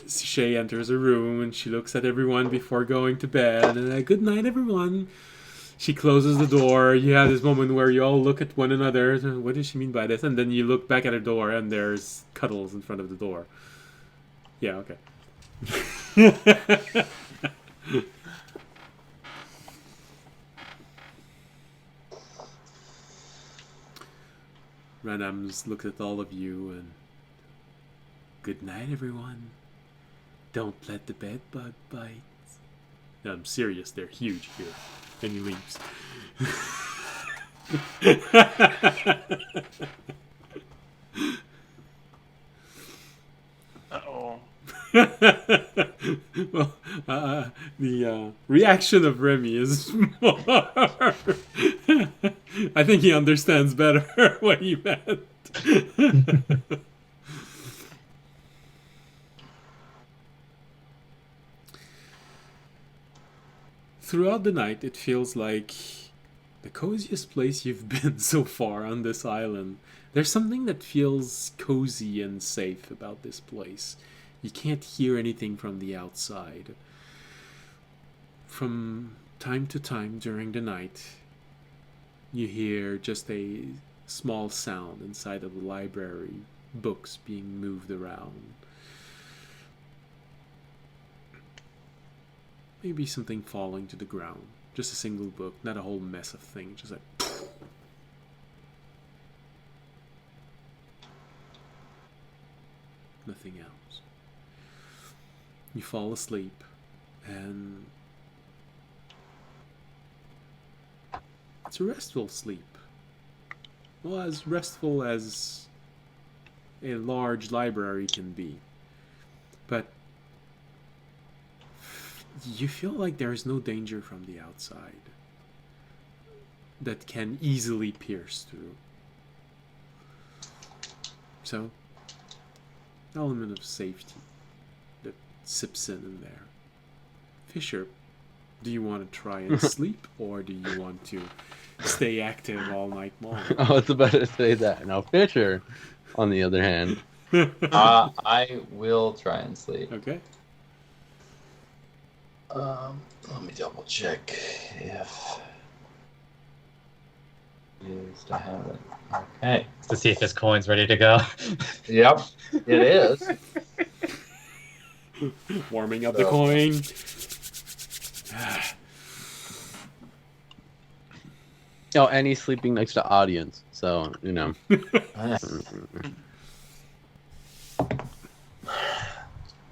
Sachet enters a room and she looks at everyone before going to bed. And good night, everyone. She closes the door. You have this moment where you all look at one another. What does she mean by this? And then you look back at her door and there's Cuddles in front of the door. Yeah, okay. Ranams looks at all of you and good night, everyone. Don't let the bed bug bite. No, I'm serious. They're huge here. And he leaves. Uh-oh. Well, the reaction of Remy is more. I think he understands better what you meant. Throughout the night, it feels like the coziest place you've been so far on this island. There's something that feels cozy and safe about this place. You can't hear anything from the outside. From time to time during the night, you hear just a small sound inside of the library, books being moved around. Maybe something falling to the ground. Just a single book, not a whole mess of things. Just like... nothing else. You fall asleep, and it's a restful sleep. Well, as restful as a large library can be. But you feel like there is no danger from the outside that can easily pierce through. So, element of safety that sips in there. Fisher, do you want to try and sleep, or do you want to stay active all night long? I was about to say that. Now, Fisher, on the other hand, I will try and sleep. Okay. Let me double check if is to have it. Okay. To see if his coin's ready to go. Yep, it is. Warming up the coin. oh, and he's sleeping next to audience, so you know. I'm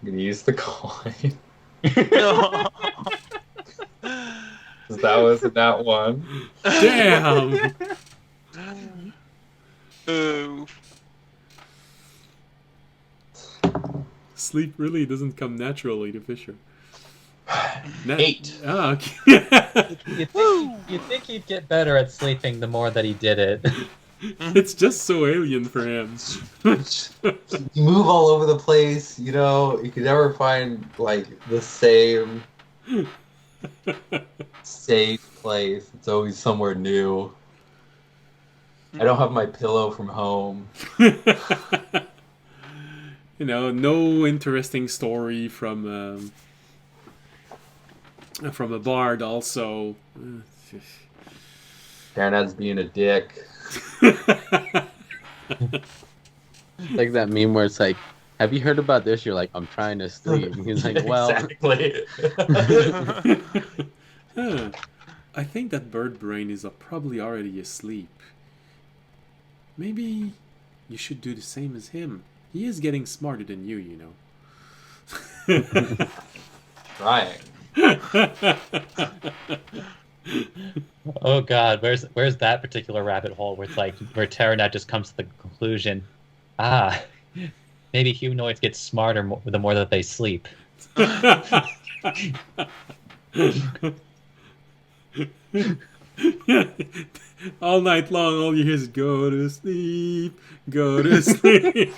gonna use the coin. That was that one. Damn! Oh. Sleep really doesn't come naturally to Fisher. 8. Ah, okay. You'd think he'd get better at sleeping the more that he did it. It's just so alien for him. You move all over the place, you know, you could never find like the same safe place. It's always somewhere new. I don't have my pillow from home. You know, no interesting story from a bard also. Paranad's being a dick. Like that meme where it's like, have you heard about this? You're like, I'm trying to sleep. And he's like, well, Exactly. Huh. I think that bird brain is probably already asleep. Maybe you should do the same as him. He is getting smarter than you, you know. Trying. Oh God, where's that particular rabbit hole where it's like where Terranat just comes to the conclusion, maybe humanoids get smarter the more that they sleep. All night long, all you hear is "Go to sleep, go to sleep."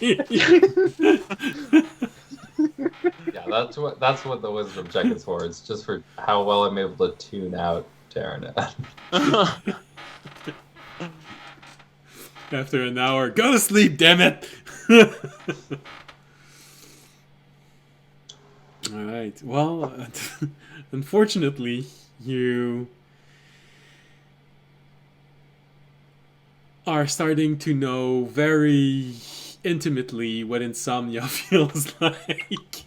Yeah, that's what the wisdom check is for. It's just for how well I'm able to tune out Terranat. After an hour, go to sleep, damn it! All right. Well, unfortunately, you are starting to know very intimately what insomnia feels like.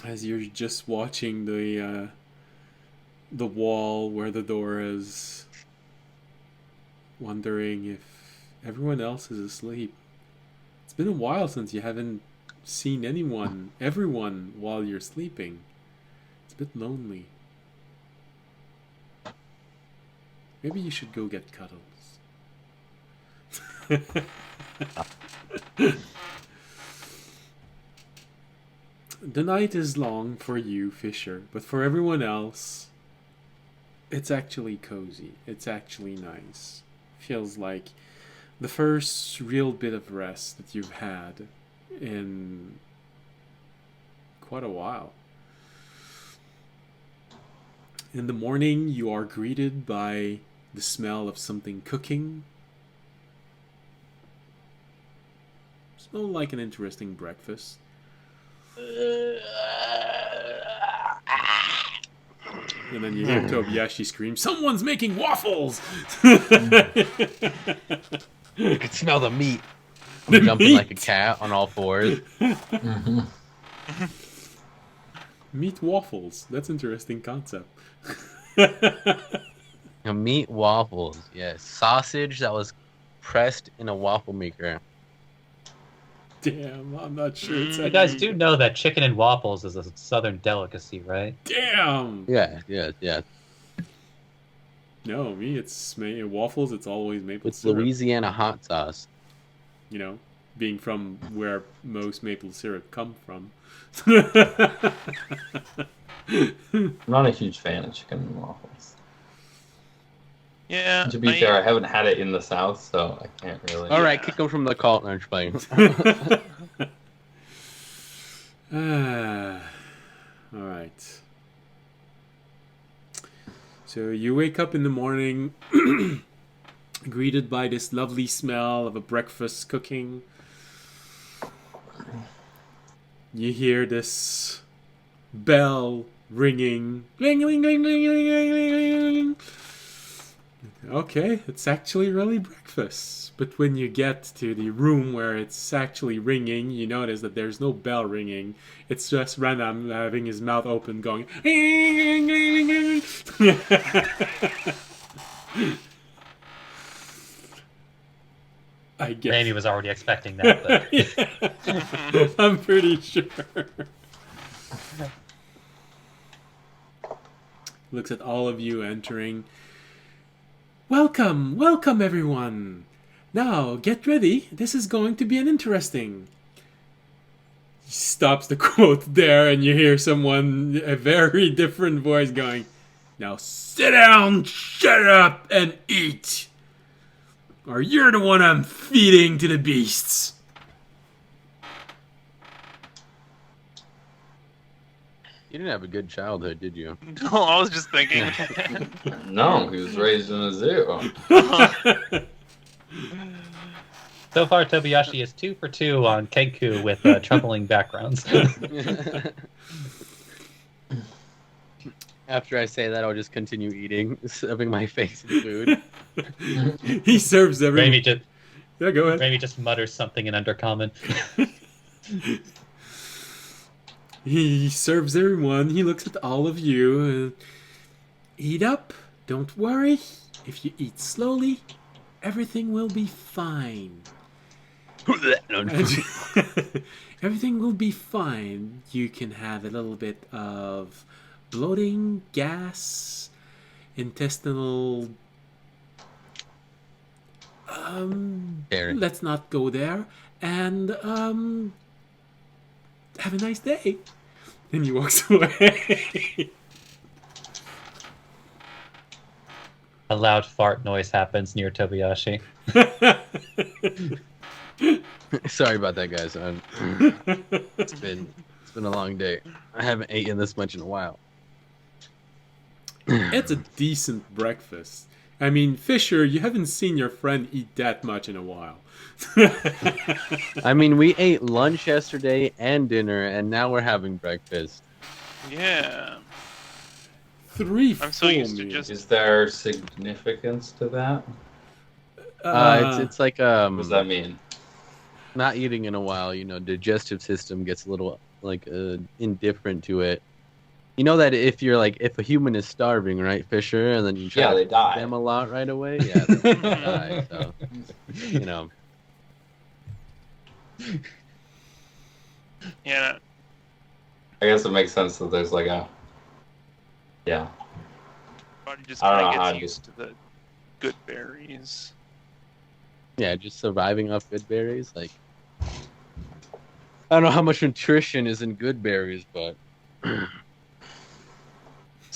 As you're just watching the wall where the door is, wondering if everyone else is asleep. It's been a while since you haven't seen everyone while you're sleeping. bit lonely. Maybe you should go get cuddles. The night is long for you, Fisher, but for everyone else, it's actually cozy. It's actually nice. Feels like the first real bit of rest that you've had in quite a while. In the morning, you are greeted by the smell of something cooking. Smell like an interesting breakfast. And then you hear Tobiyashi scream, "Someone's making waffles!" You could smell the meat. I'm jumping like a cat on all fours. Meat waffles. That's an interesting concept. Meat waffles, yes. Sausage that was pressed in a waffle maker. Damn, I'm not sure it's You guys do know that chicken and waffles is a southern delicacy, right? Damn! Yeah. No, me, it's waffles, it's always maple It's syrup. Louisiana hot sauce. You know, being from where most maple syrup come from. I'm not a huge fan of chicken and waffles. Yeah. To be fair, I haven't had it in the South, so I can't really. All right, kick them from the cult and playing. All right. So you wake up in the morning, greeted by this lovely smell of a breakfast cooking. You hear this bell ringing. Ling, ling, ling, ling, ling, ling, ling, ling. Okay, it's actually really breakfast. But when you get to the room where it's actually ringing, you notice that there's no bell ringing. It's just Random having his mouth open going... I guess. Randy was already expecting that. But... Yeah. I'm pretty sure. Looks at all of you entering. Welcome, welcome everyone. Now get ready. This is going to be an interesting. He stops the quote there, and you hear someone, a very different voice, going, "Now sit down, shut up, and eat. Or you're the one I'm feeding to the beasts." You didn't have a good childhood, did you? No, I was just thinking. No, he was raised in a zoo. So far, Tobiyashi is 2 for 2 on Kenku with troubling backgrounds. After I say that, I'll just continue eating, stuffing my face in food. He serves everyone. Raimi just, Yeah, go ahead. Raimi just mutters something in Undercommon. He serves everyone. He looks at all of you. Eat up. Don't worry. If you eat slowly, everything will be fine. Everything will be fine. You can have a little bit of bloating, gas, intestinal... Dairy. let's not go there. And, have a nice day. And he walks away. A loud fart noise happens near Tobiyashi. Sorry about that, guys. It's been a long day. I haven't eaten this much in a while. It's a decent breakfast. I mean, Fisher, you haven't seen your friend eat that much in a while. I mean, we ate lunch yesterday and dinner, and now we're having breakfast. Yeah. 3 I'm so full used to meals. just- Is there significance to that? It's like What does that mean? not eating in a while. You know, digestive system gets a little like indifferent to it. You know that if a human is starving, right, Fisher, and then you try They to die. feed them a lot right away, yeah, they die. So, you know. Yeah. I guess it makes sense that there's like a Yeah. Body just I don't kind know of how gets to- used to the good berries. Yeah, just surviving off good berries. Like, I don't know how much nutrition is in good berries, but It's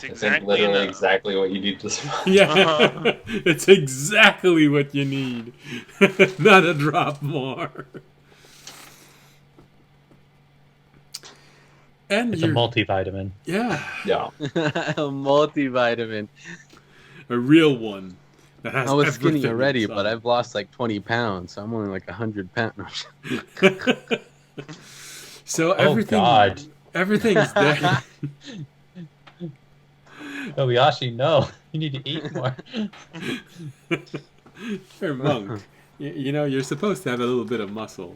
I think exactly literally enough. exactly what you need to survive. Yeah, it's exactly what you need. Not a drop more. And It's a you're, multivitamin. yeah, Yeah. a multivitamin. a real one that has I was skinny everything already, but inside. I've lost like 20 pounds, so I'm only like 100 pounds. So Oh, everything, God. everything's there. Kobayashi, no. You need to eat more. You're a monk. You know, you're supposed to have a little bit of muscle.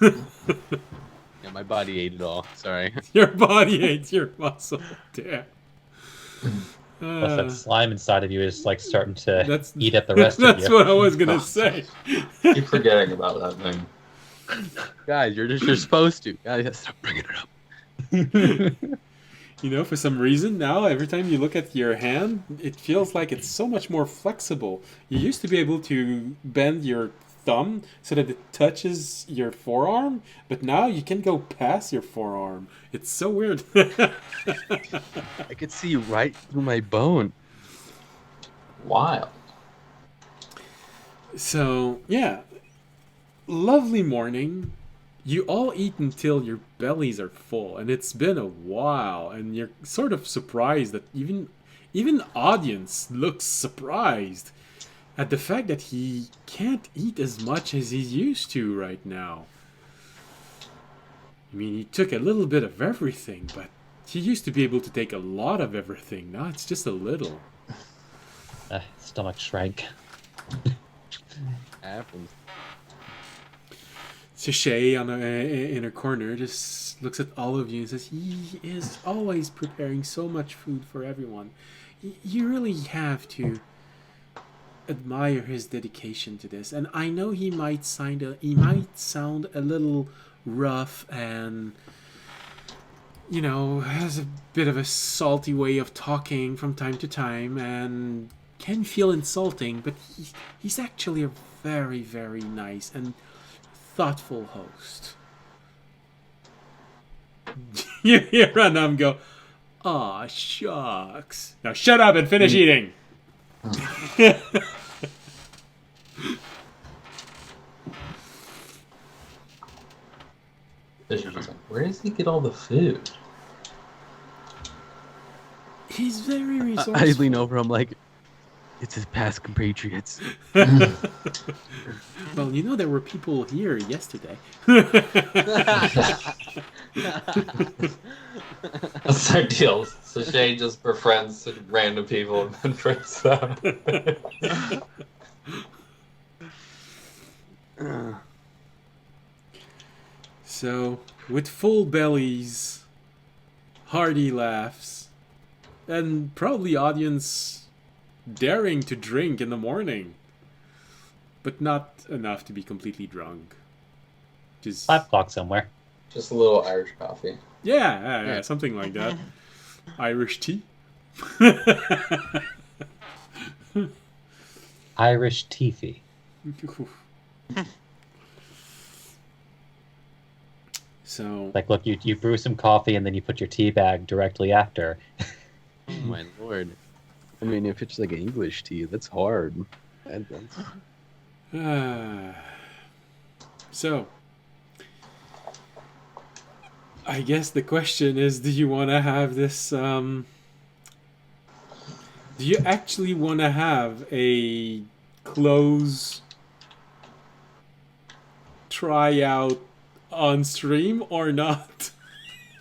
Yeah, my body ate it all. Sorry. Your body hates your muscle. Damn. Plus, that slime inside of you is like starting to That's eat at the rest of that's you. what I was gonna say. Keep forgetting about that thing. Guys, you're supposed to. Guys, stop bringing it up. You know, for some reason now, every time you look at your hand, it feels like it's so much more flexible. You used to be able to bend your thumb so that it touches your forearm, but now you can go past your forearm. It's so weird. I could see right through my bone. Wild. So, yeah. Lovely morning. You all eat until your bellies are full, and it's been a while, and you're sort of surprised that even the audience looks surprised at the fact that he can't eat as much as he's used to right now. I mean, he took a little bit of everything, but he used to be able to take a lot of everything. Now it's just a little. Stomach shrank. Happens. Sachet in her corner just looks at all of you and says, he is always preparing so much food for everyone. You really have to admire his dedication to this. And I know he might sound a little rough and, you know, has a bit of a salty way of talking from time to time and can feel insulting, but he's actually a very, very nice and thoughtful host. You hear Ranam go, "Aw, shucks. Now shut up and finish eating." Fisher's just like, where does he get all the food? He's very I resourceful. lean over. I'm like, it's his past compatriots. Well, you know there were people here yesterday. That's their deal. Sachet just befriends random people and then friends them. So, with full bellies, hearty laughs, and probably audience daring to drink in the morning, but not enough to be completely drunk. Just 5 o'clock somewhere. Just a little Irish coffee. yeah, something like that. Irish tea. Irish teethy. So Like, look, you brew some coffee and then you put your tea bag directly after. Oh my lord. I mean, if it's like English tea, that's hard. So, I guess the question is, do you want to have this, do you actually want to have a close tryout on stream or not?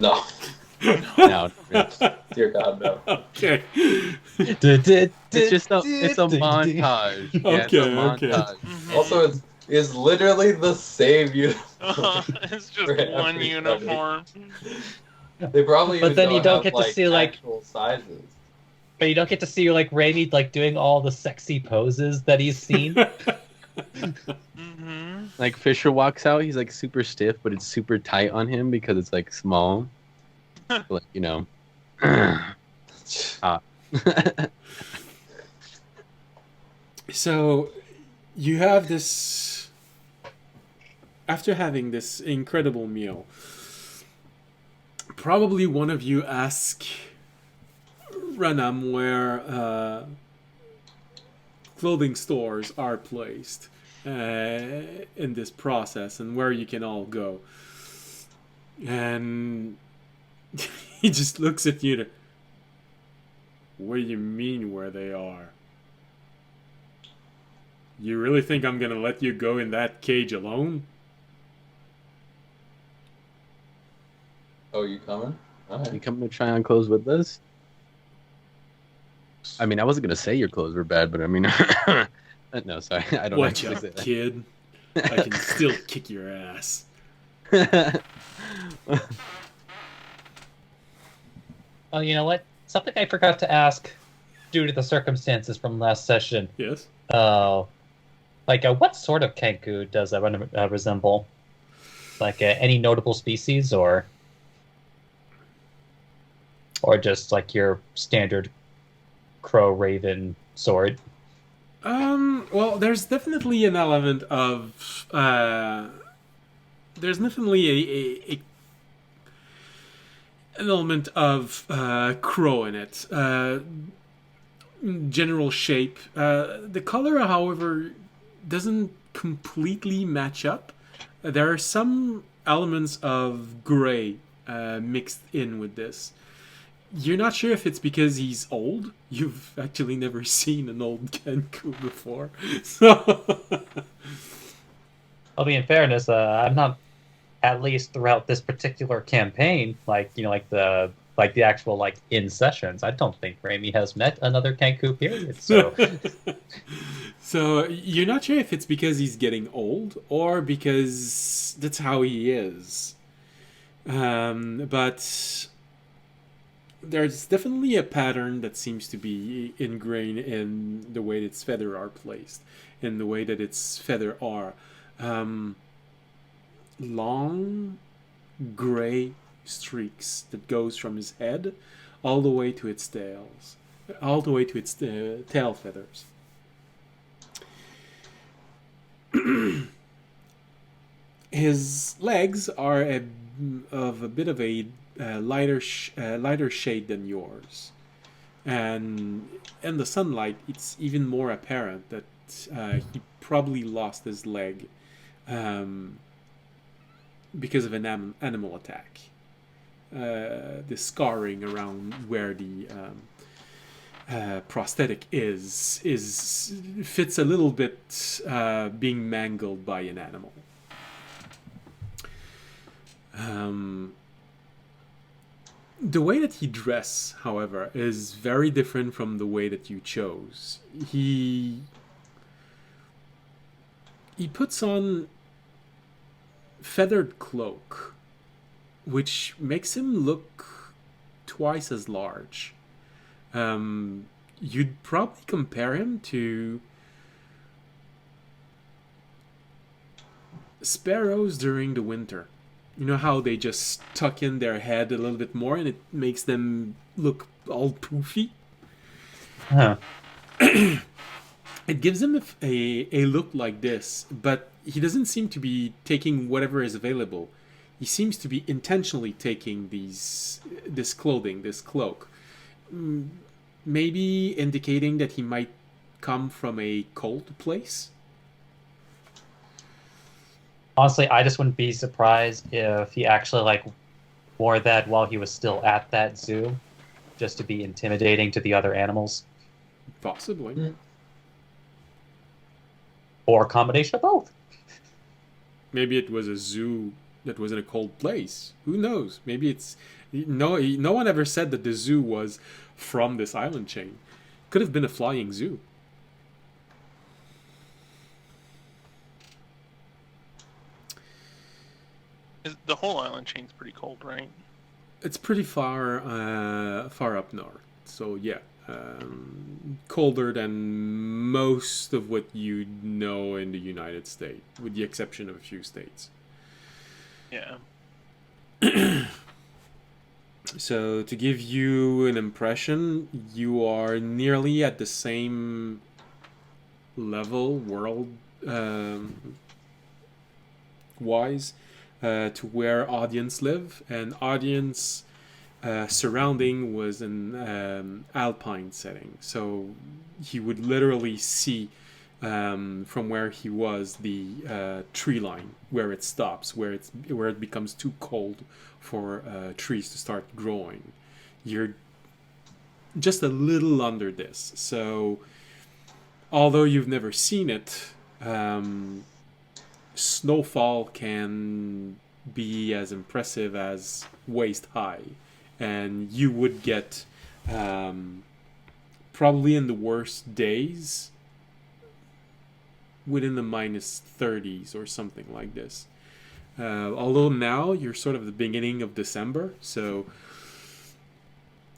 No. No, Dear God, no. Okay. it's just it's a montage. Yeah, it's a Okay. montage. Also, it's literally the same uniform. It's just For one everybody. uniform. They probably But even then you don't have, get to see, like- actual sizes. But you don't get to see like Rainy like doing all the sexy poses that he's seen. Mm-hmm. Like Fisher walks out, he's like super stiff, but it's super tight on him because it's like small. Like, you know. So, you have this. After having this incredible meal, probably one of you ask Ranam where clothing stores are placed in this process and where you can all go. And he just looks at you. What do you mean where they are? You really think I'm gonna let you go in that cage alone? Oh, you coming? Alright. You coming to try on clothes with us? I mean, I wasn't gonna say your clothes were bad, but I mean, no, sorry, I don't Watch actually out, say that. kid. I can still kick your ass. Oh, you know what? Something I forgot to ask due to the circumstances from last session. Yes? What sort of Kenku does that resemble? Any notable species, or just like your standard crow raven sword? Well, there's definitely an element of, there's definitely an element of, crow in it. General shape. The color, however, doesn't completely match up. There are some elements of gray mixed in with this. You're not sure if it's because he's old. You've actually never seen an old Kenku before. So I'll be in fairness, I'm not, at least throughout this particular campaign, the actual in sessions, I don't think Raimi has met another Kenku period. So So you're not sure if it's because he's getting old or because that's how he is. But there's definitely a pattern that seems to be ingrained in the way its feather are placed, in the way that its feather are. Long gray streaks that goes from his head all the way to its tail feathers. His legs are of a bit of a lighter shade than yours, and in the sunlight, it's even more apparent that he probably lost his leg because of an animal attack. The scarring around where the prosthetic is fits a little bit being mangled by an animal. The way that he dress, however, is very different from the way that you chose. He puts on feathered cloak, which makes him look twice as large. You'd probably compare him to sparrows during the winter. You know how they just tuck in their head a little bit more and it makes them look all poofy? Huh. It gives him a look like this, but he doesn't seem to be taking whatever is available. He seems to be intentionally taking this clothing, this cloak. Maybe indicating that he might come from a cold place? Honestly, I just wouldn't be surprised if he actually wore that while he was still at that zoo, just to be intimidating to the other animals, Possibly. or a combination of both. Maybe it was a zoo that was in a cold place. Who knows? Maybe it's... No one ever said that the zoo was from this island chain. Could have been a flying zoo. The whole island chain's pretty cold, right? It's pretty far up north. So yeah, colder than most of what you know in the United States, with the exception of a few states. Yeah. So to give you an impression, you are nearly at the same level world wise to where audience live, and audience surrounding was an alpine setting, so he would literally see from where he was the tree line where it stops, where it becomes too cold for trees to start growing. You're just a little under this, so although you've never seen it, snowfall can be as impressive as waist high, and you would get probably in the worst days within the minus 30s or something like this. Although now you're sort of the beginning of December, so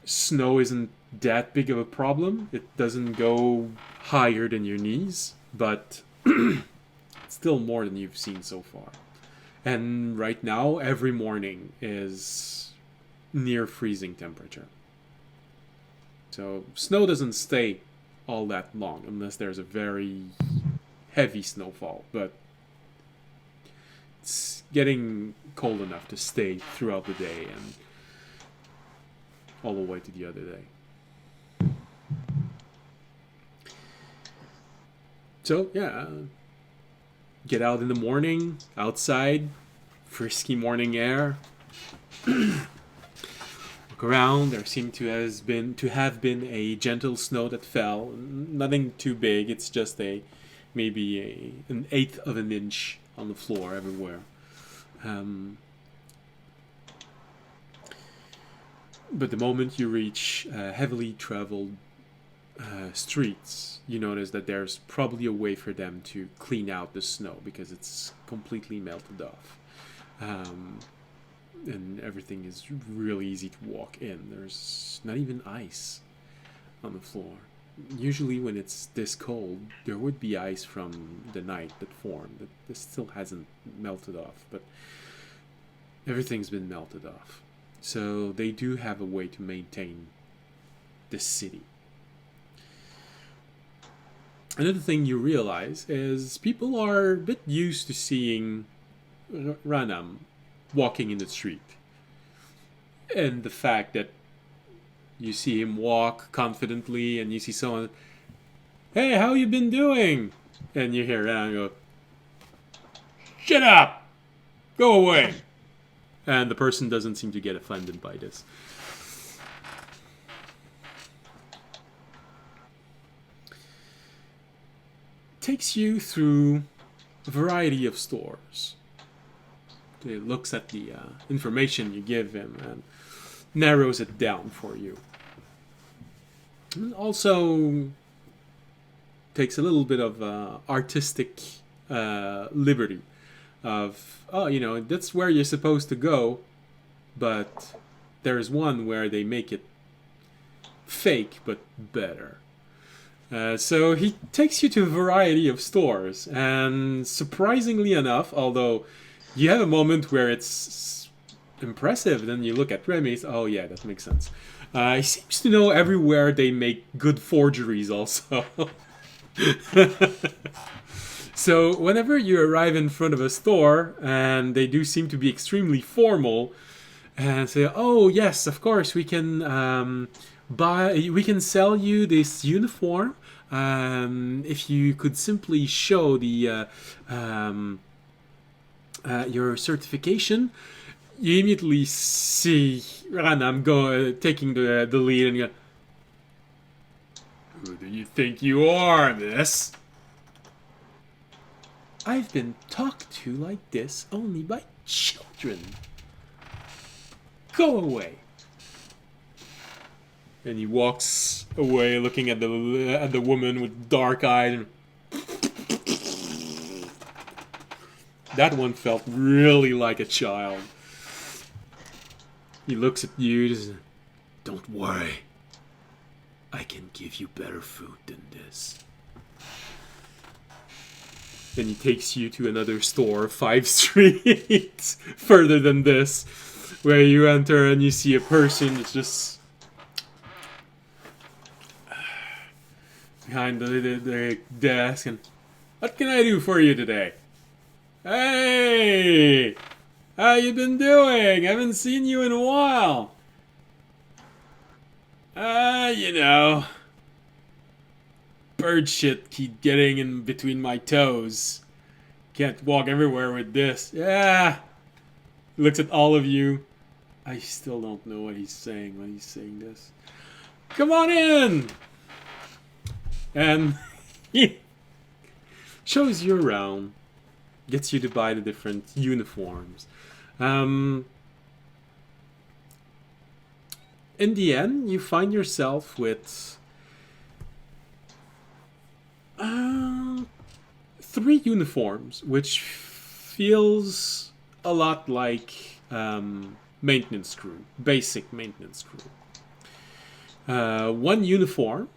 snow isn't that big of a problem. It doesn't go higher than your knees, but it's still more than you've seen so far. And right now, every morning is near freezing temperature. So snow doesn't stay all that long unless there's a very heavy snowfall, but it's getting cold enough to stay throughout the day and all the way to the other day. So yeah, get out in the morning, outside, frisky morning air. Look around. There seemed to have been a gentle snow that fell. Nothing too big. It's just maybe an eighth of an inch on the floor everywhere. But the moment you reach heavily traveled streets, you notice that there's probably a way for them to clean out the snow because it's completely melted off. And everything is really easy to walk in. There's not even ice on the floor. Usually when it's this cold, there would be ice from the night that formed. That still hasn't melted off, but everything's been melted off. So they do have a way to maintain this city. Another thing you realize is people are a bit used to seeing Ranam walking in the street. And the fact that you see him walk confidently and you see someone, "Hey, how you been doing?" And you hear Ranam go, "Shut up! Go away!" And the person doesn't seem to get offended by this. Takes you through a variety of stores. It looks at the information you give him and narrows it down for you. And also takes a little bit of artistic liberty of, that's where you're supposed to go, but there's one where they make it fake but better. So he takes you to a variety of stores, and surprisingly enough, although you have a moment where it's impressive, then you look at Remy's, oh yeah, that makes sense. He seems to know everywhere they make good forgeries also. So whenever you arrive in front of a store, and they do seem to be extremely formal, and say, oh yes, of course, we can we can sell you this uniform if you could simply show the your certification. You immediately see Ranam taking the lead and go, "Who do you think you are, miss? I've been talked to like this only by children. Go away." And he walks away, looking at the woman with dark eyes. And that one felt really like a child. He looks at you, just, "Don't worry. I can give you better food than this." Then he takes you to another store 5 streets further than this. where you enter and you see a person that's just behind the desk and, what can I do for you today? Hey! How you been doing? Haven't seen you in a while. You know, bird shit keep getting in between my toes. Can't walk everywhere with this. Yeah. Looks at all of you. I still don't know what he's saying when he's saying this. Come on in! And he shows you around. Gets you to buy the different uniforms. In the end, you find yourself with 3 uniforms, which feels a lot like maintenance crew, basic maintenance crew. 1 uniform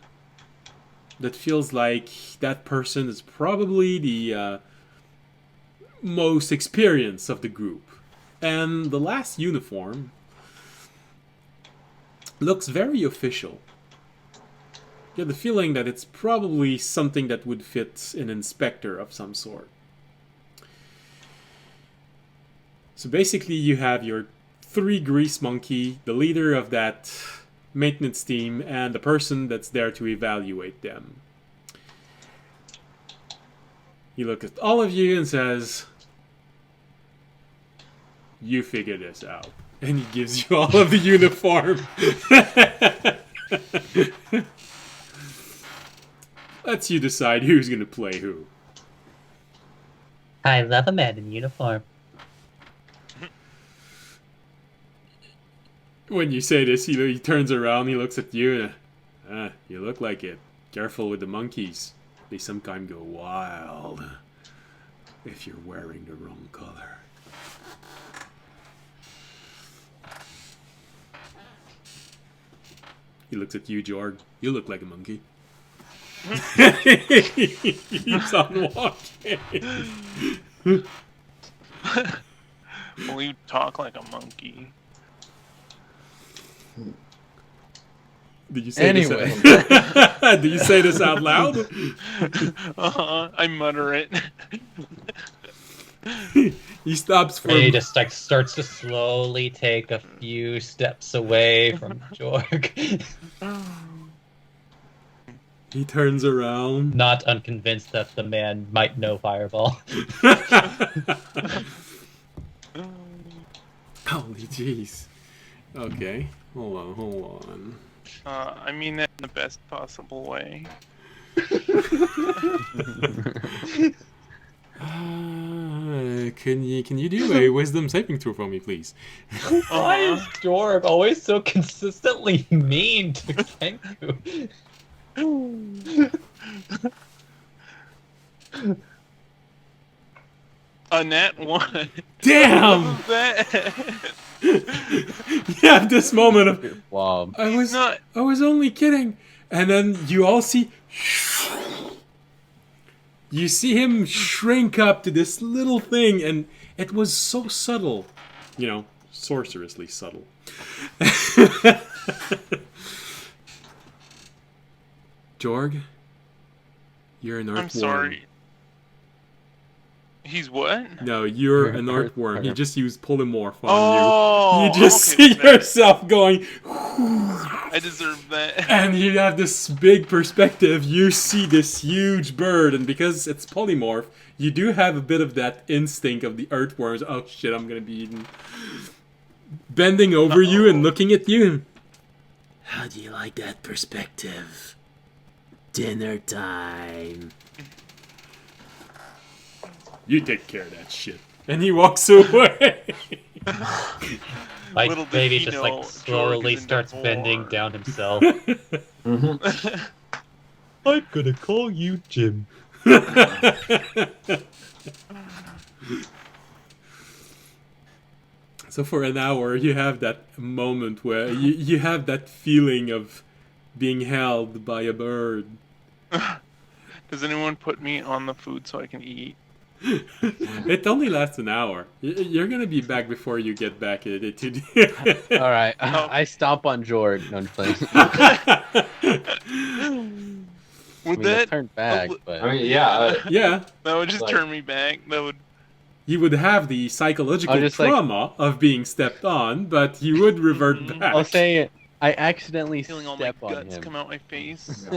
that feels like that person is probably the most experienced of the group. And the last uniform looks very official. You have the feeling that it's probably something that would fit an inspector of some sort. So basically you have your 3 grease monkey, the leader of that maintenance team, and the person that's there to evaluate them. He looks at all of you and says, you figure this out. And he gives you all of the uniform. Lets you decide who's going to play who. I love a man in uniform. When you say this, he turns around, he looks at you, and you look like it. Careful with the monkeys. They sometimes go wild if you're wearing the wrong color. He looks at you, Jorg. You look like a monkey. He keeps on walking. Well, you talk like a monkey. Did you say Anyway. this? Did you say this out loud? I mutter it. He stops for. And he just like starts to slowly take a few steps away from Jorg. He turns around. Not unconvinced that the man might know Fireball. Holy jeez. Okay, hold on. I mean that in the best possible way. Can you do a wisdom saving throw for me, please? Why is Jorg always so consistently mean to Kenku? A nat 1. Damn! What was that? You have this moment of Wow. I was not- only kidding, and then you all see. You see him shrink up to this little thing, and it was so subtle. You know, sorcerously subtle. Jorg, you're an earthworm. I'm sorry. He's what? No, you're an Earth- earthworm. He earth. just used polymorph on Oh, you. You just okay, see fair. yourself going. I deserve that. And you have this big perspective. You see this huge bird, and because it's polymorph, you do have a bit of that instinct of the earthworms. Oh shit, I'm gonna be eaten. Bending over you and looking at you. How do you like that perspective? Dinner time. You take care of that shit. And he walks away. Like Little did baby he just know like Jorg slowly is into starts war. bending down himself. Mhm. I'm gonna call you Jim. So for an hour, you have that moment where you have that feeling of being held by a bird. Does anyone put me on the food so I can eat? It only lasts an hour. You're gonna be back before you get back at it. All right, Oh. I stomp on Jorg. No, I'm just playing. I Would mean, I've that? turned back, but I mean, yeah. Yeah, That would just Like- turn me back. That would. you would have the psychological I'm just like- trauma of being stepped on, but you would revert Mhm. back. I'll say it. I accidentally Feeling all my step on guts him. come out my face.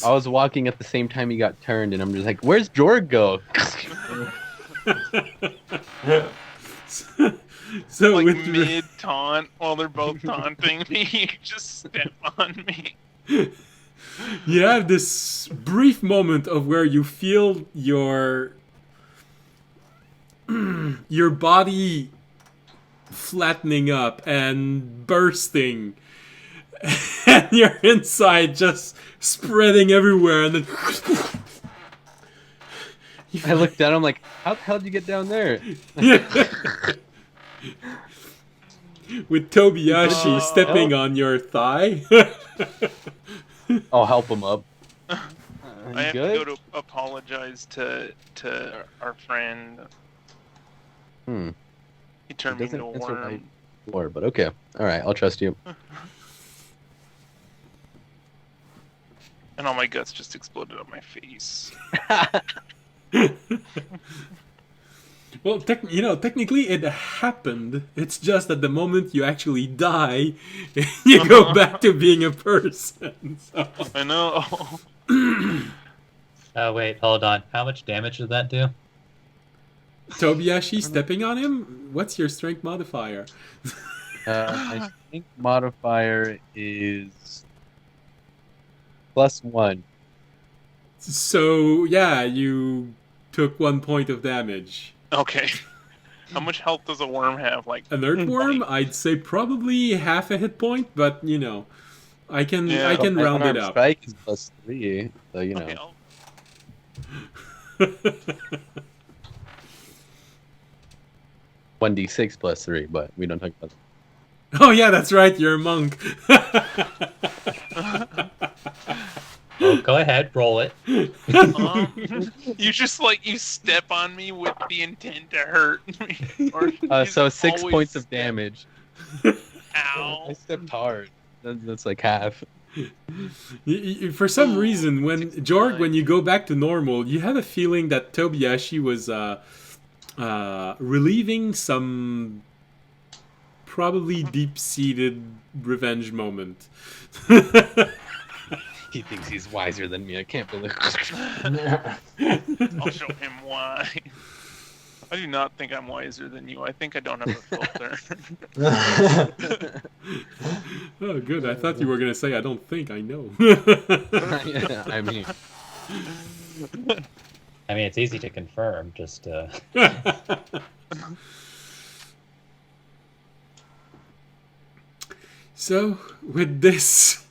I was walking at the same time he got turned, and I'm just like, "Where's Jorg go?" So Like with mid taunt while they're both taunting me, you just step on me. you have this brief moment of where you feel your body flattening up and bursting, and your inside just spreading everywhere, and then I looked down. I'm like, "How the hell did you get down there?" with Tobiyashi Oh. stepping on your thigh. I'll help him up. I have good? to go to apologize to our friend. Hmm. He turned It me into a doesn't answer worm. War, but okay. All right, I'll trust you. And all my guts just exploded on my face. Well, technically it happened. It's just at the moment you actually die, you go back to being a person. So. I know. Oh wait, hold on. How much damage did that do? Tobiyashi stepping on him? What's your strength modifier? My strength modifier is +1. So, yeah, you took 1 point of damage. Okay. How much health does a worm have? Like An earthworm, I'd say probably half a hit point, but I can Yeah. I can My round it unarmed up. Strike is +3, so you know. Okay, I'll- 1d6 +3, but we don't talk about that. Oh yeah, that's right, you're a monk. Well, go ahead, roll it. you just you step on me with the intent to hurt me. Or So you 6 always points of step- damage. Ow. I stepped hard. That's like half. For some Ooh, reason, when 69. when you go back to normal, you have a feeling that Tobiyashi was relieving some probably deep-seated revenge moment. He thinks he's wiser than me. I can't believe I'll show him why. I do not think I'm wiser than you. I think I don't have a filter. Oh, good. I thought you were gonna say, "I don't think I know." Yeah, I mean, I mean, it's easy to confirm. Just So, with this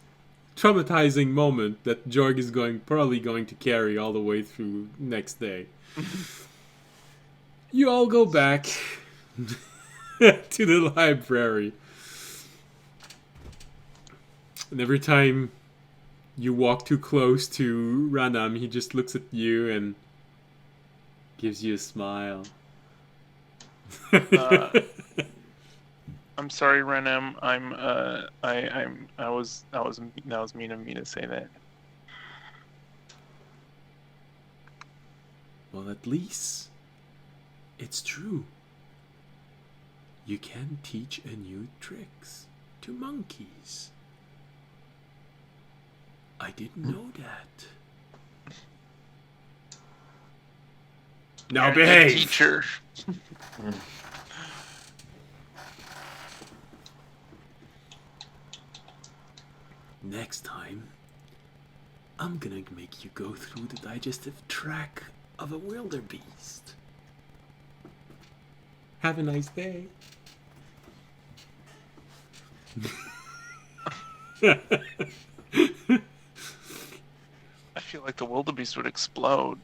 traumatizing moment that Jorg is probably going to carry all the way through next day, you all go back to the library. And every time you walk too close to Ranam, he just looks at you and gives you a smile. I'm sorry, Renem. That was mean of me to say that. Well, at least it's true. You can teach a new tricks to monkeys. I didn't know that. Now You're a behave. teacher. Next time, I'm gonna make you go through the digestive tract of a wildebeest. Have a nice day. I feel like the wildebeest would explode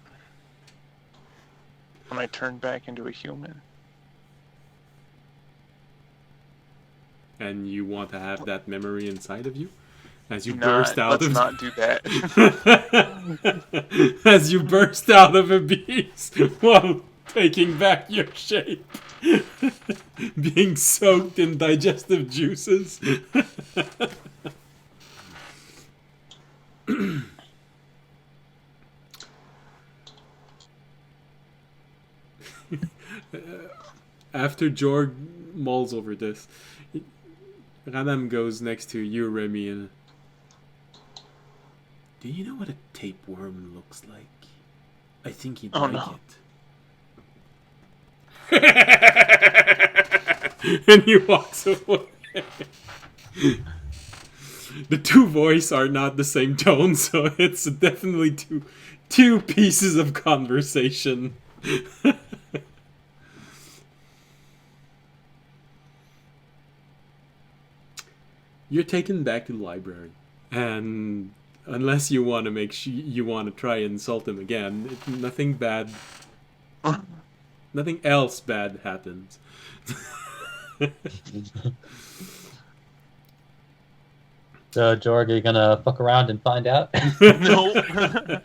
when I turn back into a human. And you want to have that memory inside of you? As you burst out Let's of not do that. as you burst out of a beast while taking back your shape, being soaked in digestive juices. After Jorg mulls over this, Radam goes next to you, Remy, and do you know what a tapeworm looks like? I think he'd Oh, like no. it. And he walks away. The two voices are not the same tone, so it's definitely two pieces of conversation. You're taken back to the library, and unless you want to you want to try and insult him again, nothing else bad happens. So, Jorg, are you gonna fuck around and find out? No.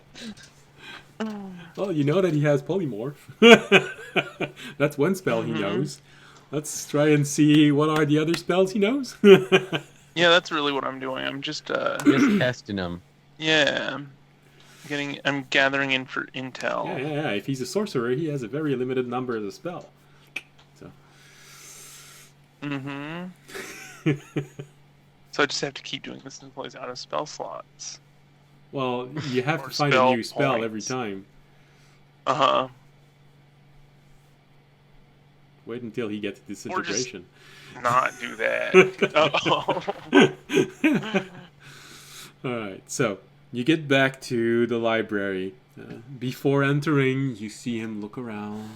Well, you know that he has polymorph. That's one spell he knows. Let's try and see what are the other spells he knows. Yeah, that's really what I'm doing. I'm just Just testing him. yeah. I'm gathering in for intel. Yeah. If he's a sorcerer, he has a very limited number of the spell. So. So I just have to keep doing this until he's out of spell slots. Well, you have Or to find a spell new spell every points. time. Wait until he gets disintegration. Not do that. Alright, so you get back to the library. Before entering, you see him look around.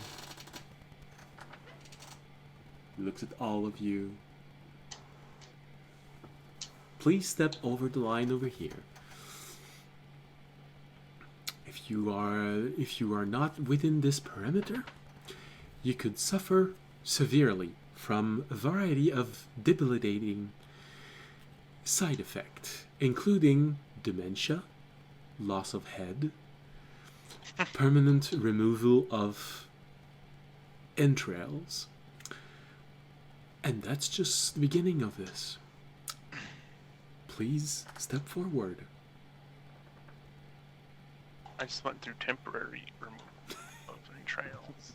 He looks at all of you. Please step over the line over here. If you are not within this perimeter, you could suffer severely from a variety of debilitating side effects, including dementia, loss of head, permanent removal of entrails. And that's just the beginning of this. Please step forward. I just went through temporary removal of entrails.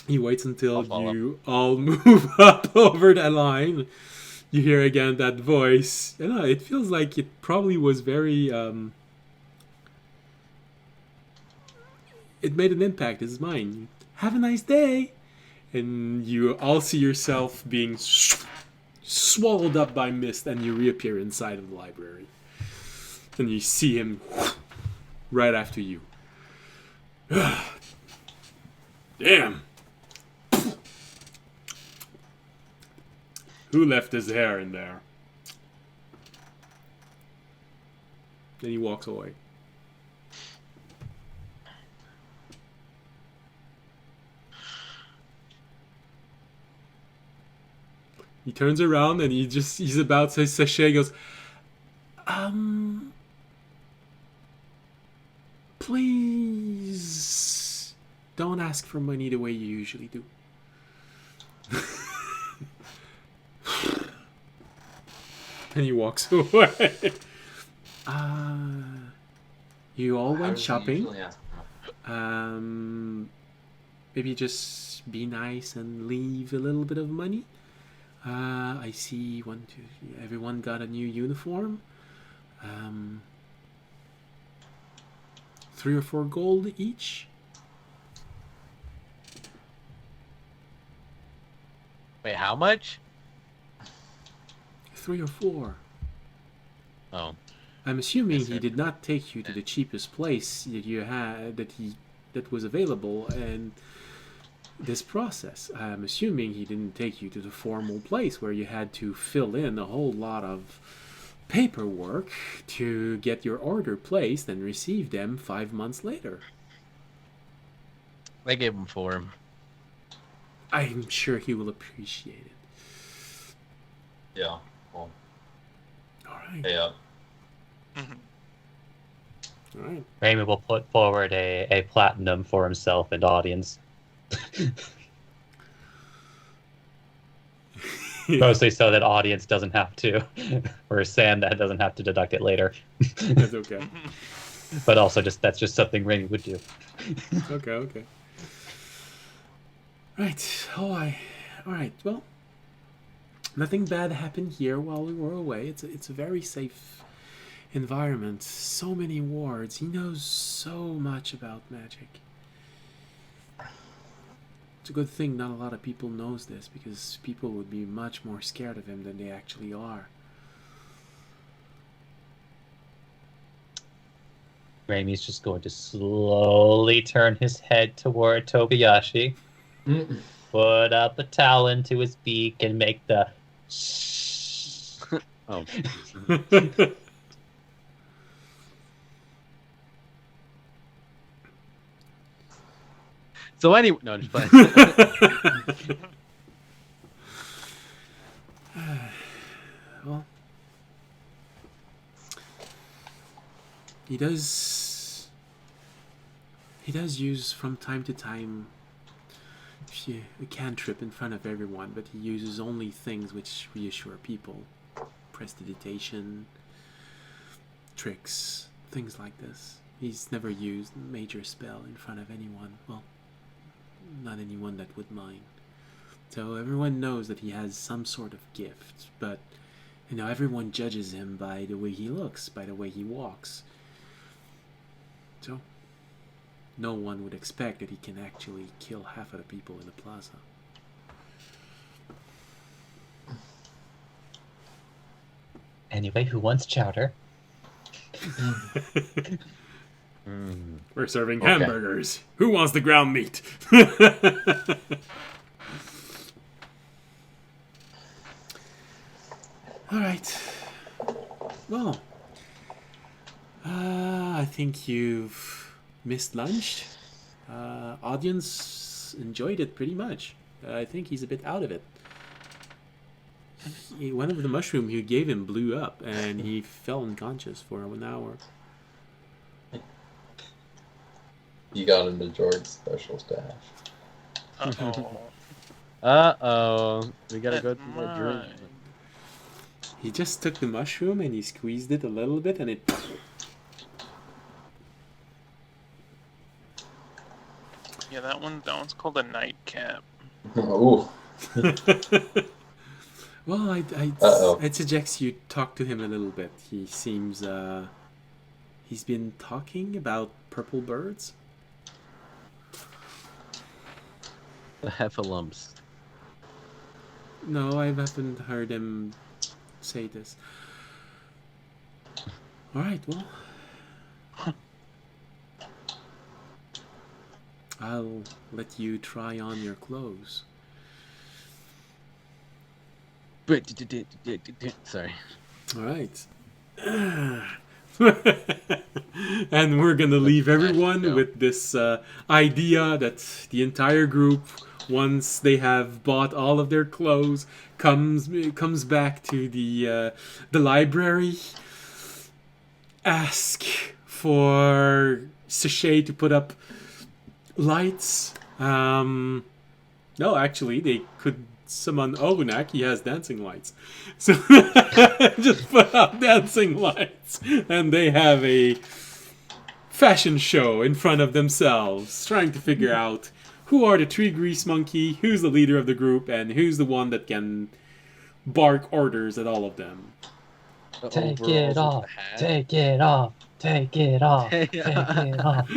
He waits until I'll follow. you all move up over that line. You hear again that voice. And it feels like it probably was very... it made an impact in his mind. Have a nice day! And you all see yourself being swallowed up by mist, and you reappear inside of the library. And you see him right after you. Damn! Who left his hair in there? Then he walks away. He turns around and he's about to say sachet. He goes, please don't ask for money the way you usually do. And he walks away. You all went shopping. Maybe just be nice and leave a little bit of money. I see 1, 2, 3. Everyone got a new uniform. 3 or 4 gold each. Wait, how much? 3 or 4. Oh. I'm assuming Yes, he sir. did not take you to the cheapest place that you had that was available and this process. I'm assuming he didn't take you to the formal place where you had to fill in a whole lot of paperwork to get your order placed and receive them 5 months later. They gave him 4. I'm sure he will appreciate it. Yeah. Well, right. Yeah. Mhm. All right. Raimi will put forward a platinum for himself and audience. Mostly so that audience doesn't have to, or Sam that doesn't have to deduct it later. That's okay. But also, that's just something Raimi would do. Okay. Right. All right. Well, nothing bad happened here while we were away. It's a very safe environment. So many wards. He knows so much about magic. It's a good thing not a lot of people knows this, because people would be much more scared of him than they actually are. Raimi's just going to slowly turn his head toward Tobiyashi, put up a towel into his beak, and make the Oh. So anyway, no, just playing. Well, he does use from time to time a cantrip in front of everyone, but he uses only things which reassure people. Prestidigitation, tricks, things like this. He's never used a major spell in front of anyone. Well, not anyone that would mind. So everyone knows that he has some sort of gift, but everyone judges him by the way he looks, by the way he walks. So no one would expect that he can actually kill half of the people in the plaza. Anyway, who wants chowder? We're serving Okay. hamburgers. Who wants the ground meat? All right. Well, I think you've missed lunch. Audience enjoyed it pretty much. I think he's a bit out of it. One of the mushroom you gave him blew up, and he fell unconscious for 1 hour. You got into George's special stash. Uh-oh. Uh-oh. We gotta go That through that drink. mine. He just took the mushroom and he squeezed it a little bit, and it... Yeah, that one's called a nightcap. Ooh. Well, Uh-oh. I'd suggest you talk to him a little bit. He seems, he's been talking about purple birds. The heffalumps. No, I haven't heard him say this. Alright, well. I'll let you try on your clothes. Sorry. Alright. And we're gonna leave everyone with this idea that the entire group, once they have bought all of their clothes, comes back to the library, ask for Sachet to put up lights. No, actually, they could summon Ogunak. He has dancing lights, so just put out dancing lights, and they have a fashion show in front of themselves, trying to figure out who are the tree grease monkey, who's the leader of the group, and who's the one that can bark orders at all of them. Take it off. Take it off. Take it off. Take it off.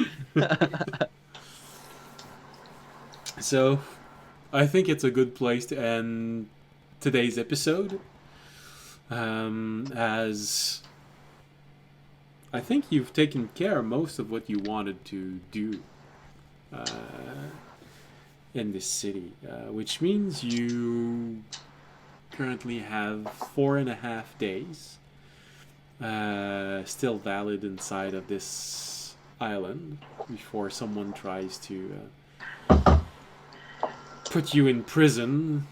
So, I think it's a good place to end today's episode. As I think you've taken care of most of what you wanted to do in this city, which means you currently have 4.5 days still valid inside of this island before someone tries to put you in prison.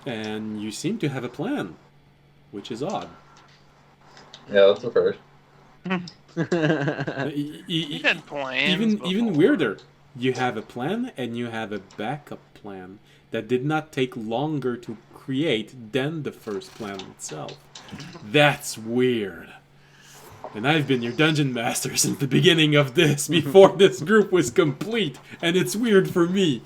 And you seem to have a plan, which is odd. Yeah, that's the first. We've had plans Even before. weirder, you have a plan and you have a backup plan that did not take longer to create than the first plan itself. That's weird. And I've been your dungeon master since the beginning of this, before this group was complete, and it's weird for me.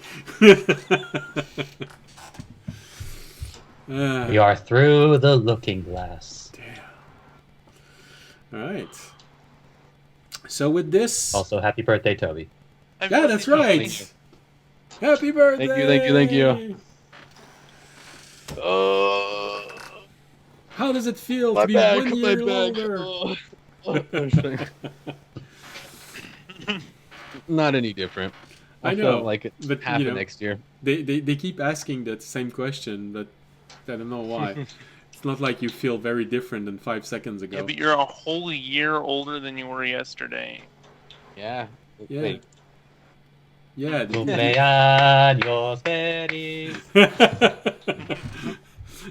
We are through the looking glass. Damn. Alright. So with this... Also, happy birthday, Toby. Yeah, that's right! Happy birthday! Thank you. How does it feel My to be bag, 1 my year bag. older? Not any different. I feel know, like it but, happen you know, next year. They keep asking that same question, but I don't know why. It's not like you feel very different than 5 seconds ago. Yeah, but you're a whole year older than you were yesterday. Yeah. Yeah. Wait. Yeah. Cumpleaños feliz.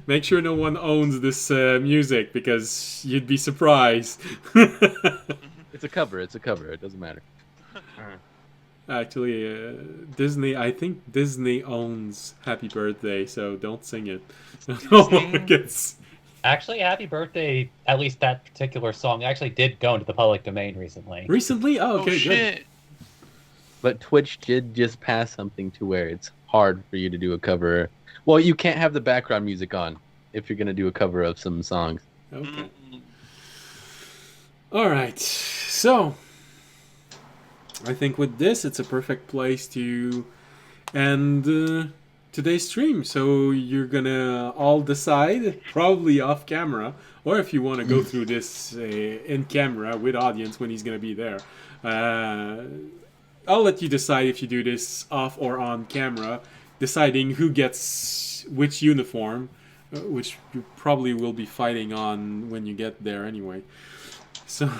Make sure no one owns this music, because you'd be surprised. It's a cover. It doesn't matter. Actually, Disney, I think Disney owns Happy Birthday, so don't sing it. No one gets... Actually, happy birthday, at least that particular song, actually did go into the public domain recently. Recently? Oh, okay, Oh shit! good. But Twitch did just pass something to where it's hard for you to do a cover. Well, you can't have the background music on if you're going to do a cover of some songs. Okay. Alright, so... I think with this, it's a perfect place to end today's stream. So you're gonna all decide, probably off camera, or if you want to go through this in camera with audience when he's gonna be there. I'll let you decide if you do this off or on camera, deciding who gets which uniform, which you probably will be fighting on when you get there anyway. So...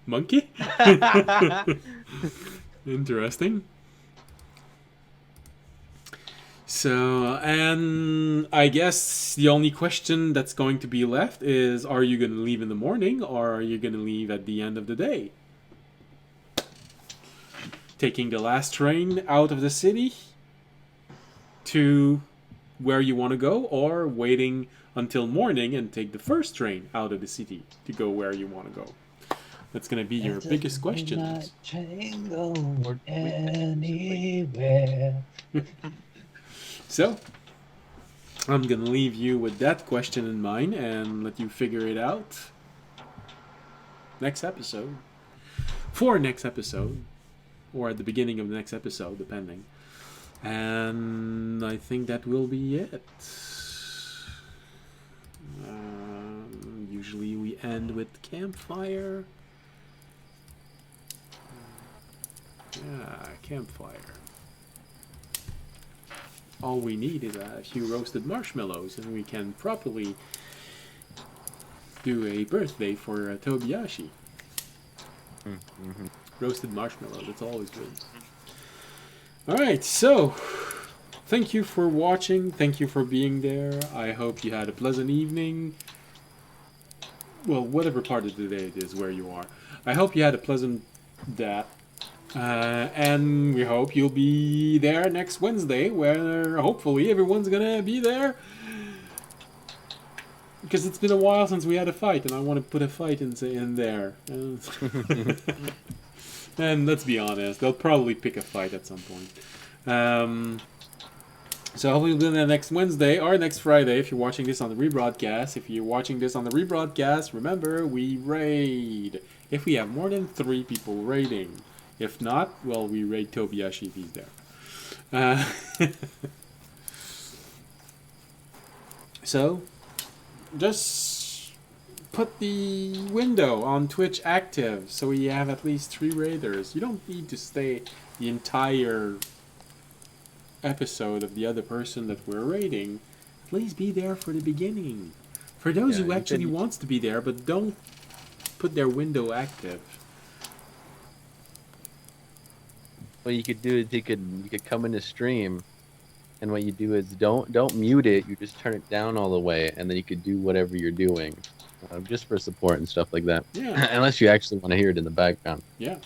Monkey? Interesting. So, and I guess the only question that's going to be left is, are you going to leave in the morning, or are you going to leave at the end of the day? Taking the last train out of the city to where you want to go, or waiting until morning and take the first train out of the city to go where you want to go. That's going to be your biggest question. Anywhere. So, I'm going to leave you with that question in mind and let you figure it out next episode. For next episode. Or at the beginning of the next episode, depending. And I think that will be it. Usually we end with campfire. Yeah, campfire. All we need is a few roasted marshmallows, and we can properly do a birthday for Tobiyashi. Mm-hmm. Roasted marshmallows, that's always good. Alright, so thank you for watching, thank you for being there. I hope you had a pleasant evening. Well, whatever part of the day it is where you are. I hope you had a pleasant day. And we hope you'll be there next Wednesday, where hopefully everyone's gonna be there. Because it's been a while since we had a fight, and I want to put a fight in there. And let's be honest, they'll probably pick a fight at some point. So hopefully we'll do that next Wednesday or next Friday if you're watching this on the rebroadcast. If you're watching this on the rebroadcast, remember, we raid. If we have more than 3 people raiding. If not, well, we raid Tobiyashi if he's there. So, just put the window on Twitch active so we have at least 3 raiders. You don't need to stay the entire episode of the other person that we're raiding. Please be there for the beginning. For those who actually wants to be there, but don't put their window active. What you could do is you could come into stream, and what you do is don't mute it. You just turn it down all the way, and then you could do whatever you're doing, just for support and stuff like that. Yeah. Unless you actually want to hear it in the background. Yeah.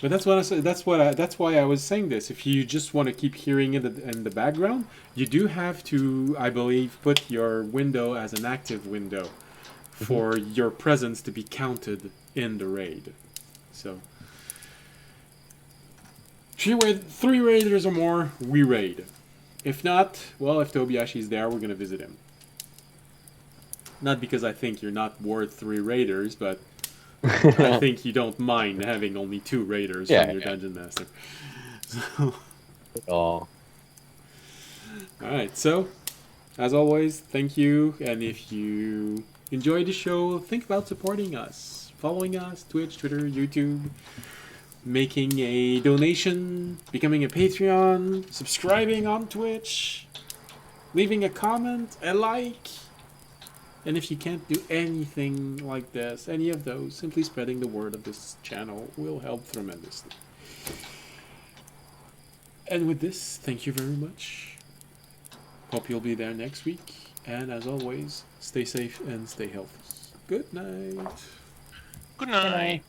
But that's what I said. That's why I was saying this. If you just want to keep hearing it in the background, you do have to, I believe, put your window as an active window for your presence to be counted in the raid. So, three raiders or more, we raid. If not, well, if Tobiashi's there, we're gonna visit him. Not because I think you're not worth 3 raiders, but I think you don't mind having only 2 raiders from your dungeon master. So, Oh. alright, so, as always, thank you, and if you enjoyed the show, think about supporting us. Following us, Twitch, Twitter, YouTube, making a donation, becoming a Patreon, subscribing on Twitch, leaving a comment, a like. And if you can't do anything like this, any of those, simply spreading the word of this channel will help tremendously. And with this, thank you very much. Hope you'll be there next week. And as always, stay safe and stay healthy. Good night. Good night.